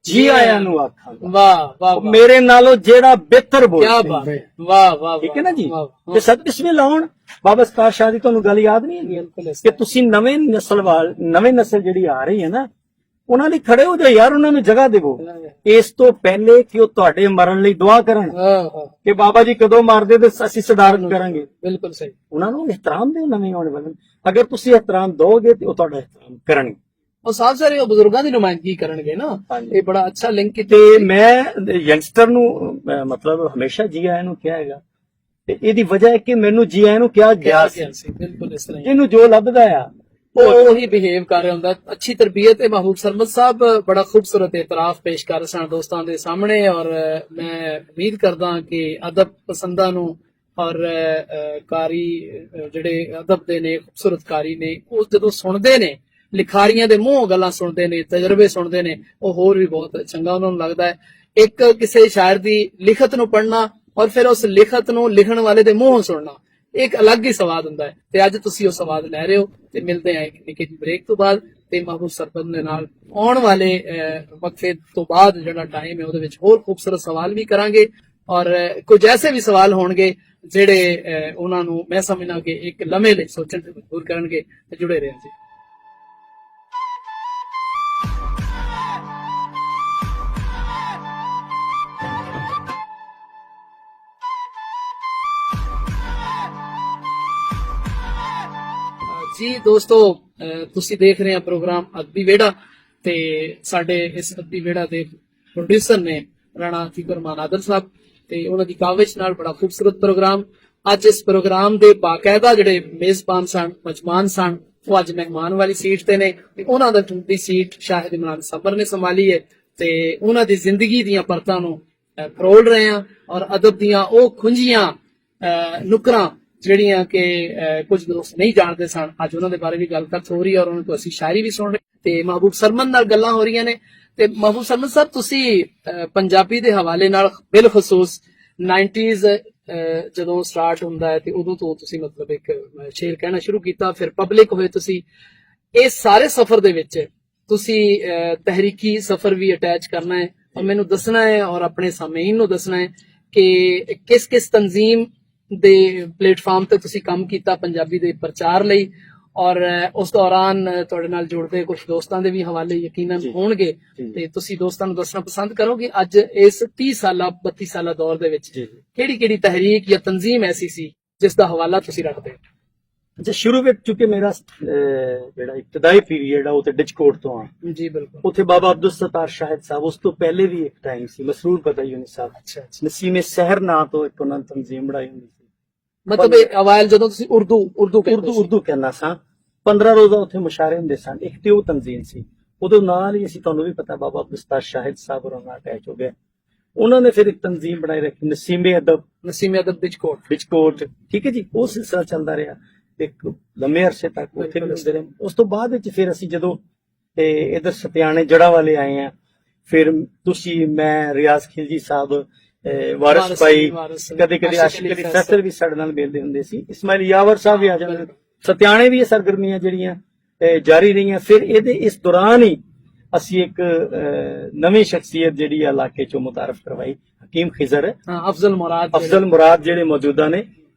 S2: जी आया नु आखा
S1: वाह वाह,
S2: मेरे नालों जेड़ा बेहतर बोल।
S1: क्या बात है, वाह वाह,
S2: ठीक है ना जी। ते सत बिस्मिल्ला हुन बाबा सतार शाह दी तुहानू गल याद नहीं है कि तुसी नवे नस्ल जेड़ी आ रही है ना ਉਹਨਾਂ ਲਈ ਖੜੇ ਹੋ ਜਾਓ ਯਾਰ, ਉਹਨਾਂ ਨੂੰ ਜਗ੍ਹਾ ਦੇਵੋ। ਇਸ ਤੋਂ ਪਹਿਲੇ ਕਿ ਉਹ ਤੁਹਾਡੇ ਮਰਨ ਲਈ ਦੁਆ ਕਰਨ ਕਿ ਬਾਬਾ ਜੀ ਕਦੋਂ ਮਾਰਦੇ ਤੇ ਅਸੀਂ ਸਦਾਰਤ ਕਰਾਂਗੇ।
S1: ਬਿਲਕੁਲ ਸਹੀ।
S2: ਉਹਨਾਂ ਨੂੰ ਇਹਤਰਾਮ ਦਿਓ ਨਵੇਂ ਆਉਣ ਵਾਲੇ ਨੂੰ। ਅਗਰ ਤੁਸੀਂ ਇਹਤਰਾਮ ਦੋਗੇ ਤੇ ਉਹ ਤੁਹਾਡਾ ਇਹਤਰਾਮ ਕਰਨਗੇ।
S1: ਉਹ ਸਾਫ ਸਾਰੇ ਉਹ ਬਜ਼ੁਰਗਾਂ ਦੀ ਨੁਮਾਇੰਦਗੀ ਕਰਨਗੇ ਨਾ। ਇਹ ਬੜਾ ਅੱਛਾ ਲਿੰਕ
S2: ਤੇ ਮੈਂ ਯੰਗਸਟਰ ਨੂੰ ਮਤਲਬ ਹਮੇਸ਼ਾ ਜੀ ਆਇਆਂ ਨੂੰ ਕਿਹਾ ਹੈਗਾ, ਤੇ ਇਹਦੀ ਵਜ੍ਹਾ ਹੈ ਕਿ ਮੈਨੂੰ ਜੀ ਆਇਆਂ ਨੂੰ ਕਿਹਾ ਗਿਆ ਸੀ।
S1: ਬਿਲਕੁਲ ਇਸ ਤਰ੍ਹਾਂ
S2: ਜਿਹਨੂੰ ਜੋ ਲੱਭਦਾ ਆ
S1: ਉਹ ਹੀ ਬਿਹੇਵ ਕਰ ਰਿਹਾ ਹੁੰਦਾ। ਅੱਛੀ ਤਰਬੀਅਤ ਹੈ। महबूब सरमद साहब बड़ा खूबसूरत एतराफ पेश कर रहे सन दोस्तों के सामने, और मैं उम्मीद करदा कि अदब पसंदा नू और कारी ਜਿਹੜੇ ਅਦਬ ਦੇ ਨੇ, ਖੂਬਸੂਰਤ ਕਾਰੀ ਨੇ, ਉਹ ਜਦੋਂ ਸੁਣਦੇ ਨੇ ਲਿਖਾਰੀਆਂ ਦੇ ਮੂੰਹੋਂ ਗੱਲਾਂ ਸੁਣਦੇ ਨੇ, ਤਜਰਬੇ ਸੁਣਦੇ ਨੇ, ਉਹ ਹੋਰ ਵੀ ਬਹੁਤ ਚੰਗਾ ਉਹਨਾਂ ਨੂੰ ਲੱਗਦਾ ਹੈ। ਇੱਕ ਕਿਸੇ ਸ਼ਾਇਰ ਦੀ ਲਿਖਤ ਨੂੰ ਪੜ੍ਹਨਾ ਔਰ ਫਿਰ ਉਸ ਲਿਖਤ ਨੂੰ ਲਿਖਣ ਵਾਲੇ ਦੇ ਮੂੰਹੋਂ ਸੁਣਨਾ ਇੱਕ ਅਲੱਗ ਹੀ ਸਵਾਦ ਹੁੰਦਾ ਹੈ। ਤੇ ਅੱਜ ਤੁਸੀਂ ਉਹ ਸਵਾਦ ਲੈ ਰਹੇ ਹੋ। ਤੇ ਮਿਲਦੇ ਆਂ ਇੱਕ ਨਿੱਕੀ ਜਿਹੀ ਬ੍ਰੇਕ ਤੋਂ ਬਾਅਦ, ਤੇ महबूब सरमद ਦੇ ਨਾਲ ਆਉਣ ਵਾਲੇ ਵਕਫੇ ਤੋਂ ਬਾਅਦ ਜਿਹੜਾ ਟਾਈਮ ਹੈ ਉਹਦੇ ਵਿੱਚ ਹੋਰ ਖੂਬਸੂਰਤ ਸਵਾਲ ਵੀ ਕਰਾਂਗੇ, ਔਰ ਕੁਝ ਐਸੇ ਵੀ ਸਵਾਲ ਹੋਣਗੇ ਜਿਹੜੇ ਉਹਨਾਂ ਨੂੰ ਮੈਂ ਸਮਝਣਾ ਕਿ ਇੱਕ ਲਮੇ ਲਈ ਸੋਚਣ ਤੇ ਮਜਬੂਰ ਕਰਨਗੇ। ਤੇ ਜੁੜੇ ਰਹਿਓ ਜੀ। ਜੀ ਦੋਸਤੋ, ਤੁਸੀਂ ਦੇਖ ਰਹੇ ਹੋ ਪ੍ਰੋਗਰਾਮ ਅਦਬੀ ਵਿਹੜਾ, ਤੇ ਸਾਡੇ ਇਸ ਅਦਬੀ ਵਿਹੜਾ ਦੇ ਪ੍ਰੋਡਿਊਸਰ ਨੇ ਰਾਣਾ ਫਿਕਰਮਾਨ ਆਦਲ ਸਾਹਿਬ, ਤੇ ਉਹਨਾਂ ਦੀ ਕਾਵਿਸ਼ ਨਾਲ ਬੜਾ ਖੂਬਸੂਰਤ ਪ੍ਰੋਗਰਾਮ। ਅੱਜ ਇਸ ਪ੍ਰੋਗਰਾਮ ਦੇ ਬਾਕਾਇਦਾ ਜਿਹੜੇ ਮੇਜ਼ਬਾਨ ਸਨ, ਮਜਮਾਨ ਸਨ, ਉਹ ਅੱਜ ਮਹਿਮਾਨ ਵਾਲੀ ਸੀਟ ਤੇ ਨੇ, ਤੇ ਉਹਨਾਂ ਦੀ ਸੀਟ ਸ਼ਾਹਿਦ ਇਮਰਾਨ ਸਬਰ ਨੇ ਸੰਭਾਲੀ ਹੈ। ਤੇ ਉਹਨਾਂ ਦੀ ਜ਼ਿੰਦਗੀ ਦੀਆਂ ਪਰਤਾਂ ਨੂੰ ਫਰੋਲ ਰਹੇ ਆ, ਔਰ ਅਦਬ ਦੀਆਂ ਉਹ ਖੁੰਝੀਆਂ ਨੁਕਰਾਂ ਜਿਹੜੀਆਂ ਕਿ ਕੁਝ ਦੋਸਤ ਨਹੀਂ ਜਾਣਦੇ ਸਨ, ਅੱਜ ਉਹਨਾਂ ਦੇ ਬਾਰੇ ਵੀ ਗੱਲਬਾਤ ਹੋ ਰਹੀ ਹੈ, ਔਰ ਉਹਨਾਂ ਤੋਂ ਅਸੀਂ ਸ਼ਾਇਰੀ ਵੀ ਸੁਣ ਰਹੇ ਤੇ महबूब सरमद ਨਾਲ ਗੱਲਾਂ ਹੋ ਰਹੀਆਂ ਨੇ। ਤੇ महबूब सरमद ਸਾਹਿਬ, ਤੁਸੀਂ ਪੰਜਾਬੀ ਦੇ ਹਵਾਲੇ ਨਾਲ ਬਿਲਖਸੂਸ 90s ਜਦੋਂ ਸਟਾਰਟ ਹੁੰਦਾ ਹੈ ਤੇ ਉਦੋਂ ਤੋਂ ਤੁਸੀਂ ਮਤਲਬ ਇੱਕ ਸ਼ੇਰ ਕਹਿਣਾ ਸ਼ੁਰੂ ਕੀਤਾ, ਫਿਰ ਪਬਲਿਕ ਹੋਏ ਤੁਸੀਂ। ਇਹ ਸਾਰੇ ਸਫ਼ਰ ਦੇ ਵਿੱਚ ਤੁਸੀਂ ਤਹਿਰੀਕੀ ਸਫ਼ਰ ਵੀ ਅਟੈਚ ਕਰਨਾ ਹੈ, ਔਰ ਮੈਨੂੰ ਦੱਸਣਾ ਹੈ ਔਰ ਆਪਣੇ ਸਾਮਈਨ ਨੂੰ ਦੱਸਣਾ ਹੈ ਕਿ ਕਿਸ ਕਿਸ ਤਨਜ਼ੀਮ ਦੇ ਪਲੇਟਫਾਰਮ ਤੇ ਤੁਸੀਂ ਕੰਮ ਕੀਤਾ ਪੰਜਾਬੀ ਦੇ ਪ੍ਰਚਾਰ ਲਈ, ਔਰ ਉਸ ਦੌਰਾਨ ਤੁਹਾਡੇ ਨਾਲ ਜੁੜਦੇ ਕੁਝ ਦੋਸਤਾਂ ਦੇ ਵੀ ਹਵਾਲੇ ਯਕੀਨਨ ਹੋਣਗੇ, ਤੇ ਤੁਸੀਂ ਦੋਸਤਾਂ ਨੂੰ ਦੱਸਣਾ ਪਸੰਦ ਕਰੋਗੇ ਅੱਜ ਇਸ 30 ਸਾਲਾ 32 ਸਾਲਾ ਦੌਰ ਦੇ ਵਿੱਚ ਕਿਹੜੀ ਕਿਹੜੀ ਤਹਿਰੀਕ ਜਾਂ ਤਨਜ਼ੀਮ ਐਸੀ ਸੀ ਜਿਸ ਦਾ ਹਵਾਲਾ ਤੁਸੀਂ ਰੱਖਦੇ ਹੋ?
S2: ਅੱਛਾ, ਸ਼ੁਰੂ ਵਿੱਚ ਚੁੱਕੇ ਮੇਰਾ ਜਿਹੜਾ ਇਬਤਦਾਈ ਪੀਰੀਅਡ ਆ ਉਹ ਤੇ ਡਿਚਕੋਟ ਤੋਂ ਆ
S1: ਜੀ। ਬਿਲਕੁਲ।
S2: ਉੱਥੇ ਬਾਬਾ ਅਬਦੁਲ ਸਤਾਰ ਸ਼ਾਹਿਦ ਸਾਹਿਬ, ਉਸ ਤੋਂ ਪਹਿਲੇ ਵੀ ਇੱਕ ਟਾਈਮ ਸੀ ਮਸਰੂਰ ਬਦਾਯੂਨੀ ਸਾਹਿਬ,
S1: ਅੱਛਾ,
S2: ਨਸੀਮੇ ਸਹਿਰ ਨਾਂ ਤੋਂ ਇੱਕ ਉਹਨਾਂ ਨੇ ਤਨਜ਼ੀਮ ਬਣਾਈ ਹੁੰਦੀ ਸੀ।
S1: ਮਤਲਬ ਇਹ ਅਵਾਇਲ ਜਦੋਂ ਤੁਸੀਂ ਉਰਦੂ
S2: ਕਹਿਣਾ ਸਾਂ, 15 ਰੋਜ਼ਾ ਉੱਥੇ ਮੁਸ਼ਾਰੇ ਹੁੰਦੇ ਸਨ। ਇੱਕ ਤੇ ਉਹ ਤਨਜ਼ੀਮ ਸੀ, ਉਦੋਂ ਨਾਲ ਹੀ ਅਸੀਂ, ਤੁਹਾਨੂੰ ਵੀ ਪਤਾ, ਬਾਬਾ ਅਬਦੁਲ ਸਤਾਰ ਸ਼ਾਹਿਦ ਸਾਹਿਬ ਉਹਨਾਂ ਨਾਲ ਅਟੈਚ ਹੋ ਗਏ। ਉਹਨਾਂ ਨੇ ਫਿਰ ਇੱਕ ਤਨਜ਼ੀਮ ਬਣਾਈ ਰੱਖੀ, ਨਸੀਮੇ ਅਦਬ ਡਿਚਕੋਟ। ਠੀਕ ਹੈ ਜੀ, ਉਹ ਸਿਲਸਿਲਾ ਚੱਲਦਾ ਰਿਹਾ ਇੱਕ ਲੰਮੇ ਅਰਸੇ ਤੱਕ, ਉੱਥੇ ਵੀ ਹੁੰਦੇ ਰਹੇ। ਉਸ ਤੋਂ ਬਾਅਦ ਵਿੱਚ ਫਿਰ ਅਸੀਂ ਜਦੋਂ ਇਧਰ ਸਤਿਆਣੇ ਜੜਾ ਵਾਲੇ ਆਏ ਆ, ਫਿਰ ਤੁਸੀਂ, ਮੈਂ, ਰਿਆਜ਼ ਖਿਲਜੀ ਸਾਹਿਬ, ਵਾਰਿਸ ਭਾਈ, ਕਦੇ ਕਦੇ ਆਸ਼ਿਕ ਅਲੀ ਫੈਸਲ ਵੀ ਸਾਡੇ ਨਾਲ ਮਿਲਦੇ ਹੁੰਦੇ ਸੀ, ਇਸਮਾਇਲ ਯਾਵਰ ਸਾਹਿਬ ਵੀ ਆ ਜਾਂਦੇ। ਸਤਿਆਣੇ ਵੀ ਇਹ ਸਰਗਰਮੀਆਂ ਜਿਹੜੀਆਂ ਜਾਰੀ ਰਹੀਆਂ। ਫਿਰ ਇਹਦੇ ਇਸ ਦੌਰਾਨ ਹੀ ਅਸੀਂ ਇੱਕ ਨਵੀਂ ਸ਼ਖਸੀਅਤ ਜਿਹੜੀ ਆ ਇਲਾਕੇ ਚੋਂ ਮੁਤਾਰਫ ਕਰਵਾਈ, ਹਕੀਮ ਖਿਜ਼ਰ, ਅਫਜ਼ਲ ਮੁਰਾਦ ਜਿਹੜੇ ਮੌਜੂਦਾ ਨੇ।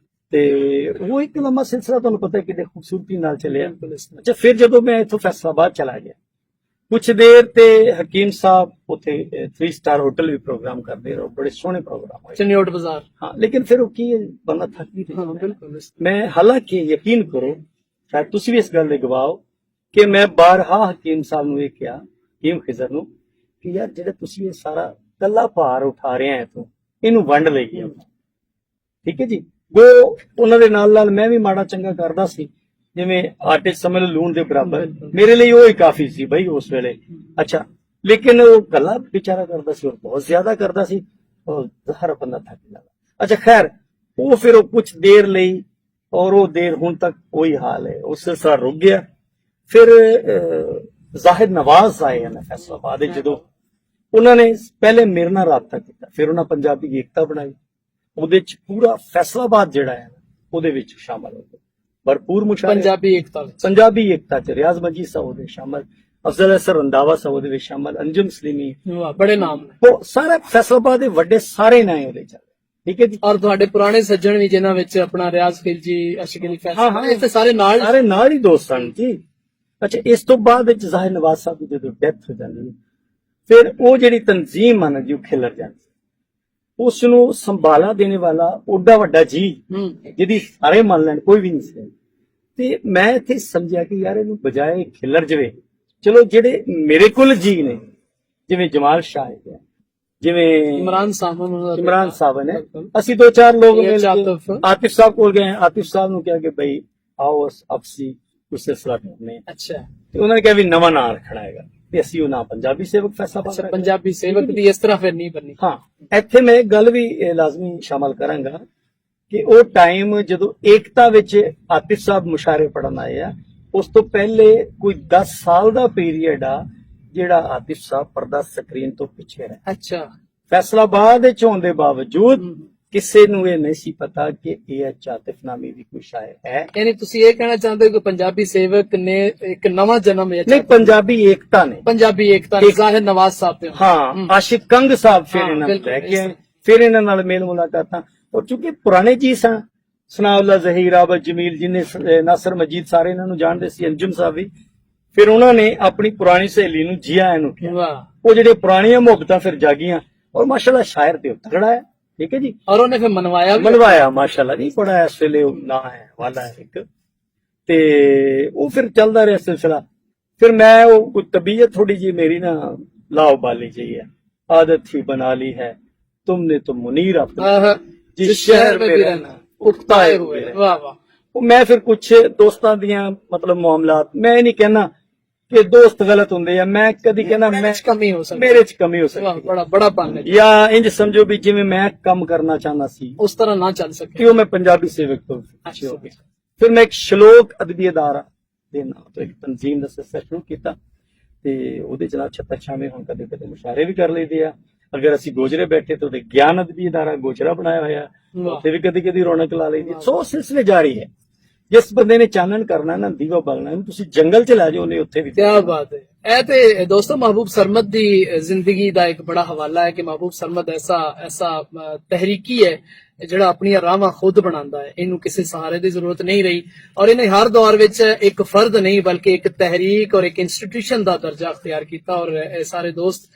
S2: ਤੇ ਉਹ ਇੱਕ ਲੰਮਾ ਸਿਲਸਿਲਾ ਤੁਹਾਨੂੰ ਪਤਾ ਹੈ ਕਿੰਨੇ ਖੂਬਸੂਰਤੀ ਨਾਲ ਚੱਲਿਆ।
S1: ਬਿਲਕੁਲ ਇਸ ਤਰ੍ਹਾਂ।
S2: ਅੱਛਾ, ਫਿਰ ਜਦੋਂ ਮੈਂ ਇੱਥੋਂ ਫੈਸਲਾਬਾਦ ਚਲਾ ਗਿਆ ਕੁਛ ਦੇਰ ਤੇ ਹਕੀਮ ਸਾਹਿਬ ਉੱਥੇ 3 ਸਟਾਰ ਹੋਟਲ ਵੀ ਪ੍ਰੋਗਰਾਮ ਕਰਦੇ ਰਹੇ, ਬੜੇ ਸੋਹਣੇ ਪ੍ਰੋਗਰਾਮ ਹੋਏ।
S1: ਚੰਨਿਓਟ ਬਾਜ਼ਾਰ।
S2: ਹਾਂ, ਲੇਕਿਨ ਫਿਰ ਉਹ ਕੀ ਹੈ, ਬੰਦਾ ਥੱਕ ਵੀ
S1: ਹਾਂ
S2: ਜਾਂਦਾ।
S1: ਬਿਲਕੁਲ ਇਸ ਤਰ੍ਹਾਂ।
S2: ਮੈਂ ਹਾਲਾਂਕਿ ਯਕੀਨ ਕਰੋ, ਸ਼ਾਇਦ ਤੁਸੀਂ ਵੀ ਇਸ ਗੱਲ ਦੇ ਗਵਾਹ ਹੋ ਕਿ ਮੈਂ ਬਾਰਹਾ ਹਕੀਮ ਸਾਹਿਬ ਨੂੰ ਇਹ ਕਿਹਾ, ਹਕੀਮ ਖਿਜ਼ਰ ਨੂੰ, ਕਿ ਯਾਰ ਜਿਹੜਾ ਤੁਸੀਂ ਇਹ ਸਾਰਾ ਕੱਲਾ ਭਾਰ ਉਠਾ ਰਹੇ ਆ ਇੱਥੋਂ, ਇਹਨੂੰ ਵੰਡ ਲਈਏ ਆਪਾਂ। ਠੀਕ ਹੈ ਜੀ। ਉਹ ਉਹਨਾਂ ਦੇ ਨਾਲ ਮੈਂ ਵੀ ਮਾੜਾ ਚੰਗਾ ਕਰਦਾ ਸੀ, ਜਿਵੇਂ ਆਟੇ 'ਚ ਸਮਝ ਲਓ ਲੂਣ ਦੇ ਬਰਾਬਰ, ਮੇਰੇ ਲਈ ਉਹ ਹੀ ਕਾਫੀ ਸੀ ਬਈ ਉਸ ਵੇਲੇ। ਅੱਛਾ, ਲੇਕਿਨ ਉਹ ਕੱਲਾ ਵਿਚਾਰਾ ਕਰਦਾ ਸੀ, ਉਹ ਬਹੁਤ ਜ਼ਿਆਦਾ ਕਰਦਾ ਸੀ, ਉਹ ਹਰ ਬੰਦਾ ਥੱਕ ਜਾਂਦਾ। ਅੱਛਾ ਖੈਰ, ਉਹ ਫਿਰ ਉਹ ਕੁਝ ਦੇਰ ਲਈ, ਔਰ ਉਹ ਦੇਰ ਹੁਣ ਤੱਕ ਉਹੀ ਹਾਲ ਹੈ, ਉਹ ਸਿਲਸਿਲਾ ਰੁਕ ਗਿਆ। ਫਿਰ ਜ਼ਾਹਿਦ ਨਵਾਜ਼ ਆਏ ਹਨ ਫੈਸਲਾਬਾਦ ਵਿੱਚ, ਜਦੋਂ ਉਹਨਾਂ ਨੇ ਪਹਿਲੇ ਮੇਰੇ ਨਾਲ ਰਾਬਤਾ ਕੀਤਾ, ਫਿਰ ਉਹਨਾਂ ਪੰਜਾਬੀ ਏਕਤਾ ਬਣਾਈ, ਉਹਦੇ ਚ ਪੂਰਾ ਫੈਸਲਾਬਾਦ ਜਿਹੜਾ ਹੈ ਉਹਦੇ ਵਿੱਚ ਸ਼ਾਮਲ ਹੋ ਗਿਆ, ਭਰਪੂਰ ਮੁਸ਼ਾਹਰੇ।
S1: ਪੰਜਾਬੀ ਏਕਤਾ ਵਿੱਚ।
S2: ਪੰਜਾਬੀ ਏਕਤਾ ਚ ਰਿਆਜ਼ ਮਜੀਦ ਸਾਹਿਬ ਉਹਦੇ ਸ਼ਾਮਲ, ਅਫਜ਼ਲ ਅਸਰ ਰੰਦਾਵਾ ਸਾਹਿਬ ਉਹਦੇ ਵਿੱਚ ਸ਼ਾਮਲ, ਅੰਜਮ ਸਲੀਮੀ,
S1: ਵਾਹ, ਬੜੇ ਨਾਮ ਨੇ।
S2: ਉਹ ਸਾਰੇ ਫੈਸਲਾਬਾਦ ਦੇ ਵੱਡੇ ਸਾਰੇ ਨਾਂ ਉਹਦੇ ਚ। ਠੀਕ ਹੈ ਜੀ।
S1: ਔਰ ਤੁਹਾਡੇ ਪੁਰਾਣੇ ਸੱਜਣ ਵੀ ਜਿਨ੍ਹਾਂ ਵਿੱਚ ਆਪਣਾ ਰਿਆਜ਼ ਖਿਲ ਜੀ, ਅਸ਼ਕ ਅਲੀ
S2: ਹਾਂ, ਹਾਂ।
S1: ਫੈਸਲ, ਇਹ ਤੇ ਸਾਰੇ ਨਾਲ
S2: ਹੀ ਦੋਸਤ ਸਨ ਜੀ। ਅੱਛਾ, ਇਸ ਤੋਂ ਬਾਅਦ ਵਿੱਚ ਜ਼ਾਹਿਰ ਨਵਾਜ਼ ਸਾਹਿਬ ਦੀ ਜਦੋਂ ਡੈਥ ਹੋ ਜਾਂਦੀ ਹੈ, ਫਿਰ ਉਹ ਜਿਹੜੀ ਤਨਜ਼ੀਮ ਆ ਨਾ ਜੀ, ਉਹ ਖਿਲਰ ਜਾਂਦੀ, ਉਸ ਨੂੰ ਸੰਭਾਲਾ ਦੇਣੇ ਵਾਲਾ ਓਡਾ ਵੱਡਾ ਜੀ ਜਿਹਦੀ ਸਾਰੇ ਮੰਨ ਲੈਣ, ਕੋਈ ਵੀ ਨਹੀਂ ਸੀ। ਤੇ ਮੈਂ ਇੱਥੇ ਸਮਝਿਆ ਕਿ ਯਾਰ ਇਹਨੂੰ ਬਜਾਏ ਖਿਲਰ ਜਵੇ, ਚਲੋ ਜਿਹੜੇ ਮੇਰੇ ਕੋਲ ਜੀ ਨੇ, ਜਿਵੇਂ ਜਮਾਲ ਸ਼ਾਹ ਹੈ, ਜਿਵੇਂ
S1: ਇਮਰਾਨ ਸਾਹਿਬ
S2: ਨੇ, ਅਸੀਂ 2-4 ਲੋਕ ਮਿਲ ਕੇ
S1: ਆਤਿਫ
S2: ਆਤਿਫ ਸਾਹਿਬ ਕੋਲ ਗਏ। ਆਤਿਫ ਸਾਹਿਬ ਨੂੰ ਕਿਹਾ ਕਿ ਬਈ ਆਓ ਆਪਸੀ ਕੁਝ ਸਿਲਸਿਲਾ ਕਰਨੇ।
S1: ਅੱਛਾ,
S2: ਤੇ ਉਹਨਾਂ ਨੇ ਕਿਹਾ ਵੀ ਨਵਾਂ ਨਾਂ ਰੱਖਣਾ ਹੈਗਾ, ਤੇ ਅਸੀਂ ਉਹ ਨਾਂ ਪੰਜਾਬੀ ਸੇਵਕ ਫੈਸਲਾਬਾਦ ਰੱਖਿਆ।
S1: ਪੰਜਾਬੀ ਸੇਵਕ ਦੀ ਇਸ ਤਰ੍ਹਾਂ ਫਿਰ ਨਹੀਂ ਬਣੀ।
S2: ਹਾਂ, ਇੱਥੇ ਮੈਂ ਇੱਕ ਗੱਲ ਵੀ ਲਾਜ਼ਮੀ ਸ਼ਾਮਲ ਕਰਾਂਗਾ ਕਿ ਉਹ ਟਾਈਮ ਜਦੋਂ ਏਕਤਾ ਵਿੱਚ ਆਤਿਫ ਸਾਹਿਬ ਮੁਸ਼ਾਰੇ ਪੜਨ ਆਏ ਆ, ਉਸ ਤੋਂ ਪਹਿਲੇ ਕੋਈ 10 ਸਾਲ ਦਾ ਪੀਰੀਅਡ ਆ ਜਿਹੜਾ ਆਤਿਫ ਸਾਹਿਬ ਪਰਦਾ ਸਕਰੀਨ ਤੋਂ ਪਿੱਛੇ ਰਹੇ।
S1: ਅੱਛਾ,
S2: ਫੈਸਲਾਬਾਦ ਵਿੱਚ ਹੋਣ ਦੇ ਬਾਵਜੂਦ ਕਿਸੇ ਨੂੰ ਇਹ ਨਹੀਂ ਸੀ ਪਤਾ ਕਿ ਇਹ ਆਤਿਫ ਨਾਮੀ ਵੀ ਕੋਈ ਸ਼ਾਇਰ ਹੈ।
S1: ਯਾਨੀ ਤੁਸੀਂ ਇਹ ਕਹਿਣਾ ਚਾਹੁੰਦੇ ਹੋ ਕਿ ਪੰਜਾਬੀ ਸੇਵਕ ਨੇ ਇੱਕ ਨਵਾਂ ਜਨਮ ਲਿਆ?
S2: ਨਹੀਂ, ਪੰਜਾਬੀ ਏਕਤਾ ਨੇ,
S1: ਪੰਜਾਬੀ ਏਕਤਾ ਨੇ ਜ਼ਾਹਿਰ ਨਵਾਜ਼ ਸਾਹਿਬ ਤੇ।
S2: ਹਾਂ, ਆਸ਼ਿਕ ਕੰਗ ਸਾਹਿਬ ਫਿਰ ਇਹਨਾਂ ਨੂੰ ਲੈ ਕੇ ਆਏ, ਫਿਰ ਇਹਨਾਂ ਨਾਲ ਮੇਲ ਮੁਲਾਕਾਤਾਂ। ਔਰ ਚੂੰਕਿ ਪੁਰਾਣੇ ਜੀ ਸਨ, ਸਨਾਉल्ला ਜ਼ਹੀਰ, ਆਬਦ ਜਮੀਲ, ਜਿਨੇ ਨਾਸਰ ਮਜੀਦ, ਸਾਰੇ ਇਹਨਾਂ ਨੂੰ ਜਾਣਦੇ ਸੀ, ਅੰਜਮ ਸਾਹਿਬ ਵੀ, ਫਿਰ ਉਹਨਾਂ ਨੇ ਆਪਣੀ ਪੁਰਾਣੀ ਸਹੇਲੀ ਨੂੰ ਜੀਆ ਇਹਨੂੰ ਕਿਹਾ।
S1: ਵਾਹ,
S2: ਉਹ ਜਿਹੜੇ ਪੁਰਾਣੀਆਂ ਮੁਹੱਬਤਾਂ ਫਿਰ ਜਾਗੀਆਂ, ਔਰ ਮਾਸ਼ਾਅੱਲਾ ਸ਼ਾਇਰ ਤੇ ਤਗੜਾ ਹੈ। ਠੀਕ ਹੈ ਜੀ।
S1: ਔਰ ਉਹਨੇ ਫਿਰ
S2: ਮਨਵਾਇਆ ਮਾਸ਼ਾਅੱਲਾ ਜੀ, ਬੜਾ ਇਸ ਵੇਲੇ ਉਹ ਨਾਂ ਹੈ ਵਾਲਾ ਹੈ ਇੱਕ, ਤੇ ਉਹ ਫਿਰ ਚੱਲਦਾ ਰਿਹਾ ਸਿਲਸਿਲਾ। ਫਿਰ ਮੈਂ ਉਹ ਤਬੀਅਤ ਥੋੜੀ ਜੀ ਮੇਰੀ ਨਾ ਲਾਉਬਾਲੀ ਜਿਹੀ ਹੈ, ਆਦਤ ही बना ली है तुमने तो मुनीर अपना जिस शहर में रहना उकताए हुए।
S1: वाह वाह।
S2: मैं फिर कुछ ਦੋਸਤਾਂ ਦੀਆਂ ਮਤਲਬ ਮਾਮਲਾਤ, ਮੈਂ ਇਹ ਨਹੀਂ ਕਹਿਣਾ ਕਿ ਦੋਸਤ ਗਲਤ ਹੁੰਦੇ ਆ, ਮੈਂ ਕਦੀ ਕਹਿਣਾ ਮੈਂ
S1: ਕਮੀ ਹੋ ਸਕਦੀ,
S2: ਮੇਰੇ ਚ ਕਮੀ ਹੋ ਸਕਦੀ,
S1: ਬੜਾ ਬੜਾ ਪਨ ਹੈ,
S2: ਜਾਂ ਇੰਜ ਸਮਝੋ ਵੀ ਜਿਵੇਂ ਮੈਂ ਕੰਮ ਕਰਨਾ ਚਾਹੁੰਦਾ ਸੀ
S1: ਉਸ ਤਰ੍ਹਾਂ ਨਾ ਚੱਲ ਸਕੇ,
S2: ਕਿ ਉਹ ਮੈਂ ਪੰਜਾਬੀ ਸੇਵਕ ਤੋਂ ਪਿੱਛੇ ਹੋ ਗਿਆ। ਫਿਰ ਮੈਂ ਇੱਕ ਸ਼ਲੋਕ ਅਦਬੀ ਅਦਾਰਾ ਦੇ ਨਾਮ ਤੋਂ ਇੱਕ ਤਨਜ਼ੀਮ ਦਾ ਸਿਲਸਿਲਾ ਸ਼ੁਰੂ ਕੀਤਾ, ਤੇ ਉਹਦੇ ਚ ਨਾਲ ਛੱਤਾ ਛਾਵੇਂ ਹੁਣ ਕਦੇ ਕਦੇ ਮੁਸ਼ਾਰੇ ਵੀ ਕਰ ਲਈਦੇ ਆ। ਅਗਰ ਅਸੀਂ ਗੋਜਰੇ ਬੈਠੇ ਤਾਂ ਉਹਦੇ ਗਿਆਨ ਅਦਬੀ ਅਦਾਰਾ ਗੋਜਰਾ ਬਣਾਇਆ ਹੋਇਆ, ਉੱਥੇ ਵੀ ਕਦੀ ਕਦੀ ਰੌਣਕ ਲਾ ਲਈਦੀ। ਸੋ ਸਿਲਸਿਲੇ ਜਾਰੀ ਹੈ। ਜਿਸ ਬੰਦੇ ਨੇ ਚਾਨਣ ਕਰਨਾ ਨਾ, ਦੀਵਾ ਬਾਲਣਾ, ਤੁਸੀਂ ਜੰਗਲ ਚ ਲੈ ਜਾਓ, ਉਹਨੇ ਉੱਥੇ ਵੀ।
S1: ਕਿਆ ਬਾਤ ਹੈ। ਇਹ ਤੇ ਦੋਸਤੋ महबूब सरमद ਦੀ ਜ਼ਿੰਦਗੀ ਦਾ ਇੱਕ ਬੜਾ ਹਵਾਲਾ ਹੈ ਕਿ महबूब सरमद ਐਸਾ ਤਹਿਰੀਕੀ ਹੈ ਜਿਹੜਾ ਆਪਣੀਆਂ ਰਾਹਾਂ ਖੁਦ ਬਣਾਉਂਦਾ ਹੈ, ਇਹਨੂੰ ਕਿਸੇ ਸਹਾਰੇ ਦੀ ਜ਼ਰੂਰਤ ਨਹੀਂ ਰਹੀ, ਔਰ ਇਹਨੇ ਹਰ ਦੌਰ ਵਿੱਚ ਇੱਕ ਫਰਦ ਨਹੀਂ ਬਲਕਿ ਇੱਕ ਤਹਿਰੀਕ ਔਰ ਇੱਕ ਇੰਸਟੀਟਿਊਸ਼ਨ ਦਾ ਦਰਜਾ ਅਖਤਿਆਰ ਕੀਤਾ। ਔਰ ਇਹ ਸਾਰੇ ਦੋਸਤ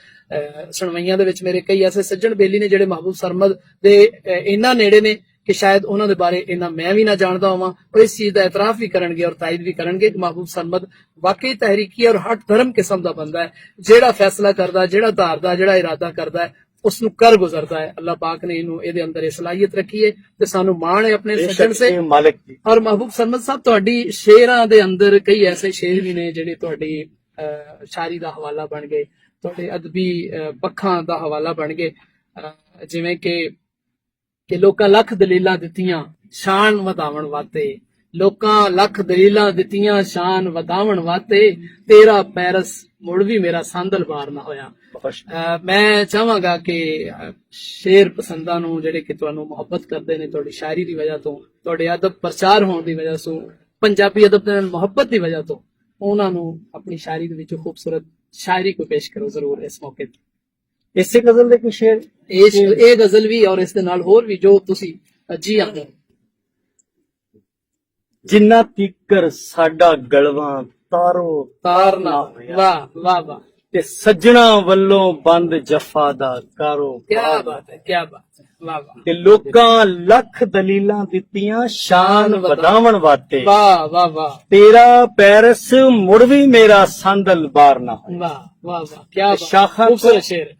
S1: ਸੁਣਵਈਆਂ ਦੇ ਵਿੱਚ ਮੇਰੇ ਕਈ ਐਸੇ ਸੱਜਣ ਬੇਲੀ ਨੇ ਜਿਹੜੇ महबूब सरमद ਦੇ ਇੰਨਾ ਨੇੜੇ ਨੇ ਕਿ ਸ਼ਾਇਦ ਉਹਨਾਂ ਦੇ ਬਾਰੇ ਇੰਨਾ ਮੈਂ ਵੀ ਨਾ ਜਾਣਦਾ ਹੋਵਾਂ, ਉਹ ਇਸ ਚੀਜ਼ ਦਾ ਇਤਰਾਫ ਵੀ ਕਰਨਗੇ ਔਰ ਤਾਇਦ ਵੀ ਕਰਨਗੇ ਕਿ महबूब सरमद ਵਾਕਈ ਤਹਿਰੀਕੀ ਔਰ ਹਟ ਧਰਮ ਕਿਸਮ ਦਾ ਬੰਦਾ ਹੈ, ਜਿਹੜਾ ਫੈਸਲਾ ਕਰਦਾ, ਜਿਹੜਾ ਧਾਰਦਾ, ਜਿਹੜਾ ਇਰਾਦਾ ਕਰਦਾ ਹੈ ਉਸ ਨੂੰ ਕਰ ਗੁਜ਼ਰਦਾ ਹੈ। ਅੱਲਾਹ ਪਾਕ ਨੇ ਇਹਨੂੰ ਇਹਦੇ ਅੰਦਰ ਇਹ ਸਲਾਹੀਅਤ ਰੱਖੀ ਹੈ ਤੇ ਸਾਨੂੰ ਮਾਣ ਹੈ ਆਪਣੇ ਸੱਜਣ ਸੇ
S2: ਮਾਲਕ ਦੀ।
S1: ਔਰ महबूब सरमद ਸਾਹਿਬ, ਤੁਹਾਡੀ ਸ਼ੇਰਾਂ ਦੇ ਅੰਦਰ ਕਈ ਐਸੇ ਸ਼ੇਰ ਵੀ ਨੇ ਜਿਹੜੇ ਤੁਹਾਡੀ ਸ਼ਾਇਰੀ ਦਾ ਹਵਾਲਾ ਬਣ ਗਏ, ਤੁਹਾਡੇ ਅਦਬੀ ਪੱਖਾਂ ਦਾ ਹਵਾਲਾ ਬਣ ਗਏ, ਜਿਵੇਂ ਕਿ ਲੋਕਾਂ ਲੱਖ ਦਲੀਲਾਂ ਦਿੱਤੀਆਂ ਸ਼ਾਨ ਵਧਾਵਣ ਵਾਤੇ, ਲੋਕਾਂ ਲੱਖ ਦਲੀਲਾਂ ਦਿੱਤੀਆਂ ਸ਼ਾਨ ਵਧਾਵਣ ਵਾਤੇ, ਤੇਰਾ ਪੈਰਸ ਮੁੜ ਵੀ ਮੇਰਾ ਸੰਦਲ ਬਾਰ ਨਾ ਹੋਇਆ। ਮੈਂ ਚਾਹਾਂਗਾ ਕਿ ਸ਼ੇਰ ਪਸੰਦਾਂ ਨੂੰ ਜਿਹੜੇ ਕਿ ਤੁਹਾਨੂੰ ਮੁਹੱਬਤ ਕਰਦੇ ਨੇ ਤੁਹਾਡੀ ਸ਼ਾਇਰੀ ਦੀ ਵਜ੍ਹਾ ਤੋਂ, ਤੁਹਾਡੇ ਅਦਬ ਪ੍ਰਚਾਰ ਹੋਣ ਦੀ ਵਜ੍ਹਾ ਤੋਂ, ਪੰਜਾਬੀ ਅਦਬ ਦੇ ਨਾਲ ਮੁਹੱਬਤ ਦੀ ਵਜ੍ਹਾ ਤੋਂ, ਉਹਨਾਂ ਨੂੰ ਆਪਣੀ ਸ਼ਾਇਰੀ ਦੇ ਵਿੱਚ ਖੂਬਸੂਰਤ ਸ਼ਾਇਰੀ ਕੋ ਪੇਸ਼ ਕਰੋ ਜ਼ਰੂਰ ਇਸ ਮੌਕੇ ਤੇ।
S2: ਇਸੇ ਗਜ਼ਲ ਦੇ ਕੁਝ ਸ਼ੇਰ,
S1: ਇਹ ਗਜ਼ਲ ਵੀ ਔਰ ਇਸ ਦੇ ਨਾਲ ਹੋਰ ਵੀ ਜੋ ਤੁਸੀਂ ਜੀ ਆਂਦੇ।
S2: ਜਿੰਨਾ ਤੀਕਰ ਸਾਡਾ ਗਲਵਾ ਤਾਰੋ
S1: ਤਾਰ ਨਾ ਹੋਇਆ। ਵਾਹ ਵਾਹ ਵਾਹ,
S2: ਤੇ ਸੱਜਣਾ ਵੱਲੋਂ ਬੰਦ ਜਫਾ ਦਾ ਕਾਰੋ
S1: ਕੀ ਬਾਤ ਹੈ, ਕੀ ਬਾਤ ਹੈ, ਵਾਹ ਵਾਹ
S2: ਤੇ ਲੋਕਾਂ ਲੱਖ ਦਲੀਲਾਂ ਦਿੱਤੀਆਂ ਸ਼ਾਨ ਵਧਾਵਣ ਵਾਸਤੇ,
S1: ਵਾਹ ਵਾਹ ਵਾਹ
S2: ਤੇਰਾ ਪੈਰਸ ਮੁੜ ਵੀ ਮੇਰਾ ਸੰਦਲ ਬਾਰ ਨਾ ਹੋਏ।
S1: ਵਾਹ ਵਾਹ ਵਾਹ, ਕੀ ਬਾਤ,
S2: ਸ਼ਾਖਾਂ
S1: ਖੂਬਸੂਰਤ ਸ਼ੇਰ,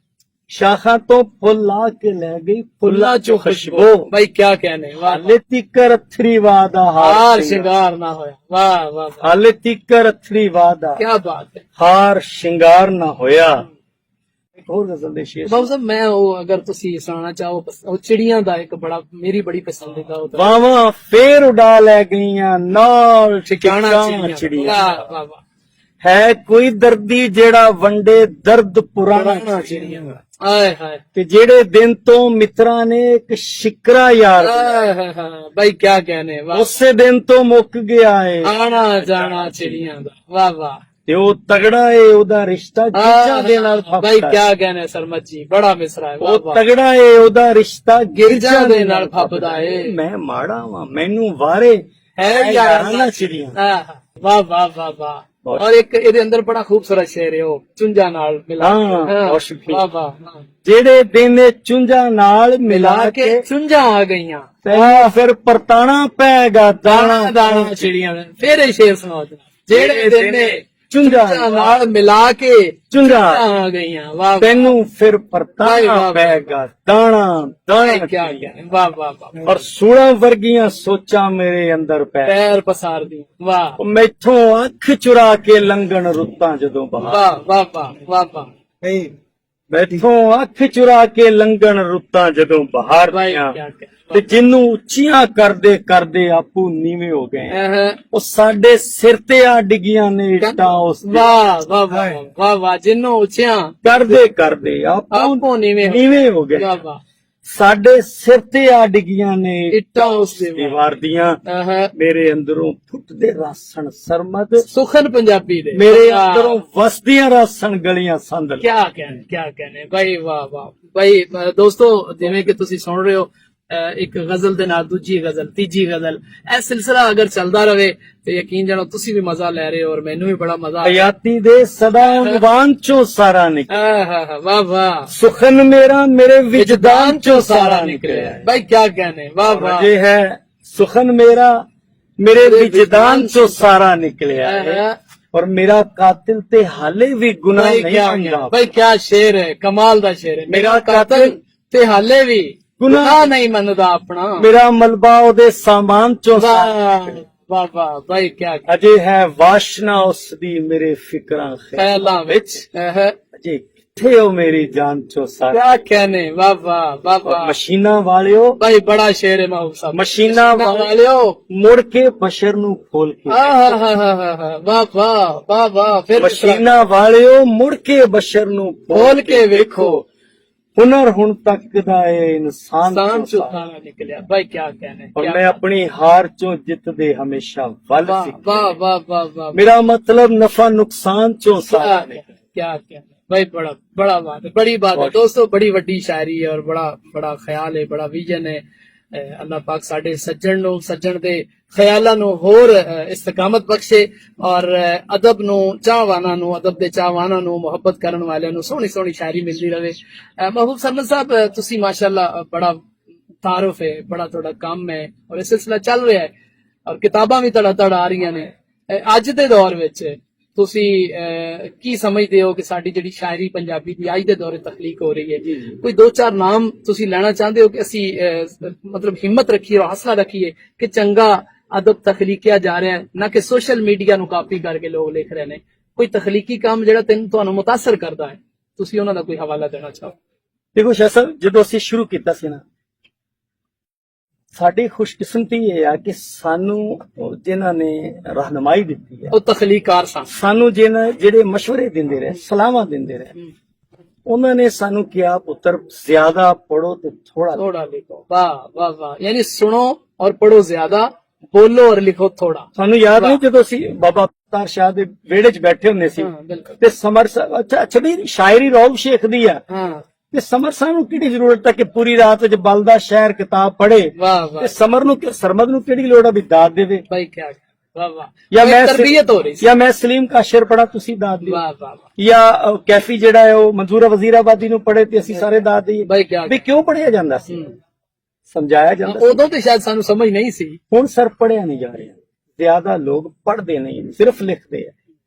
S2: ਸ਼ਾਖਾਂ ਤੋਂ ਫੁੱਲ ਲਾ ਕੇ ਲੈ ਗਈ ਫੁੱਲਾਂ ਚੋਂ ਖੁਸ਼ਬੂ,
S1: भाई क्या कहने, वाह
S2: ਹਾਲੇ ਤੀਕਰ ਅਥਰੀ ਵਾਦਾ
S1: हार
S2: ਹਾਰ
S1: श्रृंगार ना होया, वाह वाह वाह,
S2: ਹਾਲੇ ਤੀਕਰ ਅਥਰੀ ਵਾਦਾ
S1: क्या बात है।
S2: ਹਾਰ ਸ਼ਿੰਗਾਰ ਨਾ ਹੋਇਆ। ਇੱਕ ਹੋਰ ਗਜ਼ਲ ਦੇ ਸ਼ੇਰ
S1: बाबू साहब मैं वो अगर तुसी सुनाना चाहो वो चिड़ियां दा एक बड़ा मेरी बड़ी पसंदीदा होता है,
S2: ਵਾਵਾਂ ਫੇਰ ਉਡਾ ਲੈ ਗਈਆਂ ਨਾਲ
S1: ठिकाना
S2: ਠਿਕਾਣਾ
S1: चिड़ियां,
S2: ਚਿੜੀਆਂ।
S1: वाह वाह वाह,
S2: ਹੈ ਕੋਈ ਦਰਦੀ ਜਿਹੜਾ ਵੰਡੇ ਦਰਦ ਪੁਰਾਣਾ
S1: पुराना चिड़ियां, आए हाय
S2: ਤੇ ਜਿਹੜੇ ਦਿਨ ਤੋਂ ਮਿੱਤਰਾਂ ਨੇ ਇੱਕ ਸ਼ਿਕਰਾ ਯਾਰ
S1: आए हाय हाय, भाई क्या कहने, वाह,
S2: ਉਸੇ ਦਿਨ ਤੋਂ ਮੁੱਕ ਗਿਆ ਏ
S1: आना जाना चिड़ियां दा, वाह वाह,
S2: ਤੇ ਉਹ ਤਗੜਾ ਏ ਉਹਦਾ ਰਿਸ਼ਤਾ ਗਿਰਜਾ ਦੇ ਨਾਲ
S1: भाई
S2: ਫੱਬਦਾ
S1: क्या कहने सरमत जी, बड़ा मिसरा है, वाह
S2: ਉਹ
S1: वाह,
S2: ਤਗੜਾ ਏ ਉਹਦਾ ਰਿਸ਼ਤਾ
S1: गिरजा दे नाल फपदा है,
S2: ਮੈਂ ਮਾੜਾ ਵਾਂ ਮੈਨੂੰ ਵਾਰੇ
S1: है
S2: ਯਾਰਾਂ
S1: यार
S2: ਚਿੜੀਆਂ।
S1: वाह वाह वाह वाह,
S2: बहुत
S1: और एक ਇਹਦੇ ਅੰਦਰ ਬੜਾ ਖੂਬਸੂਰਤ ਸ਼ੇਰ ਹੈ ਉਹ ਚੁੰਝਾਂ ਨਾਲ ਮਿਲਾ
S2: ਹਾਂ,
S1: ਕੇ,
S2: ਬਹੁਤ ਸ਼ੁਕਰੀਆ।
S1: ਵਾਹ ਵਾਹ,
S2: ਜਿਹੜੇ ਦਿਨ ਇਹ ਚੁੰਝਾਂ ਨਾਲ
S1: ਮਿਲਾ
S2: ਮਿਲਾ
S1: ਕੇ
S2: ਕੇ
S1: ਚੁੰਝਾਂ ਆ ਗਈਆਂ,
S2: ਤੈਨੂੰ ਫਿਰ ਪਰਤਾਣਾ ਪੈਗਾ
S1: ਦਾਣਾ
S2: ਦਾਣਾ
S1: ਦਾਣਾ ਚਿੜੀਆਂ ਦੇ। ਫਿਰ ਇਹ ਸ਼ੇਰ ਸੁਣਾਓ ਜਨਾਬ, ਜਿਹੜੇ ਦਿਨ ਨੇ
S2: ਚੁੰਝਾਂ
S1: ਚੁੰਝਾਂ ਨਾਲ ਮਿਲਾ ਕੇ
S2: ਚੁੰਝਾਂ
S1: ਆ ਗਈਆਂ, ਵਾਹ
S2: ਤੈਨੂੰ ਫਿਰ
S1: ਵਾਹ,
S2: ਪਰਤਾਣਾ
S1: ਵਾਹ।
S2: ਪੈਗਾ ਦਾਣਾ ਦਾਣਾ
S1: ਕੀ ਕਿਆ ਵਾਹ ਵਾਹ ਵਾਹ,
S2: ਔਰ ਸੂਣਾ ਵਰਗੀਆਂ ਸੋਚਾਂ ਮੇਰੇ ਅੰਦਰ ਪੈ
S1: ਪੈਰ ਪਸਾਰ ਦੀ, ਵਾਹ
S2: ਉਹ ਮੈਥੋਂ ਅੱਖ ਚੁਰਾ ਕੇ ਲੰਘਣ ਰੁੱਤਾਂ ਜਦੋਂ ਬਹਾਰ
S1: ਵਾਹ ਵਾਹ ਵਾਹ ਵਾਹ ਵਾਹ,
S2: ਮੈਥੋਂ ਅੱਖ ਚੁਰਾ ਕੇ ਲੰਘਣ ਰੁੱਤਾਂ ਜਦੋਂ ਬਹਾਰ
S1: ਭਾਈ
S2: ਦੀਆਂ
S1: ਕਿਆ ਕਹਿ,
S2: ਤੇ ਜਿੰਨੂੰ ਉੱਚੀਆਂ ਕਰਦੇ ਕਰਦੇ ਆਪੂ ਨੀਵੇਂ ਹੋ ਗਏ
S1: ਅਹ,
S2: ਉਹ ਸਾਡੇ ਸਿਰ ਤੇ ਆ ਡਿੱਗੀਆਂ ਨੇ ਇੱਟਾਂ ਉਸ ਦੀਆਂ।
S1: ਵਾਹ ਵਾਹ ਵਾਹ ਵਾਹ ਵਾਹ, ਜਿੰਨੋਂ ਉੱਚਿਆਂ
S2: ਕਰਦੇ ਕਰਦੇ ਆਪੂ
S1: ਆਪੋ ਨੀਵੇਂ ਹੋ-
S2: ਨੀਵੇਂ ਹੋ ਗਏ
S1: ਵਾਹ ਵਾਹ,
S2: ਸਾਡੇ ਸਿਰ ਤੇ ਆ ਡਿੱਗੀਆਂ ਨੇ
S1: ਇੱਟਾਂ ਉਸ ਦੇ
S2: ਦੀਵਾਰ ਦੀਆਂ
S1: ਅਹ,
S2: ਮੇਰੇ ਅੰਦਰੋਂ ਫੁੱਟਦੇ ਰਾਸਣ ਸਰਮਦ
S1: ਸੁਖਨ ਪੰਜਾਬੀ ਦੇ
S2: ਮੇਰੇ ਅੰਦਰੋਂ ਵਸਦੀਆਂ ਰਾਸਣ ਗਲੀਆਂ ਸੰਦਲ
S1: क्या कहने भाई, वाह वाह भाई। दोस्तों जिवें कि तुसी सुन रहे हो, एक गजल दे नाल दूजी गजल तीजी गजल, ਇਹ ਸਿਲਸਿਲਾ ਅਗਰ ਚੱਲਦਾ ਰਵੇ ਤੇ ਯਕੀਨ ਜਾਣੋ ਤੁਸੀਂ ਵੀ ਮਜ਼ਾ ਲੈ ਰਹੇ ਹੋ ਔਰ ਮੈਨੂੰ ਵੀ ਬੜਾ ਮਜ਼ਾ ਆ ਰਿਹਾ
S2: ਹਯਾਤੀ ਦੇ ਸਦਾ ਉਨਵਾਨ ਚੋਂ ਸਾਰਾ ਨਿਕਲ
S1: ਹੈ। ਵਾਹ ਵਾਹ,
S2: ਸੁਖਨ ਮੇਰਾ ਮੇਰੇ ਵਿਜਦਾਨ ਚੋਂ ਸਾਰਾ ਨਿਕਲਿਆ
S1: भाई क्या कहने, वाह वाह,
S2: ਅਜੇ ਹੈ ਸੁਖਨ ਮੇਰਾ ਮੇਰੇ ਵਿਜਦਾਨ ਚੋਂ ਸਾਰਾ ਨਿਕਲਿਆ ਹੈ ਔਰ ਮੇਰਾ ਕਾਤਿਲ ਤੇ ਹਾਲੇ ਵੀ ਗੁਨਾਹ
S1: भाई
S2: ਨਹੀਂ
S1: क्या
S2: ਮੰਨਦਾ
S1: भाई क्या शेर है, कमाल दा शेर है। मेरा कातिल ते हाले भी गुनाह नहीं मनदा अपना,
S2: ਮੇਰਾ ਮਲਬਾ ਉਹਦੇ ਸਾਮਾਨ ਚੋਂ ਸਾਰਾ
S1: वाह वाह वाह, भाई क्या
S2: ਅਜੇ ਹੈ ਵਾਸ਼ਨਾ ਉਸ ਦੀ ਮੇਰੇ ਫਿਕਰਾਂ
S1: ख्यालां विच,
S2: ਅਜੇ ਕਿੱਥੇ ਹੋ ਮੇਰੀ ਜਾਨ ਚੋਂ ਸਾਰਾ
S1: क्या कहने, वाह वाह वाह वाह,
S2: ਮਸ਼ੀਨਾਂ ਵਾਲਿਓ
S1: भाई बड़ा शेर है महबूब साहब।
S2: मशीना
S1: वाले हो,
S2: ਮੁੜ ਕੇ ਬਸ਼ਰ ਨੂੰ ਖੋਲ ਕੇ
S1: वाह वाह वाह वाह, फिर
S2: ਮਸ਼ੀਨਾਂ ਵਾਲਿਓ ਮੁੜ ਕੇ ਬਸ਼ਰ ਨੂੰ
S1: बोल के देखो,
S2: ਹੁਨਰ ਹੁਣ ਤੱਕ ਦਾ ਇਹ ਇਨਸਾਨ
S1: शान
S2: ਚੋਂ
S1: चुका निकलिया, भाई क्या कहने,
S2: ਔਰ
S1: क्या-
S2: ਮੈਂ ਆਪਣੀ ਹਾਰ ਚੋਂ ਜਿੱਤਦੇ ਹਮੇਸ਼ਾ ਵੱਲ
S1: वाह
S2: ਸੀ
S1: वाह वाह वाह वाह,
S2: ਮੇਰਾ ਮਤਲਬ ਨਫਾ ਨੁਕਸਾਨ ਚੋਂ ਸਾਰਾ
S1: क्या कहने भाई, बड़ा बड़ा बात है, बड़ी बात है दोस्तों, बड़ी वड्डी शायरी है और बड़ा बड़ा ख्याल है, बड़ा विजन है। अल्लाह पाक साडे सज्जन दे ख्यालां नूं होर इस्तकामत बख्शे और अदब नूं चाहवाना नूं अदब दे चाहवाना नूं मुहब्बत करन वालियां नूं सोहनी सोहनी शायरी मिलदी रहे। महबूब सरमद साहब तुसी माशाअल्लाह बड़ा तारुफ है, बड़ा तुहाडा काम है और इह सिलसिला चल रहा है और किताबां भी तड़ा आ रही ने। अज दे दौर विच ਤੁਸੀਂ ਕੀ ਸਮਝਦੇ ਹੋ ਕਿ ਸਾਡੀ ਜਿਹੜੀ ਸ਼ਾਇਰੀ ਪੰਜਾਬੀ ਦੀ ਅੱਜ ਦੇ ਦੌਰੇ ਤਖਲੀਕ ਹੋ ਰਹੀ ਹੈ, ਕੋਈ ਦੋ ਚਾਰ ਨਾਮ ਤੁਸੀਂ ਲੈਣਾ ਚਾਹੁੰਦੇ ਹੋ ਕਿ ਅਸੀਂ ਮਤਲਬ ਹਿੰਮਤ ਰੱਖੀਏ ਔਰ ਹੌਸਲਾ ਰੱਖੀਏ ਕਿ ਚੰਗਾ ਅਦਬ ਤਖਲੀਕਿਆ ਜਾ ਰਿਹਾ ਹੈ, ਨਾ ਕਿ ਸੋਸ਼ਲ ਮੀਡੀਆ ਨੂੰ ਕਾਪੀ ਕਰਕੇ ਲੋਕ ਲਿਖ ਰਹੇ ਨੇ। ਕੋਈ ਤਖਲੀਕੀ ਕੰਮ ਜਿਹੜਾ ਤੁਹਾਨੂੰ ਮੁਤਾਸਰ ਕਰਦਾ ਹੈ, ਤੁਸੀਂ ਉਹਨਾਂ ਦਾ ਕੋਈ ਹਵਾਲਾ ਦੇਣਾ ਚਾਹੋ?
S2: ਦੇਖੋ ਸ਼ਾਹ ਸਾਹਿਬ, ਜਦੋਂ ਅਸੀਂ ਸ਼ੁਰੂ ਕੀਤਾ ਸੀ ਨਾ, ਸਾਡੀ ਖੁਸ਼ਕਿਸਮਤੀ ਇਹ ਆ ਕਿ ਸਾਨੂੰ ਜਿਨ੍ਹਾਂ ਨੇ ਰਹਿਨਮਾਈ ਦਿੱਤੀ ਹੈ,
S1: ਉਹ ਤਖਲੀਕਾਰ ਸਨ,
S2: ਸਾਨੂੰ ਜਿਹੜੇ ਮਸ਼ਵਰੇ ਦਿੰਦੇ ਰਹੇ, ਸਲਾਹਾਂ ਦਿੰਦੇ ਰਹੇ, ਉਹਨਾਂ ਨੇ ਸਾਨੂੰ ਕਿਹਾ ਪੁੱਤਰ ਜ਼ਿਆਦਾ ਪੜੋ ਤੇ
S1: ਥੋੜਾ ਲਿਖੋ। ਵਾਹ ਵਾਹ ਵਾਹ, ਯਾਨੀ ਸੁਣੋ ਔਰ ਪੜੋ ਜ਼ਿਆਦਾ, ਬੋਲੋ ਔਰ ਲਿਖੋ ਥੋੜਾ।
S2: ਸਾਨੂੰ ਯਾਦ ਨਹੀਂ ਜਦੋਂ ਅਸੀਂ ਬਾਬਾ ਅਵਤਾਰ ਸ਼ਾਹ ਦੇ ਵਿਹੜੇ 'ਚ ਬੈਠੇ ਹੁੰਦੇ ਸੀ
S1: ਹਾਂ ਬਿਲਕੁਲ,
S2: ਤੇ ਸਮਰ ਸਾਹਿਬ ਅੱਛਾ ਵੀ ਸ਼ਾਇਰੀ ਰੌਬ ਸ਼ੇਖ ਦੀ ਆ,
S1: ਹਾਂ
S2: ਤੇ ਸਮਰ ਸਾਹਿਬ ਨੂੰ ਕਿਹੜੀ ਜ਼ਰੂਰਤ ਹੈ ਕਿ ਪੂਰੀ ਰਾਤ ਵਿੱਚ ਬਲਦਾ ਸ਼ਹਿਰ ਕਿਤਾਬ ਪੜ੍ਹੇ
S1: ਵਾਹ
S2: ਤੇ
S1: ਵਾਹ
S2: ਸਮਰ ਨੂੰ ਸਰਮਦ ਨੂੰ ਕਿਹੜੀ ਲੋੜ ਹੈ ਵੀ ਦਾਤ ਦੇਵੇ
S1: ਭਾਈ ਕਿਆ ਵਾਹ ਵਾਹ
S2: ਜਾਂ
S1: ਉਹ
S2: ਮੈਂ
S1: ਇੱਕ ਤਰਬੀਅਤ ਹੋ ਰਹੀ ਸੀ
S2: ਜਾਂ ਮੈਂ ਸਲੀਮ ਕਾਸ਼ਰ ਪੜਾ ਤੁਸੀਂ ਦਾਤ ਦਿਓ
S1: ਵਾਹ ਵਾਹ ਵਾਹ
S2: ਜਾਂ ਕੈਫੀ ਜਿਹੜਾ ਹੈ ਉਹ ਮਨਜ਼ੂਰਾ ਵਜ਼ੀਰਾਬਾਦੀ ਨੂੰ ਪੜੇ ਤੇ ਅਸੀਂ ਸਾਰੇ ਦਾਤ ਦਈਏ
S1: ਭਾਈ ਕਿਆ
S2: ਵੀ ਕਿਉਂ ਪੜਿਆ ਜਾਂਦਾ ਸੀ
S1: ਹੂੰ।
S2: ਸਮਝਾਇਆ ਜਾਂਦਾ ਸੀ।
S1: ਉਦੋਂ ਤੇ ਸ਼ਾਇਦ ਸਾਨੂੰ ਸਮਝ ਨਹੀਂ ਸੀ
S2: ਹੁਣ ਸਰ ਪੜਿਆ ਨਹੀਂ ਜਾ ਰਿਹਾ ਜ਼ਿਆਦਾ ਲੋਕ ਪੜ੍ਹਦੇ ਨਹੀਂ ਸਿਰਫ ਲਿਖਦੇ ਆ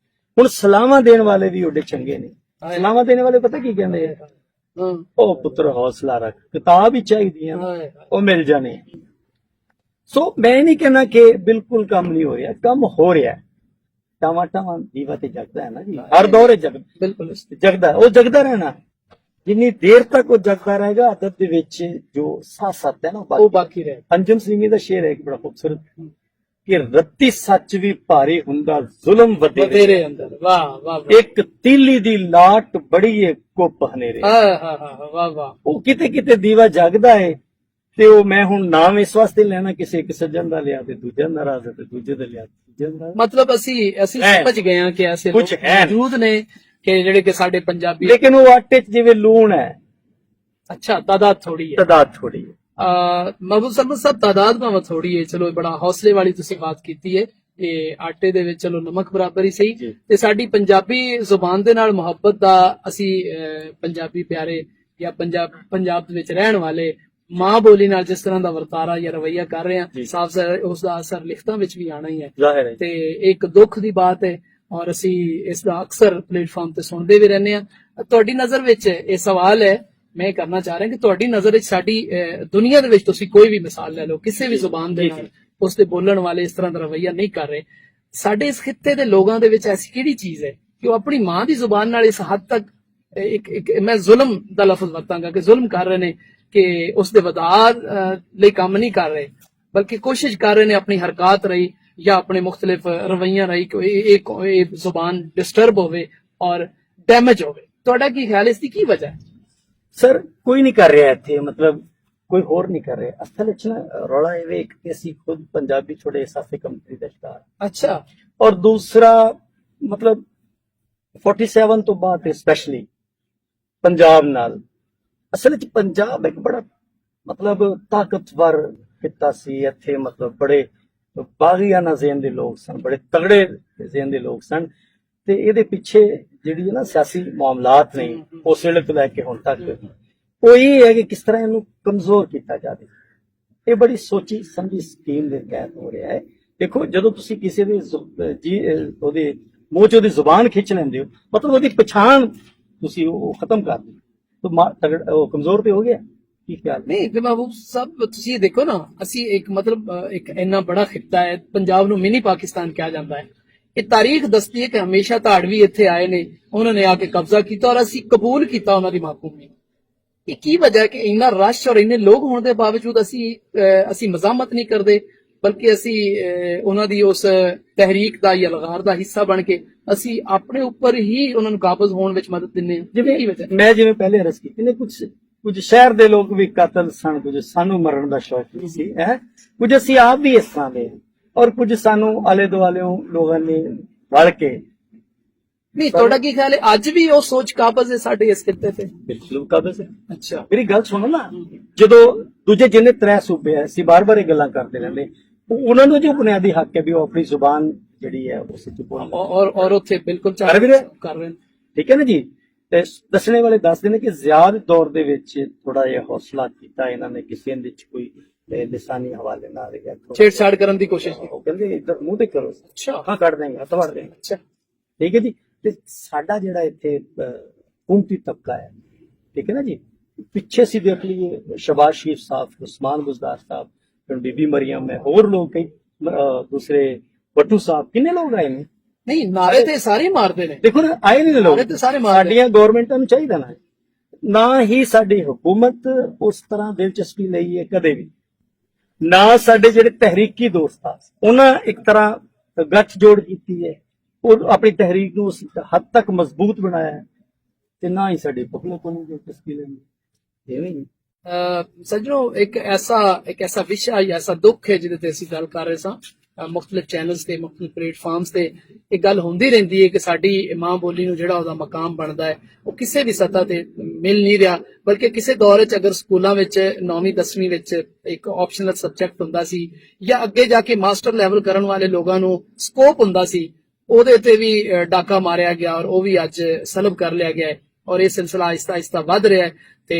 S2: ਹੁਣ ਸਲਾਹਾਂ ਦੇਣ ਵਾਲੇ ਵੀ ਓਡੇ ਚੰਗੇ ਨੇ ਸਲਾਹਾਂ ਦੇਣ ਵਾਲੇ ਪਤਾ ਕੀ ਕਹਿੰਦੇ ਆ
S1: ਹਾਂ
S2: ਉਹ ਪੁੱਤਰ ਹੌਸਲਾ ਰੱਖ ਕਿਤਾਬ ਹੀ ਚਾਹੀਦੀ ਆ
S1: ਹਾਏ।
S2: ਉਹ ਮਿਲ ਜਾਣੀ ਸੋ ਮੈਂ ਨਹੀਂ ਕਹਿਣਾ ਕਿ ਬਿਲਕੁਲ ਕੰਮ ਨਹੀਂ ਹੋ ਰਿਹਾ ਕੰਮ ਹੋ ਰਿਹਾ ਟਮਾਟਾ ਦੀਵਾ ਤੇ ਜਗਦਾ ਹੈ ਨਾ ਜੀ ਹਰ ਦੌਰ ਵਿੱਚ
S1: ਬਿਲਕੁਲ
S2: ਜਗਦਾ ਉਹ ਜਗਦਾ ਰਹਿਣਾ ਜਿੰਨੀ ਦੇਰ ਤੱਕ ਉਹ ਜਗਦਾ ਰਹੇਗਾ ਅਦਬ ਦੇ ਵਿੱਚ ਜੋ ਸਾਸਤ ਹੈ ਨਾ
S1: ਉਹ ਬਾਕੀ ਰਹੇ
S2: ਅੰਜਮ ਸਿੰਘੀ ਦਾ ਸ਼ੇਰ ਹੈ ਇੱਕ ਬੜਾ ਖੂਬਸੂਰਤ ਕਿ ਰੱਤੀ ਸੱਚ ਵੀ ਭਾਰੀ ਹੁੰਦਾ ਜ਼ੁਲਮ ਵਧੇਰੇ
S1: ਬਥੇਰੇ ਅੰਦਰ ਵਾਹ ਵਾਹ ਵਾਹ
S2: ਇੱਕ ਤੀਲੀ ਦੀ ਲਾਟ ਬੜੀ ਏ ਕੁੱਪ ਹਨੇਰੇ
S1: ਹਾਂ ਹਾਂ ਹਾਂ ਵਾਹ ਵਾਹ
S2: ਉਹ ਕਿਤੇ ਕਿਤੇ ਦੀਵਾ ਜਗਦਾ ਏ ਤੇ ਉਹ ਮੈਂ ਹੁਣ ਨਾਮ ਇਸ ਵਾਸਤੇ ਲੈਣਾ ਕਿਸੇ ਇੱਕ ਸੱਜਣ ਦਾ ਲਿਆ ਤੇ ਦੂਜਾ ਨਾਰਾਜ਼ ਤੇ ਦੂਜੇ ਦਾ ਲਿਆ ਤੀਜੇ ਦਾ
S1: ਮਤਲਬ ਅਸੀਂ
S2: ਹੈ।
S1: ਸਮਝ ਗਏ ਹਾਂ ਕਿ ਐਸੇ
S2: ਕੁਛ
S1: ਲੋਕ
S2: ਹੈ।
S1: ਮੌਜੂਦ ਨੇ ਕਿ ਜਿਹੜੇ ਕਿ ਸਾਡੇ ਪੰਜਾਬੀ
S2: ਲੇਕਿਨ ਉਹ ਆਟੇ 'ਚ ਜਿਵੇਂ ਲੂਣ ਹੈ
S1: ਅੱਛਾ ਤਾਦਾਦ ਥੋੜੀ ਹੈ
S2: ਤਦਾਦ ਥੋੜੀ ਹੈ
S1: महबूब सरमद साहब तादाद भावें थोड़ी है चलो बड़ा हौसले वाली तुसी बात कीती है कि आटे दे विच चलो नमक बराबर ही सही
S2: जी।
S1: ते साडी पंजाबी जुबान दे नाल मुहब्बत दा असी पंजाबी प्यारे या पंजाब दे विच रहन वाले मां बोली नाल जिस तरह दा वर्तारा या रवैया कर रहे
S2: जी।
S1: हैं साफ साफ उस दा असर लिखतां विच भी आना ही है
S2: ਜ਼ਾਹਿਰ ਹੈ
S1: ਤੇ ਇੱਕ ਦੁੱਖ ਦੀ ਬਾਤ ਹੈ ਔਰ ਅਸੀਂ ਇਸ ਦਾ ਅਕਸਰ ਪਲੇਟਫਾਰਮ ਤੇ ਸੁਣਦੇ ਵੀ ਰਹਿੰਦੇ ਹਾਂ ਤੁਹਾਡੀ ਨਜ਼ਰ ਵਿੱਚ ਇਹ ਸਵਾਲ ਹੈ ਮੈਂ ਕਰਨਾ ਚਾਹ ਰਿਹਾ ਕਿ ਤੁਹਾਡੀ ਨਜ਼ਰ ਵਿੱਚ ਸਾਡੀ ਦੁਨੀਆ ਦੇ ਵਿੱਚ ਤੁਸੀਂ ਕੋਈ ਵੀ ਮਿਸਾਲ ਲੈ ਲਓ ਕਿਸੇ ਵੀ ਜ਼ੁਬਾਨ ਦੇ
S2: ਜੀ,
S1: ਨਾਲ
S2: ਜੀ।
S1: ਉਸ ਤੇ ਬੋਲਣ ਵਾਲੇ ਇਸ ਤਰ੍ਹਾਂ ਦਾ ਰਵੱਈਆ ਨਹੀਂ ਕਰ ਰਹੇ ਸਾਡੇ ਇਸ ਖਿੱਤੇ ਦੇ ਲੋਕਾਂ ਦੇ ਵਿੱਚ ਐਸੀ ਕਿਹੜੀ ਚੀਜ਼ ਹੈ ਕਿ ਉਹ ਆਪਣੀ ਮਾਂ ਦੀ ਜ਼ੁਬਾਨ ਨਾਲ ਇਸ ਹੱਦ ਤੱਕ ਇੱਕ ਮੈਂ ਜ਼ੁਲਮ ਦਾ ਲਫ਼ਜ਼ ਵਰਤਾਂਗਾ ਕਿ ਜ਼ੁਲਮ ਕਰ ਰਹੇ ਨੇ ਕਿ ਉਸ ਦੇ ਵਦਾਰ ਲਈ ਕੰਮ ਨਹੀਂ ਕਰ ਰਹੇ ਬਲਕਿ ਕੋਸ਼ਿਸ਼ ਕਰ ਰਹੇ ਨੇ ਆਪਣੀ ਹਰਕਤ ਰਹੀ ਜਾਂ ਆਪਣੇ ਮੁxtਲਿਫ ਰਵੱਈਆਂ ਰਹੀ ਕਿ ਇਹ ਜ਼ੁਬਾਨ ਡਿਸਟਰਬ ਹੋਵੇ ਔਰ ਡੈਮੇਜ ਹੋਵੇ ਤੁਹਾਡਾ ਕੀ ਖਿਆਲ ਇਸ ਦੀ ਕੀ ਵਜ੍ਹਾ ਹੈ
S2: ਸਰ ਕੋਈ ਨਹੀਂ ਕਰ ਰਿਹਾ ਇੱਥੇ ਮਤਲਬ ਕੋਈ ਹੋਰ ਨਹੀਂ ਕਰ ਰਿਹਾ ਅਸਲ ਵਿੱਚ ਨਾ ਰੌਲਾ ਇਹ ਵੇ ਕਿ ਅਸੀਂ ਖੁਦ ਪੰਜਾਬੀ ਥੋੜੇ ਸਾਫੇ ਕੰਪਨੀ ਦਾ ਸ਼ਿਕਾਰ
S1: ਅੱਛਾ
S2: ਔਰ ਦੂਸਰਾ ਮਤਲਬ 47 ਤੋਂ ਬਾਅਦ ਸਪੈਸ਼ਲੀ ਪੰਜਾਬ ਨਾਲ ਅਸਲ ਵਿੱਚ ਪੰਜਾਬ ਇੱਕ ਬੜਾ ਮਤਲਬ ਤਾਕਤਵਰ ਖਿੱਤਾ ਸੀ ਇੱਥੇ ਮਤਲਬ ਬੜੇ ਬਾਗੀਆਨਾ ਜ਼ੇਨ ਦੇ ਲੋਕ ਸਨ ਬੜੇ ਤਗੜੇ ਜ਼ੇਨ ਦੇ ਲੋਕ ਸਨ ਤੇ ਇਹਦੇ ਪਿੱਛੇ ਜਿਹੜੀ ਹੈ ਨਾ ਸਿਆਸੀ ਮਾਮਲਾਤ ਨੇ ਉਸ ਵੇਲੇ ਤੋਂ ਲੈ ਕੇ ਹੁਣ ਤੱਕ ਉਹ ਇਹ ਹੈ ਕਿ ਕਿਸ ਤਰ੍ਹਾਂ ਇਹਨੂੰ ਕਮਜ਼ੋਰ ਕੀਤਾ ਜਾਵੇ ਇਹ ਬੜੀ ਸੋਚੀ ਸਮਝੀ ਸਕੀਮ ਦੇ ਤਹਿਤ ਹੋ ਰਿਹਾ ਹੈ ਦੇਖੋ ਜਦੋਂ ਤੁਸੀਂ ਕਿਸੇ ਦੇ ਉਹਦੇ ਮੂੰਹ 'ਚ ਉਹਦੀ ਜ਼ੁਬਾਨ ਖਿੱਚ ਲੈਂਦੇ ਹੋ ਮਤਲਬ ਉਹਦੀ ਪਛਾਣ ਤੁਸੀਂ ਉਹ ਖਤਮ ਕਰ ਦਿਓ ਤਾਂ ਉਹ ਕਮਜ਼ੋਰ ਤੇ ਹੋ ਗਿਆ ਕੀ ਖਿਆਲ
S1: ਨਹੀਂ ਤੇ ਮਹਿਬੂਬ ਸਾਹਿਬ ਤੁਸੀਂ ਇਹ ਦੇਖੋ ਨਾ ਅਸੀਂ ਇੱਕ ਮਤਲਬ ਇੱਕ ਇੰਨਾ ਬੜਾ ਖਿੱਤਾ ਹੈ ਪੰਜਾਬ ਨੂੰ ਮਿਨੀ ਪਾਕਿਸਤਾਨ ਕਿਹਾ ਜਾਂਦਾ ਹੈ ਇਹ ਤਾਰੀਖ ਦੱਸਦੀ ਹੈ ਕਿ ਹਮੇਸ਼ਾ ਧਾੜਵੀ ਇੱਥੇ ਆਏ ਨੇ ਉਹਨਾਂ ਨੇ ਆ ਕੇ ਕਬਜ਼ਾ ਕੀਤਾ ਔਰ ਅਸੀਂ ਕਬੂਲ ਕੀਤਾ ਉਹਨਾਂ ਦੀ ਮਾਕੂਮੀ ਇਹ ਕੀ ਵਜ੍ਹਾ ਹੈ ਕਿ ਇੰਨਾ ਰਸ਼ ਔਰ ਇੰਨੇ ਲੋਕ ਹੋਣ ਦੇ ਬਾਵਜੂਦ ਅਸੀਂ ਮਜ਼ਾਮਤ ਨਹੀਂ ਕਰਦੇ ਬਲਕਿ ਅਸੀਂ ਉਹਨਾਂ ਦੀ ਉਸ ਤਹਿਰੀਕ ਦਾ ਜਾਂ ਲਗਾਰ ਦਾ ਹਿੱਸਾ ਬਣ ਕੇ ਅਸੀਂ ਆਪਣੇ ਉੱਪਰ ਹੀ ਉਹਨਾਂ ਨੂੰ ਕਾਬਜ਼ ਹੋਣ ਵਿੱਚ ਮਦਦ ਦਿੰਦੇ ਹਾਂ
S2: ਜਿਵੇਂ
S1: ਕੀ ਵਜ੍ਹਾ
S2: ਮੈਂ ਜਿਵੇਂ ਪਹਿਲੇ ਅਰਜ਼ ਕੀਤੀ ਨੇ ਕੁਝ ਸ਼ਹਿਰ ਦੇ ਲੋਕ ਵੀ ਕਾਤਲ ਸਨ ਕੁਝ ਸਾਨੂੰ ਮਰਨ ਦਾ ਸ਼ੌਕ ਨਹੀਂ ਸੀ ਹੈ ਕੁਝ ਅਸੀਂ ਆਪ ਵੀ ਇਸ ਤਰ੍ਹਾਂ ਦੇ ਔਰ ਕੁਝ ਸਾਨੂੰ ਆਲੇ ਦੁਆਲਿਓਂ ਲੋਕਾਂ ਨੇ ਵੜ ਕੇ
S1: ਨਹੀਂ ਤੁਹਾਡਾ ਕੀ ਖਿਆਲ ਹੈ ਅੱਜ ਵੀ ਉਹ ਸੋਚ ਕਾਬਜ਼ ਹੈ ਸਾਡੇ ਇਸ ਖਿੱਤੇ ਤੇ
S2: ਬਿਲਕੁਲ ਕਾਬਜ਼ ਹੈ
S1: ਅੱਛਾ
S2: ਮੇਰੀ ਗੱਲ ਸੁਣੋ ਨਾ ਜਦੋਂ ਦੂਜੇ ਜਿੰਨੇ 3 ਸੂਬੇ ਆ ਅਸੀਂ ਬਾਰ-ਬਾਰ ਇਹ ਗੱਲਾਂ ਕਰਦੇ ਰਹਿੰਦੇ ਉਹਨਾਂ ਨੂੰ ਜੋ ਬੁਨਿਆਦੀ ਹੱਕ ਹੈ ਵੀ ਉਹ ਆਪਣੀ ਜ਼ੁਬਾਨ ਜਿਹੜੀ ਹੈ ਉਸ ਵਿੱਚ ਬੋਲਣ
S1: ਔਰ ਉੱਥੇ ਬਿਲਕੁਲ
S2: ਕਰ ਵੀ ਰਹੇ
S1: ਕਰ ਰਹੇ ਨੇ
S2: ਠੀਕ ਹੈ ਨਾ ਜੀ ਤੇ ਦੱਸਣੇ ਵਾਲੇ ਦੱਸਦੇ ਨੇ ਕਿ ਜ਼ਿਆਦ ਦੌਰ ਦੇ ਵਿੱਚ ਥੋੜਾ ਜਿਹਾ ਹੌਸਲਾ ਕੀਤਾ ਇਹਨਾਂ ਨੇ ਕਿਸੇ ਦੇ ਵਿੱਚ ਕੋਈ ਲਿਸਾਨੀ ਹਵਾਲੇ ਨਾਲ
S1: ਛੇੜਛਾੜ ਕਰਨ ਦੀ ਕੋਸ਼ਿਸ਼ ਕੀਤੀ
S2: ਉਹ ਕਹਿੰਦੇ ਇੱਧਰ ਮੂੰਹ ਤੇ ਕਰੋ
S1: ਅੱਛਾ
S2: ਹਾਂ ਕੱਢ ਦੇਂਗੇ ਹੱਥ ਵੜ ਦੇਂਗੇ
S1: ਅੱਛਾ
S2: ਠੀਕ ਹੈ ਜੀ ਤੇ ਸਾਡਾ ਜਿਹੜਾ ਇੱਥੇ ਹਕੂਮਤੀ ਤਬਕਾ ਹੈ ਠੀਕ ਹੈ ਨਾ ਜੀ ਪਿੱਛੇ ਸੀ ਦੇਖ ਲਈਏ ਸ਼ਬਾਜ਼ ਸ਼ਰੀਫ ਸਾਹਿਬ ਉਸਮਾਨ ਗੁਜ਼ਦਾਰ ਸਾਹਿਬ ਫਿਰ ਬੀਬੀ ਮਰੀਮ ਹੈ ਹੋਰ ਲੋਕ ਕਈ ਦੂਸਰੇ ਬੱਟੂ ਸਾਹਿਬ ਕਿੰਨੇ ਲੋਕ ਆਏ ਨੇ
S1: ਨਹੀਂ ਨਾਰੇ ਤੇ ਸਾਰੇ ਮਾਰਦੇ ਨੇ
S2: ਦੇਖੋ ਨਾ ਆਏ ਨਹੀਂ ਲੋਕ
S1: ਨਾਰੇ ਤੇ ਸਾਰੇ ਮਾਰਦੇ
S2: ਸਾਡੀਆਂ ਗਵਰਨਮੈਂਟਾਂ ਨੂੰ ਚਾਹੀਦਾ ਨਾ ਹੀ ਸਾਡੀ ਹਕੂਮਤ ਉਸ ਤਰ੍ਹਾਂ ਦਿਲਚਸਪੀ ਲਈ ਹੈ ਕਦੇ ਵੀ ਨਾ ਸਾਡੇ ਜਿਹੜੇ ਤਹਿਰੀਕੀ ਦੋਸਤ ਆ ਉਹਨਾਂ ਇੱਕ ਤਰ੍ਹਾਂ ਗੱਠ ਜੋੜ ਕੀਤੀ ਹੈ ਉਹ ਆਪਣੀ ਤਹਿਰੀਕ ਨੂੰ ਉਸ ਹੱਦ ਤੱਕ ਮਜ਼ਬੂਤ ਬਣਾਇਆ ਹੈ ਤੇ ਨਾ ਹੀ ਸਾਡੇ ਪਬਲਿਕ ਨੂੰ ਦਿਲਚਸਪੀ ਲੈਂਦੀ ਐਵੇਂ ਹੀ
S1: ਸੱਜਣੋ ਇੱਕ ਐਸਾ ਵਿਸ਼ਾ ਜਾਂ ਐਸਾ ਦੁੱਖ ਹੈ ਜਿਹਦੇ ਤੇ ਅਸੀਂ ਗੱਲ ਕਰ ਰਹੇ ਸਾਂ ਮੁxtਲਿਫ ਚੈਨਲਸ ਤੇ ਮੁxtਲਿਫ ਪਲੇਟਫਾਰਮਸ ਤੇ ਇਹ ਗੱਲ ਹੁੰਦੀ ਰਹਿੰਦੀ ਹੈ ਕਿ ਸਾਡੀ ਮਾਂ ਬੋਲੀ ਨੂੰ ਜਿਹੜਾ ਉਹਦਾ ਮਕਾਮ ਬਣਦਾ ਹੈ ਉਹ ਕਿਸੇ ਵੀ ਸਤ੍ਹਾ ਤੇ ਮਿਲ ਨਹੀਂ ਰਿਹਾ, ਬਲਕਿ ਕਿਸੇ ਦੌਰ 'ਚ ਅਗਰ ਸਕੂਲਾਂ ਵਿੱਚ 9ਵੀਂ 10ਵੀਂ ਵਿੱਚ ਇੱਕ ਆਪਸ਼ਨਲ ਸਬਜੈਕਟ ਹੁੰਦਾ ਸੀ ਜਾਂ ਅੱਗੇ ਜਾ ਕੇ ਮਾਸਟਰ ਲੈਵਲ ਕਰਨ ਵਾਲੇ ਲੋਕਾਂ ਨੂੰ ਸਕੋਪ ਹੁੰਦਾ ਸੀ, ਉਹਦੇ ਤੇ ਵੀ ਡਾਕਾ ਮਾਰਿਆ ਗਿਆ ਔਰ ਉਹ ਵੀ ਅੱਜ ਸਲਬ ਕਰ ਲਿਆ ਗਿਆ ਹੈ ਔਰ ਇਹ ਸਿਲਸਿਲਾ ਆਹਿਸਤਾ ਆਹਿਸਤਾ ਵੱਧ ਰਿਹਾ ਹੈ। ਤੇ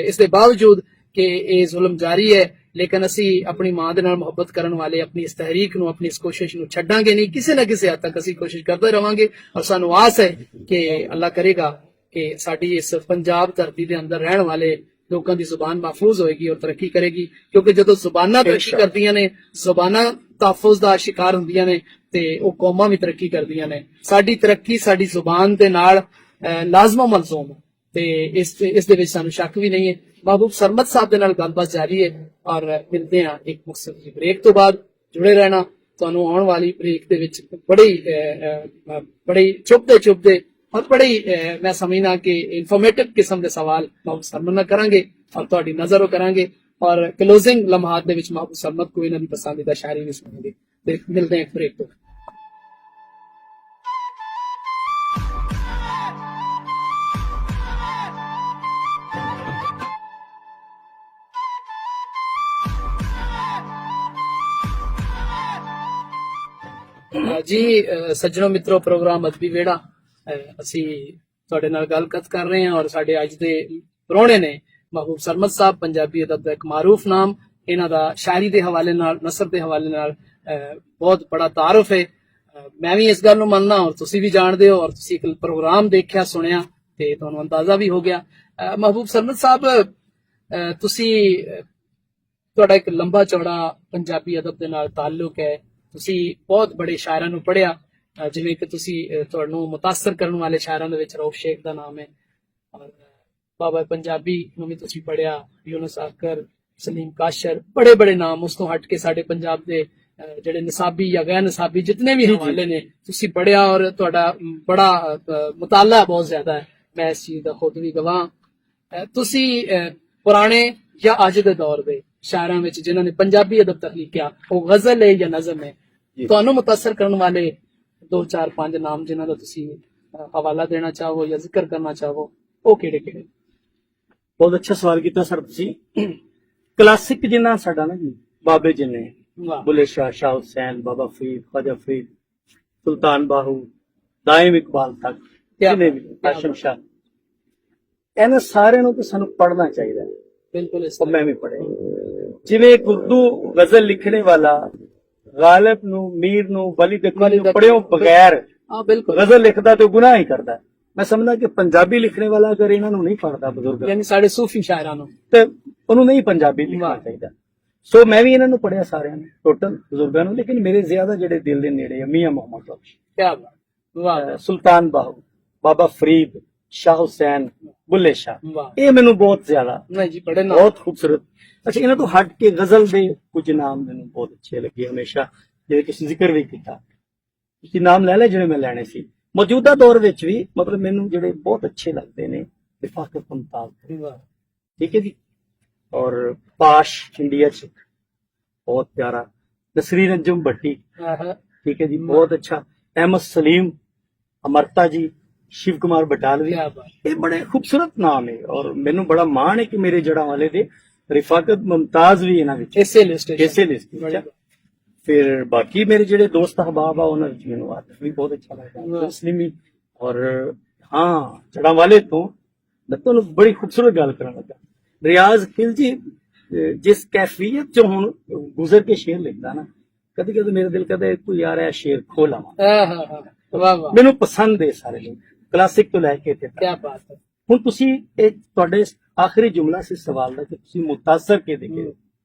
S1: ਇਸ ਦੇ ਬਾਵਜੂਦ ਕਿ ਇਹ ਜ਼ੁਲਮ ਜਾਰੀ ਹੈ, ਲੇਕਿਨ ਅਸੀਂ ਆਪਣੀ ਮਾਂ ਦੇ ਨਾਲ ਮੁਹੱਬਤ ਕਰਨ ਵਾਲੇ ਆਪਣੀ ਇਸ ਤਹਿਰੀਕ ਨੂੰ, ਆਪਣੀ ਇਸ ਕੋਸ਼ਿਸ਼ ਨੂੰ ਛੱਡਾਂਗੇ ਨਹੀਂ। ਕਿਸੇ ਨਾ ਕਿਸੇ ਹੱਦ ਤੱਕ ਅਸੀਂ ਕੋਸ਼ਿਸ਼ ਕਰਦੇ ਰਵਾਂਗੇ ਔਰ ਸਾਨੂੰ ਆਸ ਹੈ ਕਿ ਅੱਲਾਹ ਕਰੇਗਾ ਕਿ ਸਾਡੀ ਇਸ ਪੰਜਾਬ ਧਰਤੀ ਦੇ ਅੰਦਰ ਰਹਿਣ ਵਾਲੇ ਲੋਕਾਂ ਦੀ ਜ਼ੁਬਾਨ ਮਹਿਫੂਜ਼ ਹੋਏਗੀ ਔਰ ਤਰੱਕੀ ਕਰੇਗੀ, ਕਿਉਂਕਿ ਜਦੋਂ ਜ਼ੁਬਾਨਾਂ ਤਰੱਕੀ ਕਰਦੀਆਂ ਨੇ, ਜ਼ੁਬਾਨਾਂ ਤਹਫੁਜ਼ ਦਾ ਸ਼ਿਕਾਰ ਹੁੰਦੀਆਂ ਨੇ ਤੇ ਉਹ ਕੌਮਾਂ ਵੀ ਤਰੱਕੀ ਕਰਦੀਆਂ ਨੇ। ਸਾਡੀ ਤਰੱਕੀ ਸਾਡੀ ਜ਼ੁਬਾਨ ਦੇ ਨਾਲ ਲਾਜ਼ਮਾ ਮਲਜ਼ੂਮ ਹੈ ਤੇ ਇਸ ਦੇ ਵਿੱਚ ਸਾਨੂੰ ਸ਼ੱਕ ਵੀ ਨਹੀਂ ਹੈ। महबूब सरमद साहब ਦੇ ਨਾਲ ਗੱਲਬਾਤ ਜਾਰੀ ਹੈ ਔਰ ਮਿਲਦੇ ਹਾਂ ਇੱਕ ਮੁਖਤਸਰ ਬ੍ਰੇਕ ਤੋਂ ਬਾਅਦ। ਜੁੜੇ ਰਹਿਣਾ, ਤੁਹਾਨੂੰ ਆਉਣ ਵਾਲੀ ਬ੍ਰੇਕ ਦੇ ਵਿੱਚ ਬੜੀ ਚੁੱਪਦੇ ਔਰ ਬੜੀ ਮੈਂ ਸਮਝਣਾ ਕਿ ਇਨਫੋਰਮੇਟਿਵ ਕਿਸਮ ਦੇ ਸਵਾਲ महबूब सरमद ਨਾਲ ਕਰਾਂਗੇ ਔਰ ਤੁਹਾਡੀ ਨਜ਼ਰ ਉਹ ਕਰਾਂਗੇ ਔਰ ਕਲੋਜ਼ਿੰਗ ਲਮਹਾਤ ਦੇ ਵਿੱਚ महबूब सरमद ਕੋਈ ਨਾ ਦੀ ਪਸੰਦੀਦਾ ਸ਼ਾਇਰੀ ਵੀ ਸੁਣਾਂਗੇ। ਤੇ ਮਿਲਦੇ ਹਾਂ ਇੱਕ ਬ੍ਰੇਕ ਤੋਂ। ਜੀ ਸੱਜਣੋ ਮਿੱਤਰੋ, ਪ੍ਰੋਗਰਾਮ ਅਦਬੀ ਵਿਹੜਾ ਅਸੀਂ ਤੁਹਾਡੇ ਨਾਲ ਗੱਲਬਾਤ ਕਰ ਰਹੇ ਹਾਂ ਔਰ ਸਾਡੇ ਅੱਜ ਦੇ ਪ੍ਰਾਹੁਣੇ ਨੇ महबूब सरमद ਸਾਹਿਬ, ਪੰਜਾਬੀ ਅਦਬ ਦਾ ਇੱਕ ਮਾਰੂਫ ਨਾਮ। ਇਹਨਾਂ ਦਾ ਸ਼ਾਇਰੀ ਦੇ ਹਵਾਲੇ ਨਾਲ, ਨਸਰ ਦੇ ਹਵਾਲੇ ਨਾਲ ਬਹੁਤ ਬੜਾ ਤਾਰਫ ਹੈ। ਮੈਂ ਵੀ ਇਸ ਗੱਲ ਨੂੰ ਮੰਨਦਾ ਔਰ ਤੁਸੀਂ ਵੀ ਜਾਣਦੇ ਹੋ ਔਰ ਤੁਸੀਂ ਇੱਕ ਪ੍ਰੋਗਰਾਮ ਦੇਖਿਆ ਸੁਣਿਆ ਤੇ ਤੁਹਾਨੂੰ ਅੰਦਾਜ਼ਾ ਵੀ ਹੋ ਗਿਆ। महबूब सरमद ਸਾਹਿਬ, ਤੁਹਾਡਾ ਇੱਕ ਲੰਬਾ ਚੌੜਾ ਪੰਜਾਬੀ ਅਦਬ ਦੇ ਨਾਲ ਤਾਲੁਕ ਹੈ। ਤੁਸੀਂ ਬਹੁਤ ਬੜੇ ਸ਼ਾਇਰਾਂ ਨੂੰ ਪੜ੍ਹਿਆ, ਜਿਵੇਂ ਕਿ ਤੁਹਾਨੂੰ ਮੁਤਾਸਰ ਕਰਨ ਵਾਲੇ ਸ਼ਾਇਰਾਂ ਦੇ ਵਿੱਚ ਰਊਫ ਸ਼ੇਖ ਦਾ ਨਾਮ ਹੈ ਔਰ ਬਾਬਾ ਪੰਜਾਬੀ ਨੂੰ ਵੀ ਤੁਸੀਂ ਪੜ੍ਹਿਆ, ਯੂਨਸ ਆਕਰ, ਸਲੀਮ ਕਾਸ਼ਰ, ਬੜੇ ਨਾਮ। ਉਸ ਤੋਂ ਹਟ ਕੇ ਸਾਡੇ ਪੰਜਾਬ ਦੇ ਜਿਹੜੇ ਨਸਾਬੀ ਜਾਂ ਗੈਰ ਨਸਾਬੀ ਜਿਤਨੇ ਵੀ ਹਵਾਲੇ ਨੇ ਤੁਸੀਂ ਪੜ੍ਹਿਆ ਔਰ ਤੁਹਾਡਾ ਬੜਾ ਮੁਤਾਲਾ ਬਹੁਤ ਜ਼ਿਆਦਾ ਹੈ। ਮੈਂ ਇਸ ਚੀਜ਼ ਦਾ ਖੁਦ ਵੀ ਗਵਾਹ। ਤੁਸੀਂ ਪੁਰਾਣੇ ਜਾਂ ਅੱਜ ਦੇ ਦੌਰ ਦੇ ਸ਼ਾਇਰਾਂ ਵਿੱਚ ਜਿਨ੍ਹਾਂ ਨੇ ਪੰਜਾਬੀ ਅਦਬ ਤਖਲੀਕਿਆ, ਉਹ ਗਜ਼ਲ ਹੈ ਜਾਂ ਨਜ਼ਮ ਹੈ, ਤੁਹਾਨੂੰ ਮੁਤਾਸਰ ਕਰਨ ਵਾਲੇ 2 4 5 ਨਾਮ ਜਿਨ੍ਹਾਂ ਦਾ ਤੁਸੀਂ ਹਵਾਲਾ ਦੇਣਾ ਚਾਹੋ ਜਾਂ ਜ਼ਿਕਰ ਕਰਨਾ ਚਾਹੋ, ਉਹ ਕਿਹੜੇ?
S2: ਬਹੁਤ ਅੱਛਾ ਸਵਾਲ ਕੀਤਾ ਸਰ ਤੁਸੀਂ। ਕਲਾਸਿਕ ਜਿੰਨਾ ਸਾਡਾ ਨਾ ਜੀ, ਬਾਬੇ ਜਿੰਨੇ, ਬੁੱਲੇ ਸ਼ਾਹ, ਸ਼ਾਹ ਹੁਸੈਨ, ਬਾਬਾ ਫਰੀਦ, ख्वाजा फरीद, ਸੁਲਤਾਨ ਬਾਹੂ, ਦਾਇਮ ਇਕਬਾਲ ਤੱਕ, ਜਿੰਨੇ ਵੀ ਹਾਸ਼ਮ ਸ਼ਾਹ, ਇਹਨਾਂ ਸਾਰਿਆਂ ਨੂੰ ਤਾਂ ਸਾਨੂੰ ਪੜ੍ਹਨਾ ਚਾਹੀਦਾ ਹੈ।
S1: ਬਿਲਕੁਲ ਇਸ
S2: ਮੈਂ ਵੀ ਪੜ੍ਹਿਆ। ਜਿਵੇਂ ਇੱਕ ਉਰਦੂ ਗਜ਼ਲ ਲਿਖਣੇ ਵਾਲਾ ਗਾਲਿਬ ਨੂੰ, ਮੀਰ ਨੂੰ, ਵਲੀ ਦੇ ਪੜ੍ਹਿਓ ਬਗੈਰ
S1: ਬਿਲਕੁਲ
S2: ਗਜ਼ਲ ਲਿਖਦਾ ਤੇ ਗੁਨਾਹ ਹੀ ਕਰਦਾ। ਮੈਂ ਸਮਝਦਾ ਕਿ ਪੰਜਾਬੀ ਲਿਖਣੇ ਵਾਲਾ ਅਗਰ ਇਹਨਾਂ ਨੂੰ ਨਹੀਂ ਪੜ੍ਹਦਾ, ਬਜ਼ੁਰਗ
S1: ਯਾਨੀ ਸਾਡੇ ਸੂਫੀ ਸ਼ਾਇਰਾਂ ਨੂੰ,
S2: ਤੇ ਉਹਨੂੰ ਨਹੀਂ ਪੰਜਾਬੀ ਲਿਖਣਾ ਚਾਹੀਦਾ। ਸੋ ਮੈਂ ਵੀ ਇਹਨਾਂ ਨੂੰ ਪੜ੍ਹਿਆ ਸਾਰਿਆਂ ਨੂੰ, ਟੋਟਲ ਬਜ਼ੁਰਗਾਂ ਨੂੰ, ਲੇਕਿਨ ਮੇਰੇ ਜ਼ਿਆਦਾ ਜਿਹੜੇ ਦਿਲ ਦੇ ਨੇੜੇ ਆ, ਮੀਆਂ ਮੁਹੰਮਦ ਬਖਸ਼,
S1: ਕਿਆ ਬਾਤ, ਵਾਹ,
S2: ਸੁਲਤਾਨ ਬਾਹੂ, ਬਾਬਾ ਫਰੀਦ, ਸ਼ਾਹ ਹੁਸੈਨ, ਬੁੱਲੇ ਸ਼ਾਹ,
S1: ਵਾਹ,
S2: ਇਹ ਮੈਨੂੰ ਬਹੁਤ ਜ਼ਿਆਦਾ
S1: ਨਹੀਂ ਜੀ ਬੜੇ
S2: ਬਹੁਤ ਖੂਬਸੂਰਤ। ਅੱਛਾ, ਇਹਨਾਂ ਤੋਂ ਹਟ ਕੇ ਗਜ਼ਲ ਦੇ ਕੁਝ ਨਾਮ ਮੈਨੂੰ ਬਹੁਤ ਅੱਛੇ ਲੱਗੇ ਹਮੇਸ਼ਾ, ਜਿਹੜੇ ਤੁਸੀਂ ਜ਼ਿਕਰ ਵੀ ਕੀਤਾ। ਤੁਸੀਂ ਨਾਮ ਲੈ ਲੈ ਜਿਹੜੇ ਮੈਂ ਲੈਣੇ ਸੀ। ਮੌਜੂਦਾ ਦੌਰ ਵਿੱਚ ਵੀ ਮਤਲਬ ਮੈਨੂੰ ਜਿਹੜੇ ਬਹੁਤ ਅੱਛੇ ਲੱਗਦੇ ਨੇ, ਰਿਫਾਕਤ ਮੁਮਤਾਜ਼, ਠੀਕ ਹੈ ਜੀ, ਔਰ ਪਾਸ਼ ਇੰਡੀਆ ਚ ਬਹੁਤ ਪਿਆਰਾ, ਨਸਰੀਨ ਅੰਜੁਮ ਭੱਟੀ, ਠੀਕ ਹੈ ਜੀ, ਬਹੁਤ ਅੱਛਾ, ਅਹਿਮਦ ਸਲੀਮ, ਅਮਰਤਾ ਜੀ, शिव कुमार बटालवी, ये बड़े खूबसूरत नाम है और मैनू बड़ा मान है कि मेरे जड़ा वाले दे रिफाकत मुमताज भी इन्हां विच इसे लिस्ट फिर बाकी मेरे जेड़े दोस्त अहबाब आ उन्हां विच मैनू आतिफ भी बहुत अच्छा लगदा, मुस्लिमी। और हाँ, जड़ा वाले तो मैं तुहानू बड़ी खूबसूरत गल करन लगा। रियाज खिलजी जिस कैफियत चो हुण गुजर के शेर लिखदा ना, कदी कदी मेरा दिल करदा कोई यार ऐ शेर खो लावां। मैनू पसंद है सारे लोग ਕਲਾਸਿਕ ਤੋਂ ਲੈ ਕੇ ਇੱਥੇ ਤੱਕ।
S1: ਕੀ ਬਾਤ ਹੈ।
S2: ਹੁਣ ਤੁਸੀਂ ਇਹ ਤੁਹਾਡੇ ਆਖਰੀ ਜੁਮਲਾ ਸੀ ਸਵਾਲ ਦਾ ਕਿ ਤੁਸੀਂ ਮੁਤਾਸਰ ਕੇ ਦੇਖੇ।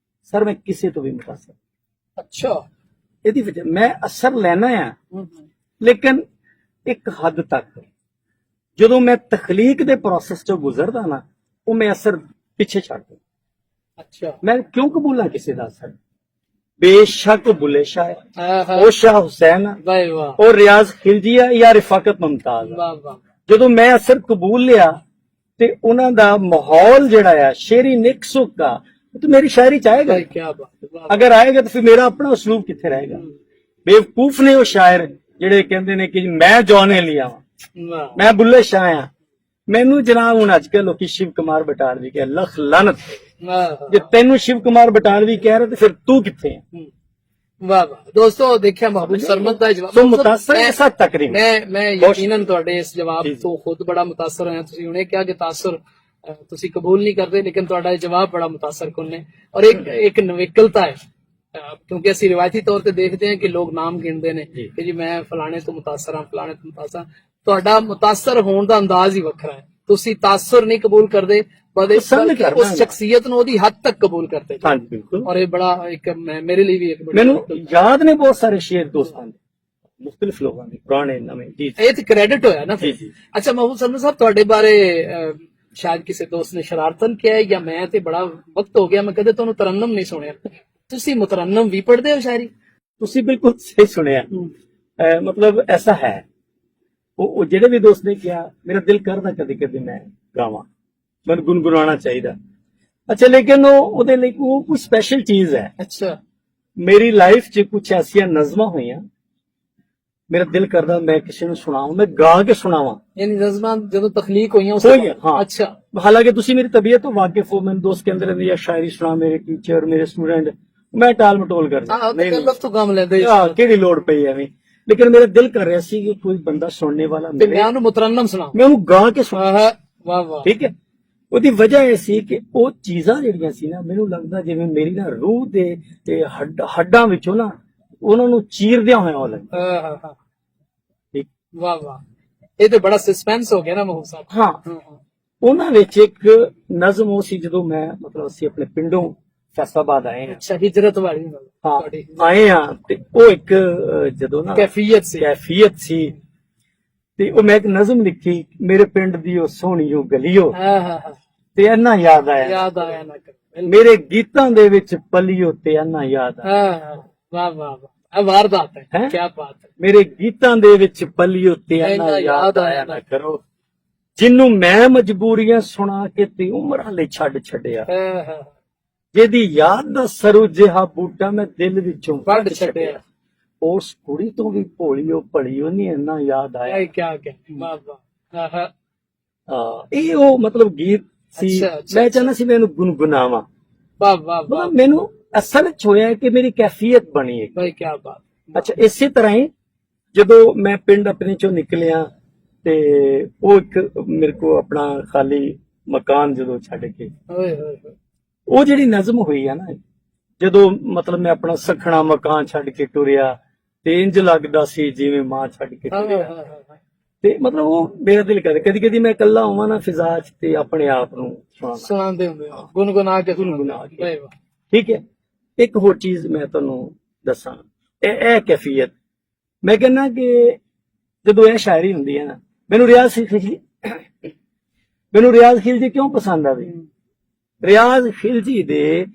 S2: ਸਰ ਮੈਂ ਕਿਸੇ ਤੋਂ ਵੀ ਮੁਤਾਸਰ।
S1: ਅੱਛਾ,
S2: ਇਹਦੀ ਵਜ੍ਹਾ ਮੈਂ ਅਸਰ ਲੈਣਾ ਆ, ਲੇਕਿਨ ਇੱਕ ਹੱਦ ਤੱਕ ਜਦੋਂ ਮੈਂ ਤਖਲੀਕ ਦੇ ਪ੍ਰੋਸੈਸ ਚੋਂ ਗੁਜ਼ਰਦਾ ਨਾ, ਉਹ ਮੈਂ ਅਸਰ ਪਿੱਛੇ ਛੱਡ ਦਿੰਦਾ।
S1: ਅੱਛਾ,
S2: ਮੈਂ ਕਿਉਂ ਕਬੂਲਾਂ ਕਿਸੇ ਦਾ ਅਸਰ? बेशक बुल्ले शाह है, ਉਹ ਸ਼ਾਹ ਹੁਸੈਨ ਉਹ ਰਿਆਜ਼ ਖਿਲਜੀ ਆ ਜਾਂ ਰਿਫਾਕਤ ਮੁਮਤਾਜ਼। ਜਦੋਂ ਮੈਂ ਅਸਰ ਕਬੂਲ ਲਿਆ ਤੇ ਉਹਨਾਂ ਦਾ ਮਾਹੌਲ ਜਿਹੜਾ ਆ ਸ਼ੇਰੀ ਨਿਕਸੁਕ ਦਾ, ਤੇ ਮੇਰੀ ਸ਼ਾਇਰੀ ਚ ਆਏਗਾ। ਅਗਰ ਆਏਗਾ ਤਾਂ ਫਿਰ ਮੇਰਾ ਆਪਣਾ ਉਸਲੂਬ ਕਿੱਥੇ ਰਹੇਗਾ? ਬੇਵਕੂਫ ਨੇ ਉਹ ਸ਼ਾਇਰ ਜਿਹੜੇ ਕਹਿੰਦੇ ਨੇ ਕਿ ਮੈਂ ਜੌਨ ਏਲੀਆ ਵਾਂ,
S1: ਵਾਹ
S2: ਮੈਂ ਬੁੱਲੇ ਸ਼ਾਹ ਆ। ਮੈਨੂੰ ਜਨਾਬ ਹੁਣ ਅੱਜ ਕੱਲ੍ਹ ਲੋਕੀ ਸ਼ਿਵ ਕੁਮਾਰ ਬਟਾਲਵੀ ਕਹਿ, ਲੱਖ ਲਾਨਤ।
S1: ਵਾਹ
S2: ਜੇ ਤੈਨੂੰ ਸ਼ਿਵ ਕੁਮਾਰ ਬਟਾਲਵੀ ਕਹਿ ਰਿਹਾ ਤੇ ਫਿਰ ਤੂੰ ਕਿੱਥੇ ਹੈ?
S1: ਵਾਹ ਵਾਹ ਦੋਸਤੋ, ਦੇਖਿਆ ਮਹਬੂਬ ਸਰਮਦ ਦਾ ਜਵਾਬ।
S2: ਤੂੰ ਮੁਤਾਸਰ ਇਸ ਹੱਦ ਤੱਕ ਨਹੀਂ।
S1: ਮੈਂ ਯਕੀਨਨ ਤੁਹਾਡੇ ਇਸ ਜਵਾਬ ਤੋਂ ਖੁਦ ਬੜਾ ਮੁਤਾਸਰ ਹੋਇਆ। ਤੁਸੀਂ ਹੁਣੇ ਕਿਹਾ ਕਿ ਤਾਸਰ ਤੁਸੀਂ ਕਬੂਲ ਨਹੀਂ ਕਰਦੇ, ਲੇਕਿਨ ਤੁਹਾਡਾ ਇਹ ਜਵਾਬ ਬੜਾ ਮੁਤਾਸਰ ਕੁਨ ਹੈ ਔਰ ਇੱਕ ਨਵਿਕਲਤਾ ਹੈ। ਕਿਉਂਕਿ ਅਸੀਂ ਰਿਵਾਇਤੀ ਤੌਰ ਤੇ ਦੇਖਦੇ ਹਾਂ ਕਿ ਲੋਕ ਨਾਮ ਗਿਣਦੇ ਨੇ ਕਿ ਜੀ ਮੈਂ ਫਲਾਣੇ ਤੋਂ ਮੁਤਾਸਰ ਹਾਂ, ਫਲਾਣੇ ਤੋਂ ਮੁਤਾਸਰ ਹਾਂ। ਤੁਹਾਡਾ ਮੁਤਾਸਰ ਹੋਣ ਦਾ ਅੰਦਾਜ਼ ਹੀ ਵੱਖਰਾ ਹੈ। ਤੁਸੀਂ ਤਾਸਰ ਨਹੀਂ ਕਬੂਲ ਕਰਦੇ, ਬਲਕਿ ਉਸ ਸ਼ਖਸੀਅਤ ਨੂੰ ਉਹਦੀ ਹੱਦ ਤੱਕ ਕਬੂਲ ਕਰਦੇ।
S2: ਹਾਂਜੀ ਬਿਲਕੁਲ।
S1: ਔਰ ਇਹ ਬੜਾ ਇੱਕ ਮੇਰੇ ਲਈ ਵੀ ਇੱਕ ਬੜੀ
S2: ਮੈਨੂੰ ਯਾਦ ਨੇ ਬਹੁਤ ਸਾਰੇ ਸ਼ੇਰ ਦੋਸਤਾਂ ਦੇ, ਮੁxtਲਿਫ ਲੋਕਾਂ ਦੇ, ਪੁਰਾਣੇ ਨਵੇਂ। ਜੀ
S1: ਇਹ ਤੇ ਕ੍ਰੈਡਿਟ ਹੋਇਆ ਨਾ ਫਿਰ।
S2: ਜੀ।
S1: ਅੱਛਾ ਮਹਬੂਬ ਸਰਮਦ ਸਾਹਿਬ, ਤੁਹਾਡੇ ਬਾਰੇ ਸ਼ਾਇਦ ਕਿਸੇ ਦੋਸਤ ਨੇ ਸ਼ਰਾਰਤਨ ਕਿਹਾ ਹੈ ਜਾਂ ਮੈਂ ਤੇ ਬੜਾ ਵਕਤ ਹੋ ਗਿਆ ਮੈਂ ਕਦੇ ਤੁਹਾਨੂੰ ਤਰਨਮ ਨਹੀਂ ਸੁਣਿਆ। ਤੁਸੀਂ ਮੁਤਰਨਮ ਵੀ ਪੜ੍ਹਦੇ ਹੋ ਸ਼ਾਇਰੀ?
S2: ਤੁਸੀਂ ਬਿਲਕੁਲ ਸਹੀ ਸੁਣਿਆ। ਮਤਲਬ ਐਸਾ ਹੈ, ਉਹ ਜਿਹੜੇ ਵੀ ਦੋਸਤ ਨੇ ਕਿਹਾ, ਮੇਰਾ ਦਿਲ ਕਰਦਾ ਕਦੇ ਕਦੇ ਮੈਂ ਗਾਵਾਂ, ਮੈਨੂੰ ਗੁਨਗੁਨਾਉਣਾ ਚਾਹੀਦਾ। ਅੱਛਾ, ਲੇਕਿਨ ਉਹਦੇ ਲਈ ਉਹ ਕੋਈ ਸਪੈਸ਼ਲ ਚੀਜ਼ ਹੈ।
S1: ਅੱਛਾ,
S2: ਮੇਰੀ ਲਾਈਫ 'ਚ ਕੁਝ ਐਸੀਆਂ ਨਜ਼ਮਾਂ ਹੋਈਆਂ, ਮੇਰਾ ਦਿਲ ਕਰਦਾ ਮੈਂ ਕਿਸੇ ਨੂੰ ਸੁਣਾਵਾਂ, ਮੈਂ ਗਾ ਕੇ ਸੁਣਾਵਾਂ।
S1: ਯਾਨੀ ਨਜ਼ਮਾਂ ਜਦੋਂ ਤਖਲੀਕ ਹੋਈਆਂ ਉਸ
S2: ਹਾਂ।
S1: ਅੱਛਾ,
S2: ਹਾਲਾਂਕਿ ਤੁਸੀਂ ਮੇਰੀ ਤਬੀयत ਤੋਂ ਵਾਕਿफ ਹੋ, ਮੈਨੂੰ ਦੋਸਤ ਕਹਿੰਦੇ ਰਹਿੰਦੇ ਜਾਂ ਸ਼ਾਇਰੀ ਸੁਣਾ, ਮੇਰੇ ਟੀਚਰ, ਮੇਰੇ ਸਟੂਡੈਂਟ, ਮੈਂ ਟਾਲ ਮਟੋਲ ਕਰਦਾ
S1: ਨਹੀਂ ਤੋਂ ਕੰਮ ਲੈਂਦੇ
S2: ਕਿਹੜੀ ਲੋੜ ਪਈ ਐਵੇਂ। ਲੇਕਿਨ ਮੇਰਾ ਦਿਲ ਕਰ ਰਿਹਾ ਸੀ ਕਿ ਕੋਈ ਬੰਦਾ ਸੁਣਨੇ ਵਾਲਾ
S1: ਤੇ ਮੈਂ ਉਹਨੂੰ ਮੁਤਰਨਮ ਸੁਣਾ,
S2: ਮੈਂ ਉਹਨੂੰ ਗਾ ਕੇ ਸੁਣਾ।
S1: ਵਾਹ ਵਾਹ।
S2: ਠੀਕ ਹੈ। ਉਹਦੀ ਵਜ੍ਹਾ ਇਹ ਸੀ ਕਿ ਉਹ ਚੀਜ਼ਾਂ ਜਿਹੜੀਆਂ ਸੀ ਨਾ, ਮੈਨੂੰ ਲੱਗਦਾ ਜਿਵੇਂ ਮੇਰੀ ਨਾ ਰੂਹ ਦੇ ਤੇ ਹੱਡਾਂ ਵਿੱਚੋਂ ਨਾ ਉਹਨਾਂ ਨੂੰ ਚੀਰਦਿਆਂ ਹੋਇਆ ਉਹ ਲੱਗਦਾ। ਠੀਕ।
S1: ਵਾਹ ਵਾਹ, ਇਹ ਤੇ ਬੜਾ ਸਸਪੈਂਸ ਹੋ ਗਿਆ ਨਾ ਮਹਬੂਬ ਸਾਹਿਬ।
S2: ਹਾਂ, ਉਹਨਾਂ ਵਿੱਚ ਇੱਕ ਨਜ਼ਮ ਉਹ ਸੀ, ਜਦੋਂ ਮੈਂ ਮਤਲਬ ਅਸੀਂ ਆਪਣੇ ਪਿੰਡੋਂ ਫੈਸਲਾਬਾਦ ਆਏ ਹਾਂ।
S1: ਅੱਛਾ, ਹਿਜਰਤ ਵਾਲੀ
S2: ਹਾਂ ਆਏ ਹਾਂ, ਤੇ ਉਹ ਇੱਕ ਜਦੋਂ ਨਾ
S1: ਕੈਫੀਅਤ
S2: ਸੀ ਤੇ ਉਹ ਮੈਂ ਇੱਕ ਨਜ਼ਮ ਲਿਖੀ, ਮੇਰੇ ਪਿੰਡ ਦੀ ਉਹ ਸੋਹਣੀਓ ਗਲੀਓ ਤੇ ਇੰਨਾ ਯਾਦ ਆਇਆ
S1: ਨਾ
S2: ਮੇਰੇ ਗੀਤਾਂ ਦੇ ਵਿੱਚ ਪਲੀਓ ਤੇ ਇੰਨਾ ਯਾਦ ਆਇਆ।
S1: ਵਾਹ ਵਾਹ ਵਾਹ, ਵਾਰਦਾਤ ਹੈ, ਕੀ ਬਾਤ ਹੈ।
S2: ਮੇਰੇ ਗੀਤਾਂ ਦੇ ਵਿੱਚ ਪਲੀਓ ਤੇ ਇੰਨਾ ਯਾਦ ਆਇਆ ਨਾ ਕਰੋ, ਜਿਹਨੂੰ ਮੈਂ ਮਜਬੂਰੀਆਂ ਸੁਣਾ ਕੇ ਤੇ ਉਮਰਾਂ ਲਈ ਛੱਡ ਛੱਡਿਆ, ਜਿਹਦੀ ਯਾਦ ਦਾ ਸਰੂ ਜਿਹਾ ਬੂਟਾ ਮੈਂ ਦਿਲ ਵਿੱਚੋਂ ਵੱਢ ਛੱਡਿਆ, ਉਸ ਕੁੜੀ ਤੋਂ ਵੀ ਭੋਲੀਓ ਭਲੀਓ ਨਹੀਂ ਇੰਨਾ ਯਾਦ ਆਇਆ।
S1: ਵਾਹ ਵਾਹ।
S2: ਇਹ ਉਹ ਮਤਲਬ ਗੀਤ ਸੀ। ਮੈਂ ਚਾਹੁੰਦਾ ਸੀ ਮੈਂ ਇਹਨੂੰ ਗੁਨਗੁਨਾਵਾਂ।
S1: ਵਾਹ ਵਾਹ ਵਾਹ।
S2: ਮੈਨੂੰ ਅਸਲ ਚ ਹੋਇਆ ਕਿ ਮੇਰੀ ਕੈਫੀਅਤ ਬਣੀ ਹੈ।
S1: ਭਾਈ ਕੀ ਬਾਤ।
S2: ਅੱਛਾ, ਇਸੇ ਤਰ੍ਹਾਂ ਹੀ ਜਦੋਂ ਮੈਂ ਪਿੰਡ ਆਪਣੇ ਚੋਂ ਨਿਕਲਿਆ ਤੇ ਉਹ ਇੱਕ ਮੇਰੇ ਕੋ ਆਪਣਾ ਖਾਲੀ ਮਕਾਨ ਜਦੋਂ ਛੱਡ ਕੇ, ਉਹ ਜਿਹੜੀ ਨਜ਼ਮ ਹੋਈ ਆ ਨਾ, ਜਦੋਂ ਮਤਲਬ ਮੈਂ ਆਪਣਾ ਸਖਣਾ ਮਕਾਨ ਛੱਡ ਕੇ ਟੁਰਿਆ ਤੇ ਇੰਜ ਲੱਗਦਾ ਸੀ ਜਿਵੇਂ ਮਾਂ ਛੱਡ ਕੇ ਟੁਰਿਆ। ਤੇ ਮਤਲਬ ਉਹ ਮੇਰਾ ਦਿਲ ਕਰਦਾ ਕਦੀ ਕਦੀ ਮੈਂ ਇਕੱਲਾ ਹੋਵਾਂ ਨਾ ਫਿਜ਼ਾ ਚ ਤੇ ਆਪਣੇ ਆਪ ਨੂੰ
S1: ਸੁਣਾਉਂਦੇ ਹੁੰਦੇ ਗੁਨਗੁਨਾ ਕੇ।
S2: ਠੀਕ ਹੈ। ਇੱਕ ਹੋਰ ਚੀਜ਼ ਮੈਂ ਤੁਹਾਨੂੰ ਦੱਸਾਂ, ਇਹ ਕੈਫੀਅਤ ਮੈਂ ਕਹਿੰਦਾ ਕਿ ਜਦੋਂ ਇਹ ਸ਼ਾਇਰੀ ਹੁੰਦੀ ਹੈ ਨਾ, ਮੈਨੂੰ ਰਿਆਜ਼ ਖਿਲਜੀ ਕਿਉਂ ਪਸੰਦ ਆਵੇ? ਰਿਆਜ਼ ਖਿਲਜੀ ਦੇ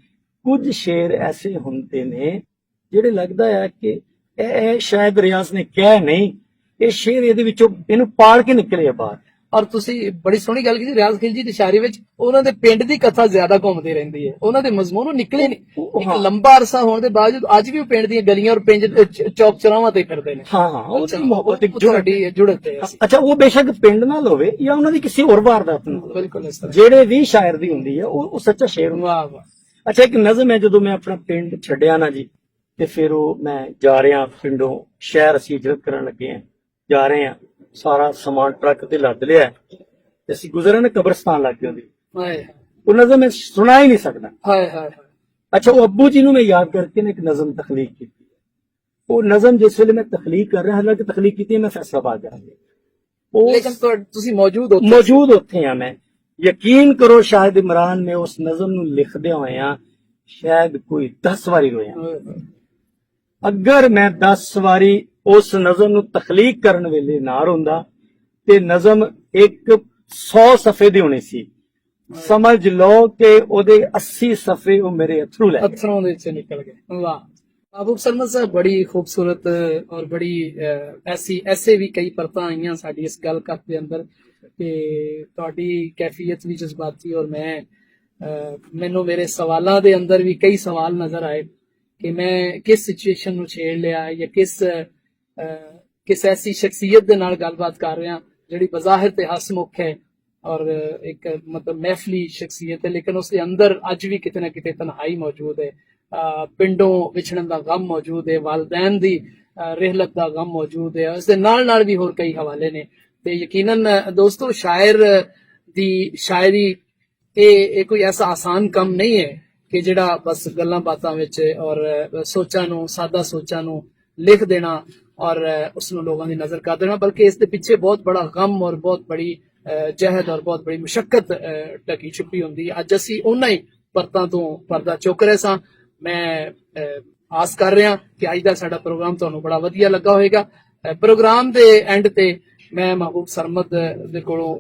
S2: ਕੁਝ ਸ਼ੇਰ ਐਸੇ ਹੁੰਦੇ ਨੇ ਜਿਹੜੇ ਲੱਗਦਾ ਹੈ ਕਿ ਇਹ ਸ਼ਾਇਦ ਰਿਆਜ਼ ਨੇ ਕਿਹਾ ਨਹੀਂ, ਇਹ ਸ਼ੇਰ ਇਹਦੇ ਵਿੱਚੋਂ ਇਹਨੂੰ ਪਾੜ ਕੇ ਨਿਕਲੇ ਬਾਹਰ। ਔਰ ਤੁਸੀਂ ਬੜੀ ਸੋਹਣੀ ਗੱਲ ਕੀਤੀ, ਰਿਆਜ਼ ਖਿਲਜੀ ਦੀ ਸ਼ਾਇਰੀ ਵਿੱਚ ਉਹਨਾਂ ਦੇ ਪਿੰਡ ਦੀ ਕਥਾ ਜ਼ਿਆਦਾ ਘੁੰਮਦੀ ਰਹਿੰਦੀ ਹੈ, ਉਹਨਾਂ ਦੇ ਮਜ਼ਮੂਨ ਨਿਕਲੇ ਨਹੀਂ। ਇੱਕ ਲੰਬਾ ਅਰਸਾ ਹੋਣ ਦੇ ਬਾਵਜੂਦ ਅੱਜ ਵੀ ਉਹ ਪਿੰਡ ਦੀਆਂ ਗਲੀਆਂ ਔਰ ਪਿੰਡ ਚੌਕ ਚੌਰਾਹਾਂ ਤੇ ਫਿਰਦੇ ਨੇ। ਹਾਂ, ਉਹ ਮੁਹੱਬਤ
S1: ਜੁੜਤ ਹੈ।
S2: ਅੱਛਾ, ਉਹ ਬੇਸ਼ੱਕ ਪਿੰਡ ਨਾਲ ਹੋਵੇ ਜਾਂ ਉਹਨਾਂ ਦੀ ਕਿਸੇ ਹੋਰ ਵਾਰਦਾਤ ਨਾਲ,
S1: ਬਿਲਕੁਲ
S2: ਜਿਹੜੇ ਵੀ ਸ਼ਾਇਰ ਦੀ ਹੁੰਦੀ ਹੈ ਉਹ ਸੱਚਾ ਸ਼ੇਰ ਹੁੰਦਾ।
S1: ਵਾਹ ਵਾਹ।
S2: ਅੱਛਾ, ਇੱਕ ਨਜ਼ਮ ਹੈ, ਜਦੋਂ ਮੈਂ ਆਪਣਾ ਪਿੰਡ ਛੱਡਿਆ ਨਾ ਜੀ, ਤੇ ਫਿਰ ਉਹ ਮੈਂ ਜਾ ਰਿਹਾ ਪਿੰਡੋਂ ਸ਼ਹਿਰ, ਅਸੀਂ ਹਿਜਰਤ ਕਰਨ ਲੱਗੇ ਹਾਂ, ਜਾ ਰਹੇ ਹਾਂ, ਸਾਰਾ ਸਮਾਨ ਟਰੱਕ ਤੇ ਲੱਦ ਲਿਆ ਤੇ ਅਸੀਂ ਗੁਜ਼ਰੇ ਨਾ ਕਬਰਸਤਾਨ ਲੱਗ ਗਏ ਉਹਦੀ। ਉਹ ਨਜ਼ਮ ਮੈਂ ਸੁਣਾ ਹੀ ਨਹੀਂ ਸਕਦਾ। ਅੱਛਾ, ਉਹ ਅੱਬੂ ਜੀ ਨੂੰ ਮੈਂ ਯਾਦ ਕਰਕੇ ਨੇ ਇੱਕ ਨਜ਼ਮ ਤਖਲੀਕ ਕੀਤੀ। ਉਹ ਨਜ਼ਮ ਜਿਸ ਵੇਲੇ ਮੈਂ ਤਖਲੀਕ ਕਰ ਰਿਹਾ, ਹਾਲਾਂਕਿ ਤਖਲੀਕ ਕੀਤੀ ਮੈਂ ਫੈਸਲਾਬਾਦ ਜਾ ਰਿਹਾ,
S1: ਲੇਕਿਨ ਤੁਸੀਂ
S2: ਮੌਜੂਦ ਉੱਥੇ ਆ। ਮੈਂ ਯਕੀਨ ਕਰੋ, ਸ਼ਾਇਦ ਇਮਰਾਨ ਨੇ ਉਸ ਨਜ਼ਮ ਨੂੰ ਲਿਖਦਿਆਂ ਹੋਇਆਂ ਸ਼ਾਇਦ ਕੋਈ 10 ਵਾਰੀ ਰੋਇਆ। ਅਗਰ ਮੈਂ 10 ਵਾਰੀ ਉਸ ਨਜ਼ਮ ਨੂੰ ਤਖਲੀਕ ਕਰਨ ਵੇਲੇ ਨਾ ਰੋਂਦਾ ਤੇ ਨਜ਼ਮ ਇੱਕ 100 ਸਫ਼ੇ ਦੀ ਹੋਣੀ ਸੀ। ਸਮਝ ਲਓ ਕਿ ਉਹਦੇ 80 ਸਫ਼ੇ ਉਹ ਮੇਰੇ ਅਥਰੂ
S1: ਦੇ ਵਿੱਚ ਨਿਕਲ ਗਏ। ਵਾਹ ਮਹਬੂਬ ਸਰਮਦ ਸਾਹਿਬ, ਬੜੀ ਖੂਬਸੂਰਤ ਔਰ ਬੜੀ ਐਸੇ ਵੀ ਕਈ ਪਰਤਾਂ ਆਈਆਂ ਸਾਡੀ ਇਸ ਗੱਲ ਕੱਪ ਦੇ ਅੰਦਰ ਕਿ ਤੁਹਾਡੀ ਕੈਫੀਅਤ ਵੀ ਜਜ਼ਬਾਤੀ, ਔਰ ਮੈਨੂੰ ਮੇਰੇ ਸਵਾਲਾਂ ਦੇ ਅੰਦਰ ਵੀ ਕਈ ਸਵਾਲ ਨਜ਼ਰ ਆਏ ਕਿ ਮੈਂ ਕਿਸ ਸਿਚੁਏਸ਼ਨ ਨੂੰ ਛੇੜ ਲਿਆ ਜਾਂ ਕਿਸ ਐਸੀ ਸ਼ਖਸੀਅਤ ਦੇ ਨਾਲ ਗੱਲਬਾਤ ਕਰ ਰਿਹਾ ਜਿਹੜੀ ਬਜ਼ਾਹਿਰ ਤੇ ਹਸਮੁਖ ਹੈ ਔਰ ਇੱਕ ਮਤਲਬ ਮਹਿਫਲੀ ਸ਼ਖਸੀਅਤ ਹੈ, ਲੇਕਿਨ ਉਸ ਦੇ ਅੰਦਰ ਅੱਜ ਵੀ ਕਿਤੇ ਨਾ ਕਿਤੇ ਤਨਹਾਈ ਮੌਜੂਦ ਹੈ। ਪਿੰਡੋਂ ਵਿਛੜਨ ਦਾ ਗਮ ਮੌਜੂਦ ਹੈ, ਵਾਲਦੈਨ ਦੀ ਰਹਿਲਤ ਦਾ ਗਮ ਮੌਜੂਦ ਹੈ। ਉਸ ਦੇ ਨਾਲ ਵੀ ਹੋਰ ਕਈ ਹਵਾਲੇ ਨੇ ਤੇ ਯਕੀਨਨ ਦੋਸਤੋ ਸ਼ਾਇਰ ਦੀ ਸ਼ਾਇਰੀ ਇਹ ਕੋਈ ਐਸਾ ਆਸਾਨ ਕੰਮ ਨਹੀਂ ਹੈ ਕਿ ਜਿਹੜਾ ਬਸ ਗੱਲਾਂ ਬਾਤਾਂ ਵਿੱਚ ਔਰ ਸੋਚਾਂ ਨੂੰ ਸਾਦਾ ਸੋਚਾਂ ਨੂੰ ਲਿਖ ਦੇਣਾ ਔਰ ਉਸ ਨੂੰ ਲੋਕਾਂ ਦੀ ਨਜ਼ਰ ਕਰ ਦੇਣਾ, ਬਲਕਿ ਇਸ ਦੇ ਪਿੱਛੇ ਬਹੁਤ ਬੜਾ ਗਮ ਔਰ ਬਹੁਤ ਬੜੀ ਜਹਿਦ ਔਰ ਬਹੁਤ ਬੜੀ ਮੁਸ਼ੱਕਤ ਢਕੀ ਛੁਪੀ ਹੁੰਦੀ ਹੈ। ਅੱਜ ਅਸੀਂ ਉਹਨਾਂ ਹੀ ਪਰਤਾਂ ਤੋਂ ਪਰਦਾ ਚੁੱਕ ਰਹੇ ਸਾਂ। ਮੈਂ ਆਸ ਕਰ ਰਿਹਾ ਕਿ ਅੱਜ ਦਾ ਸਾਡਾ ਪ੍ਰੋਗਰਾਮ ਤੁਹਾਨੂੰ ਬੜਾ ਵਧੀਆ ਲੱਗਾ ਹੋਵੇਗਾ। ਪ੍ਰੋਗਰਾਮ ਦੇ ਐਂਡ ਤੇ ਮੈਂ ਮਹਿਬੂਬ ਸਰਮਦ ਦੇ ਕੋਲੋਂ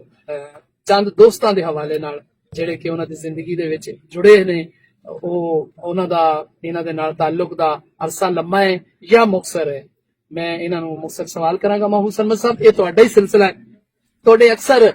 S1: ਚੰਦ ਦੋਸਤਾਂ ਦੇ ਹਵਾਲੇ ਨਾਲ ਜਿਹੜੇ ਕਿ ਉਹਨਾਂ ਦੀ ਜ਼ਿੰਦਗੀ ਦੇ ਵਿੱਚ ਜੁੜੇ ਨੇ, ਉਹ ਉਹਨਾਂ ਦਾ ਇਹਨਾਂ ਦੇ ਨਾਲ ਤਾਲੁਕ ਦਾ ਅਰਸਾ ਲੰਮਾ ਹੈ ਜਾਂ ਮੁਕਸਰ ਹੈ, ਮੈਂ ਇਹਨਾਂ ਨੂੰ ਮੁਕਸਰ ਸਵਾਲ ਕਰਾਂਗਾ। ਮਹਿਬੂਬ ਸਰਮਦ ਸਾਹਿਬ, ਇਹ ਤੁਹਾਡਾ ਹੀ ਸਿਲਸਿਲਾ ਹੈ। ਤੁਹਾਡੇ ਅਕਸਰ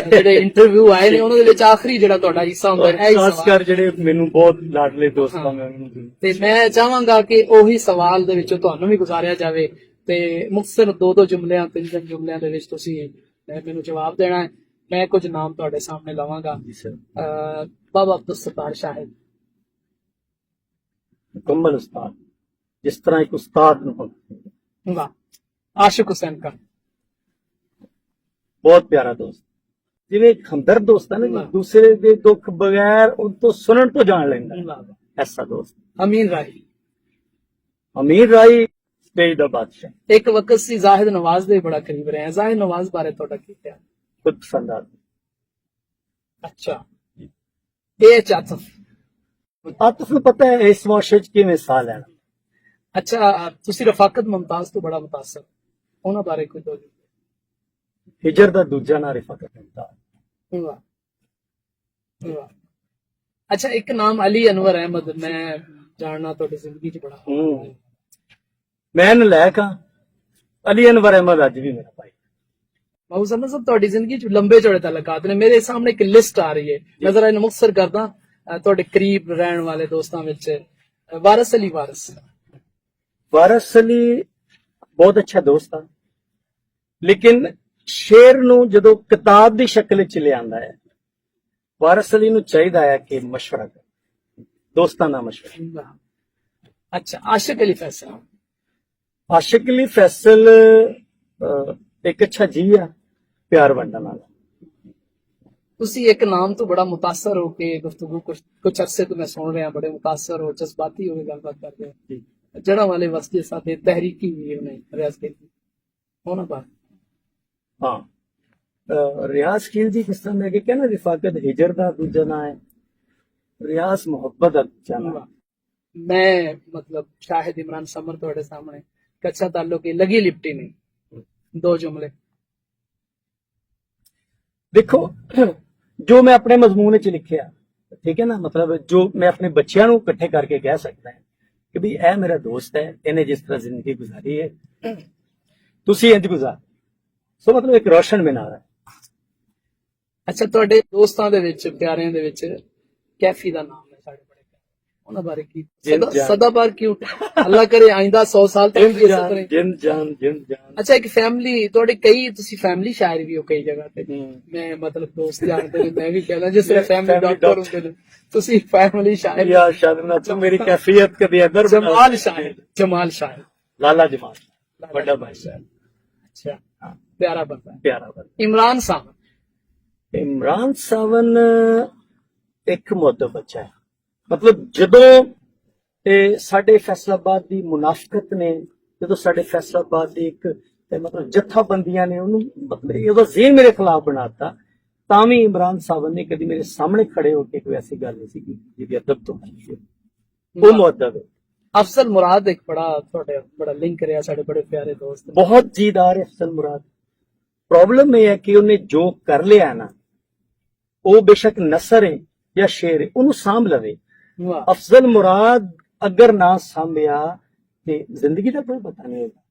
S1: ਜਿਹੜੇ ਇੰਟਰਵਿਊ ਆਏ ਨੇ ਉਹਨਾਂ ਦੇ ਵਿੱਚ ਆਖਰੀ ਜਿਹੜਾ ਤੁਹਾਡਾ ਹਿੱਸਾ ਹੁੰਦਾ ਹੈ ਇਹ
S2: ਖਾਸ ਕਰ ਜਿਹੜੇ ਮੈਨੂੰ ਬਹੁਤ ਲਾਡਲੇ ਦੋਸਤਾਂ ਮੈਂ ਉਹਨਾਂ ਨੂੰ
S1: ਤੇ ਮੈਂ ਚਾਹਾਂਗਾ ਕਿ ਉਹੀ ਸਵਾਲ ਦੇ ਵਿੱਚੋਂ ਤੁਹਾਨੂੰ ਵੀ ਗੁਜ਼ਾਰਿਆ ਜਾਵੇ ਤੇ ਮੁਖਤਸਰ 2-2 ਜੁਮਲਿਆਂ 3 ਜੁਮਲਿਆਂ ਦੇ ਵਿੱਚ ਤੁਸੀਂ ਮੈਨੂੰ ਜਵਾਬ ਦੇਣਾ ਹੈ। ਮੈਂ ਕੁਝ ਨਾਮ ਤੁਹਾਡੇ ਸਾਹਮਣੇ ਲਵਾਂਗਾ।
S2: ਜੀ ਸਰ।
S1: ਬਾਬਾ ਅਬਦੁਲ ਸਤਾਰ ਸ਼ਾਹਿਦ,
S2: ਮੁਕੰਮਲ ਉਸਤਾਦ, ਜਿਸ ਤਰ੍ਹਾਂ ਇੱਕ ਉਸਤਾਦ ਨੂੰ ਹੁੰਦਾ।
S1: ਵਾਹ। ਆਸ਼ਿਕ ਹੁਸੈਨ ਖਾਨ,
S2: ਬਹੁਤ ਪਿਆਰਾ ਦੋਸਤ, ਜਿਵੇਂ ਇੱਕ ਹਮਦਰਦ ਦੋਸਤ ਹੈ ਨਾ, ਦੂਸਰੇ ਦੇ ਦੁੱਖ ਬਗੈਰ ਉਹ ਤੋਂ ਸੁਣਨ ਤੋਂ ਜਾਣ ਲੈਂਦਾ, ਐਸਾ ਦੋਸਤ।
S1: ਅਮੀਨ ਰਾਹੀ,
S2: ਅਮੀਰ ਰਾਈ ਸਟੇਜ ਦਾ ਬਾਦਸ਼ਾਹ।
S1: ਇੱਕ ਵਕਤ ਸੀ ਜ਼ਾਹਿਦ ਨਵਾਜ਼ ਦੇ ਬੜਾ ਕਰੀਬ ਰਹੇ। ਜ਼ਾਹਿਦ ਨਵਾਜ਼ ਬਾਰੇ ਤੁਹਾਡਾ ਕੀ ਖਿਆਲ?
S2: ਖੁਦ ਪਸੰਦ ਆਦਮੀ।
S1: ਅੱਛਾ, ਇਹ ਚਾਤਫ
S2: ਆਤਫ ਨੂੰ ਪਤਾ ਹੈ ਇਸ ਵਾਸ਼ੇ ਚ ਕਿਵੇਂ ਸਾਹ ਲੈਣਾ।
S1: ਅੱਛਾ, ਤੁਸੀਂ ਰਫਾਕਤ ਮੁਮਤਾਜ਼ ਤੋਂ ਬੜਾ ਮੁਤਾਸਰ, ਉਹਨਾਂ ਬਾਰੇ ਕੋਈ ਦੋ?
S2: ਹਿਜਰ ਦਾ ਦੂਜਾ ਨਾਂ ਰਫਾਕਤ ਮੁਮਤਾਜ਼।
S1: ਵਾਹ ਵਾਹ। ਅੱਛਾ, ਇੱਕ ਨਾਮ ਅਲੀ ਅਨਵਰ ਅਹਿਮਦ, ਮੈਂ ਜਾਣਨਾ ਤੁਹਾਡੀ ਜ਼ਿੰਦਗੀ ਚ ਬੜਾ
S2: ਮੈਂ ਨਲਾਇਕ ਹਾਂ। ਅਲੀ ਅਨਵਰ ਅਹਿਮਦ ਅੱਜ ਵੀ ਮੇਰਾ ਭਾਈ।
S1: ਮਹਿਬੂਬ ਸਰਮਦ ਸਾਹਿਬ, ਤੁਹਾਡੀ ਜ਼ਿੰਦਗੀ ਚ ਲੰਬੇ ਚੌੜੇ ਤਾਲੁਕਾਤ ਨੇ। ਮੇਰੇ ਸਾਹਮਣੇ ਇੱਕ ਲਿਸਟ ਆ ਰਹੀ ਹੈ, ਨਜ਼ਰ ਇਹਨੂੰ ਮੁਖਤਸਰ ਕਰਦਾ। ਤੁਹਾਡੇ ਕਰੀਬ ਰਹਿਣ ਵਾਲੇ ਦੋਸਤਾਂ ਵਿੱਚ ਵਾਰਿਸ ਅਲੀ। ਵਾਰਿਸ
S2: ਅਲੀ ਬਹੁਤ ਅੱਛਾ ਦੋਸਤ ਆ, ਲੇਕਿਨ ਸ਼ੇਰ ਨੂੰ ਜਦੋਂ ਕਿਤਾਬ ਦੀ ਸ਼ਕਲ ਵਿੱਚ ਲਿਆਂਦਾ ਹੈ, ਵਾਰਿਸ ਅਲੀ ਨੂੰ ਚਾਹੀਦਾ ਹੈ ਕਿ ਮਸ਼ਵਰਾ ਕਰੇ, ਦੋਸਤਾਂ ਦਾ ਮਸ਼ਵਰਾ।
S1: ਅੱਛਾ, ਆਸ਼ਿਕ ਅਲੀ ਫੈਸਲ।
S2: ਆਸ਼ਿਕ ਅਲੀ ਫੈਸਲ ਇੱਕ ਅੱਛਾ ਜੀ ਆ, ਪਿਆਰ ਵੰਡਣ ਵਾਲਾ।
S1: ਤੁਸੀਂ ਇੱਕ ਨਾਮ ਤੋਂ ਬੜਾ ਮੁਤਾਸਰ ਹੋ ਕੇ ਗੁਫ਼ਤਗੂ ਕੁਝ ਅਰਸੇ ਤੋਂ ਮੈਂ ਸੁਣ ਰਿਹਾ, ਬੜੇ ਮੁਤਾਸਰ ਹੋ, ਜਜ਼ਬਾਤੀ ਹੋ ਕੇ ਗੱਲਬਾਤ ਕਰਦੇ ਹੋ। ਜੜਾ ਵਾਲੇ ਵਸਜੇ ਸਾਥੇ ਤਹਿਰੀਕੀ ਵੀ ਉਹਨੇ ਰਿਆਜ਼ ਕੀਤੀ ਉਹਨਾਂ ਬਾਰੇ।
S2: ਹਾਂ, ਰਿਆਜ਼ ਖੀਲ ਜੀ ਕਿਸ ਤਰ੍ਹਾਂ ਮੈਂ ਕਿ ਕਹਿੰਦਾ ਰਿਫਾਕਤ ਹਿਜਰ ਦਾ ਦੂਜਾ ਨਾਂ ਹੈ, ਰਿਆਜ਼ ਮੁਹੱਬਤ ਦਾ ਦੂਜਾ ਨਾਂ।
S1: ਮੈਂ ਮਤਲਬ ਸ਼ਾਹਿਦ ਇਮਰਾਨ ਸਮਰ ਤੁਹਾਡੇ ਸਾਹਮਣੇ ਕੱਚਾ ਤਾल्लुक की लगी लिपटी नहीं, 2 जुमले।
S2: देखो, जो मैं अपने मजमून च लिखिया, ठीक है ना, मतलब जो मैं अपने बच्चों को इकट्ठे करके कह सकता है कि भी ए मेरा दोस्त है, इन्हें जिस तरह जिंदगी गुजारी है तुसी इंज गुजार, सो मतलब एक रोशन मीनार है।
S1: अच्छा, ਤੁਹਾਡੇ ਦੋਸਤਾਂ ਦੇ ਵਿੱਚ ਪਿਆਰਿਆਂ ਦੇ ਵਿੱਚ ਕੈਫੀ ਦਾ ਨਾਮ ਹੈ ਸਾਡੇ ਬੜੇ ਪਿਆਰੇ, ਉਹਨਾਂ ਬਾਰੇ ਕੀ? ਸਦਾਬਾਰ ਕਿਊਟ, ਅੱਲਾ ਕਰੇ ਆਇੰਦਾ 100 ਸਾਲ ਤੱਕ ਇਸੇ ਤਰ੍ਹਾਂ।
S2: ਜਿੰਦ ਜਾਨ।
S1: ਅੱਛਾ, ਇੱਕ ਫੈਮਿਲੀ ਤੁਹਾਡੇ ਕਈ, ਤੁਸੀਂ ਫੈਮਿਲੀ ਸ਼ਾਇਰ ਵੀ ਹੋ ਕਈ ਜਗ੍ਹਾ ਤੇ, ਮੈਂ ਮਤਲਬ ਦੋਸਤ ਜਾਣਦੇ ਨੇ, ਮੈਂ ਵੀ ਕਹਿੰਦਾ ਜਿਸ ਤਰ੍ਹਾਂ ਫੈਮਿਲੀ ਡਾਕਟਰ ਹੁੰਦੇ ਨੇ, ਤੁਸੀਂ ਫੈਮਿਲੀ ਸ਼ਾਇਰ।
S2: ਯਾਰ ਸ਼ਾਇਦ तो मेरी कैफियत कभी अंदर
S1: जमाल शायर
S2: लाला जमाल बड़ा भाई साहब।
S1: अच्छा, प्यारा बंदा,
S2: प्यारा बंदा। इमरान सावन एक मुअद्दब बच्चा है, मतलब ਜਦੋਂ ਸਾਡੇ ਫੈਸਲਾਬਾਦ ਦੀ ਮੁਨਾਫਕਤ ਨੇ, ਜਦੋਂ ਸਾਡੇ ਫੈਸਲਾਬਾਦ ਦੀ ਇੱਕ ਮਤਲਬ ਜਥਾਬੰਦੀਆਂ ਨੇ ਉਹਨੂੰ ਮਤਲਬ ਉਹਦਾ ਜ਼ੇਨ ਮੇਰੇ ਖਿਲਾਫ ਬਣਾਤਾ, ਤਾਂ ਵੀ ਇਮਰਾਨ ਸਾਵਨ ਨੇ ਕਦੀ ਮੇਰੇ ਸਾਹਮਣੇ ਖੜੇ ਹੋ ਕੇ ਕੋਈ ਐਸੀ ਗੱਲ ਨਹੀਂ ਸੀ ਜਿਹਦੀ ਅਦਬ ਤੋਂ ਬਣੀ। ਉਹ ਮੁਅੱਦਬ ਹੈ।
S1: ਅਫਜ਼ਲ ਮੁਰਾਦ ਇੱਕ ਬੜਾ ਲਿੰਕ ਰਿਹਾ, ਸਾਡੇ ਬੜੇ ਪਿਆਰੇ ਦੋਸਤ,
S2: ਬਹੁਤ ਜੀਦਾਰ ਹੈ ਅਫਜ਼ਲ ਮੁਰਾਦ। ਪ੍ਰੋਬਲਮ ਇਹ ਹੈ ਕਿ ਉਹਨੇ ਜੋ ਕਰ ਲਿਆ ਨਾ, ਉਹ ਬੇਸ਼ੱਕ ਨਸਰ ਹੈ ਜਾਂ ਸ਼ੇਰ ਹੈ, ਉਹਨੂੰ ਸਾਂਭ ਲਵੇ। ਅਫਜ਼ਲ ਮੁਰਾਦ ਅਗਰ ਨਾ ਸਾਂਭਿਆ ਤੇ ਜ਼ਿੰਦਗੀ ਦਾ ਕੋਈ ਪਤਾ ਨਹੀਂ ਹੋਗਾ,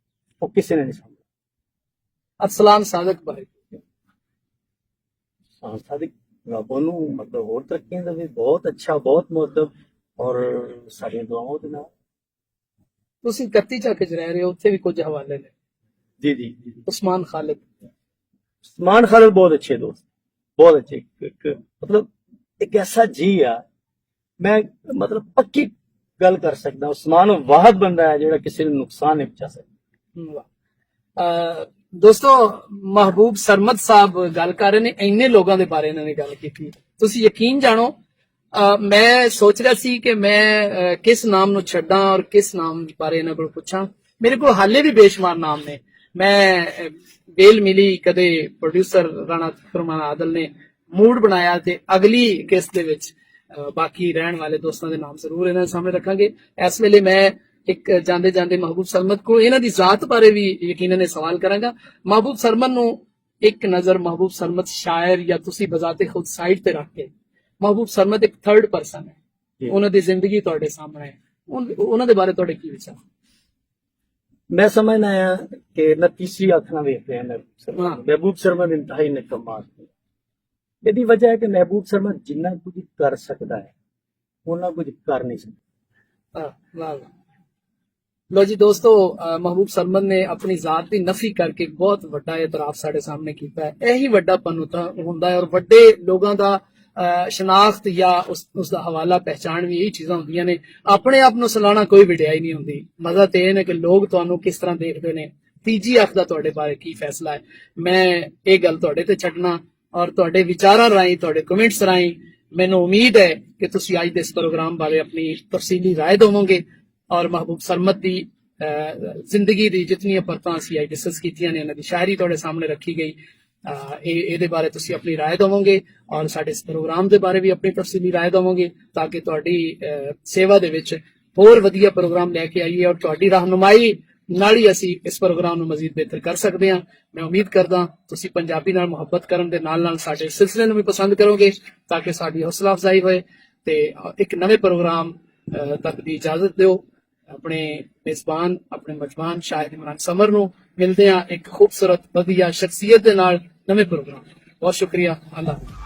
S2: ਉਹ ਕਿਸੇ ਨੇ ਨਹੀਂ ਸਾਂਭਿਆ।
S1: ਅਰਸਲਾਨ ਸਾਦਕ ਬਾਰੇ?
S2: ਸਾਦਕ ਰੱਬ ਨੂੰ ਮਤਲਬ ਹੋਰ ਤਰੱਕੀਆਂ ਦੇਵੇ, ਬਹੁਤ ਅੱਛਾ, ਬਹੁਤ ਮੁਅੱਦਬ, ਔਰ ਸਾਡੀਆਂ ਦੁਆਵਾਂ ਦੇ ਨਾਲ।
S1: ਤੁਸੀਂ 31 ਚੱਕ ਚ ਰਹਿ ਰਹੇ ਹੋ, ਉੱਥੇ ਵੀ ਕੁਝ ਹਵਾਲੇ ਨੇ।
S2: जी जी जी।
S1: ਉਸਮਾਨ ਖਾਲਿਦ,
S2: उस्मान खालिद बहुत अच्छे दोस्त, बहुत अच्छे। मतलब एक ऐसा जी आ, मैं मतलब पक्की गल कर सकदा, उस्मान वाहद बंदा है जेड़ा किसी ਨੂੰ ਨੁਕਸਾਨ ਨਹੀਂ ਪਹੁੰਚਾ ਸਕਦਾ।
S1: ਦੋਸਤੋ ਮਹਿਬੂਬ ਸਰਮਦ ਸਾਹਿਬ ਗੱਲ ਕਰ ਰਹੇ ਨੇ, ਇੰਨੇ ਲੋਕਾਂ ਦੇ ਬਾਰੇ ਇਹਨਾਂ ਨੇ ਗੱਲ ਕੀਤੀ। ਤੁਸੀਂ ਯਕੀਨ ਜਾਣੋ, ਮੈਂ ਸੋਚ ਰਿਹਾ ਸੀ ਕਿ ਮੈਂ ਕਿਸ ਨਾਮ ਨੂੰ ਛੱਡਾਂ ਔਰ ਕਿਸ ਨਾਮ ਬਾਰੇ ਇਹਨਾਂ ਕੋਲ ਪੁੱਛਾਂ। ਮੇਰੇ ਕੋਲ ਹਾਲੇ ਵੀ ਬੇਸ਼ੁਮਾਰ ਨਾਮ ਨੇ। ਮੈਂ ਬੇਲ ਮਿਲੀ, ਕਦੇ ਪ੍ਰੋਡਿਊਸਰ ਰਾਣਾ ਫਰਮਾਨ ਆਦਲ ਨੇ ਮੂਡ ਬਣਾਇਆ ਤੇ ਅਗਲੀ ਕਿਸ਼ਤ ਦੇ ਵਿੱਚ ਬਾਕੀ ਰਹਿਣ ਵਾਲੇ ਦੋਸਤਾਂ ਦੇ ਨਾਮ ਜ਼ਰੂਰ ਇਹਨਾਂ ਦੇ ਸਾਹਮਣੇ ਰੱਖਾਂਗੇ। ਇਸ ਵੇਲੇ ਮੈਂ ਇੱਕ ਜਾਂਦੇ ਜਾਂਦੇ ਮਹਿਬੂਬ ਸਰਮਦ ਕੋ ਇਹਨਾਂ ਦੀ ਜ਼ਾਤ ਬਾਰੇ ਵੀ ਯਕੀਨਨ ਸਵਾਲ ਕਰਾਂਗਾ। ਮਹਿਬੂਬ ਸਰਮਦ ਨੂੰ ਇੱਕ ਨਜ਼ਰ ਮਹਿਬੂਬ ਸਰਮਦ ਸ਼ਾਇਰ ਜਾਂ ਤੁਸੀਂ ਬਜ਼ਾਤੇ ਖੁਦ ਸਾਈਡ ਤੇ ਰੱਖ ਕੇ, ਮਹਿਬੂਬ ਸਰਮਦ ਇੱਕ ਥਰਡ ਪਰਸਨ ਹੈ, ਉਹਨਾਂ ਦੀ ਜ਼ਿੰਦਗੀ ਤੁਹਾਡੇ ਸਾਹਮਣੇ ਹੈ, ਉਹਨਾਂ ਦੇ ਬਾਰੇ ਤੁਹਾਡੇ ਕੀ ਵਿਚਾਰ?
S2: मैं समझना है कि मैं तीसरी आंख ना वेख रहे हैं महबूब सरमद इंतहाई निकम्मा आदमी। ਇਹਦੀ ਵਜ੍ਹਾ ਹੈ ਕਿ ਮਹਿਬੂਬ ਸਰਮਦ ਜਿੰਨਾ ਕੁਝ ਕਰ ਸਕਦਾ ਹੈ ਉਹਨਾਂ ਕੁਝ ਕਰ ਨਹੀਂ ਸਕਦਾ।
S1: ਵਾਹ। ਲੋ ਜੀ ਦੋਸਤੋ, ਮਹਿਬੂਬ ਸਰਮਦ ਨੇ ਆਪਣੀ ਜ਼ਾਤ ਦੀ ਨਫੀ ਕਰਕੇ ਬਹੁਤ ਵੱਡਾ ਇਤਰਾਫ ਸਾਡੇ ਸਾਹਮਣੇ ਕੀਤਾ ਹੈ। ਇਹੀ ਵੱਡਾਪਨ ਹੁੰਦਾ ਹੈ ਔਰ ਵੱਡੇ ਲੋਕਾਂ ਦਾ ਸ਼ਨਾਖਤ ਜਾਂ ਉਸ ਦਾ ਹਵਾਲਾ ਪਹਿਚਾਣ ਵੀ ਇਹੀ ਚੀਜ਼ਾਂ ਹੁੰਦੀਆਂ ਨੇ। ਆਪਣੇ ਆਪ ਨੂੰ ਸਲਾਣਾ ਕੋਈ ਵਡਿਆਈ ਨਹੀਂ ਹੁੰਦੀ। ਮਜ਼ਾ ਤੇ ਇਹ ਨੇ ਕਿ ਲੋਕ ਤੁਹਾਨੂੰ ਕਿਸ ਤਰ੍ਹਾਂ ਦੇਖਦੇ ਨੇ, ਤੀਜੀ ਅੱਖ ਦਾ ਤੁਹਾਡੇ ਬਾਰੇ ਕੀ ਫੈਸਲਾ ਹੈ। ਮੈਂ ਇਹ ਗੱਲ ਤੁਹਾਡੇ ਤੇ ਛੱਡਣਾ ਔਰ ਤੁਹਾਡੇ ਵਿਚਾਰਾਂ ਰਾਹੀਂ, ਤੁਹਾਡੇ ਕਮੈਂਟਸ ਰਾਹੀਂ ਮੈਨੂੰ ਉਮੀਦ ਹੈ ਕਿ ਤੁਸੀਂ ਅੱਜ ਦੇ ਇਸ ਪ੍ਰੋਗਰਾਮ ਬਾਰੇ ਆਪਣੀ ਤਫਸੀਲੀ ਰਾਏ ਦੇਵੋਗੇ ਔਰ ਮਹਿਬੂਬ ਸਰਮਦ ਦੀ ਜ਼ਿੰਦਗੀ ਦੀ ਜਿਤਨੀਆਂ ਪਰਤਾਂ ਅਸੀਂ ਅੱਜ ਡਿਸਕਸ ਕੀਤੀਆਂ ਨੇ, ਇਹਨਾਂ ਦੀ ਸ਼ਾਇਰੀ ਤੁਹਾਡੇ ਸਾਹਮਣੇ ਰੱਖੀ ਗਈ, ਇਹਦੇ ਬਾਰੇ ਤੁਸੀਂ ਆਪਣੀ ਰਾਏ ਦੇਵੋਗੇ ਔਰ ਸਾਡੇ ਇਸ ਪ੍ਰੋਗਰਾਮ ਦੇ ਬਾਰੇ ਵੀ ਆਪਣੀ ਤਫਸੀਲੀ ਰਾਏ ਦੇਵੋਗੇ ਤਾਂ ਕਿ ਤੁਹਾਡੀ ਸੇਵਾ ਦੇ ਵਿੱਚ ਹੋਰ ਵਧੀਆ ਪ੍ਰੋਗਰਾਮ ਲੈ ਕੇ ਆਈਏ ਔਰ ਤੁਹਾਡੀ ਰਹਿਨੁਮਾਈ ਨਾਲ ਹੀ ਅਸੀਂ ਇਸ ਪ੍ਰੋਗਰਾਮ ਨੂੰ ਮਜ਼ੀਦ ਬਿਹਤਰ ਕਰ ਸਕਦੇ ਹਾਂ। ਮੈਂ ਉਮੀਦ ਕਰਦਾ ਤੁਸੀਂ ਪੰਜਾਬੀ ਨਾਲ ਮੁਹੱਬਤ ਕਰਨ ਦੇ ਨਾਲ ਨਾਲ ਸਾਡੇ ਸਿਲਸਿਲੇ ਨੂੰ ਵੀ ਪਸੰਦ ਕਰੋਗੇ ਤਾਂ ਕਿ ਸਾਡੀ ਹੌਸਲਾ ਅਫਜ਼ਾਈ ਹੋਏ। ਤੇ ਇੱਕ ਨਵੇਂ ਪ੍ਰੋਗਰਾਮ ਤੱਕ ਦੀ ਇਜਾਜ਼ਤ ਦਿਓ। ਆਪਣੇ ਮੇਜ਼ਬਾਨ, ਆਪਣੇ ਮਜਮਾਨ ਸ਼ਾਹਿਦ ਇਮਰਾਨ ਸਮਰ ਨੂੰ ਮਿਲਦੇ ਹਾਂ ਇੱਕ ਖੂਬਸੂਰਤ ਵਧੀਆ ਸ਼ਖਸੀਅਤ ਦੇ ਨਾਲ ਨਵੇਂ ਪ੍ਰੋਗਰਾਮ। ਬਹੁਤ ਸ਼ੁਕਰੀਆ। ਅੱਲਾਹ।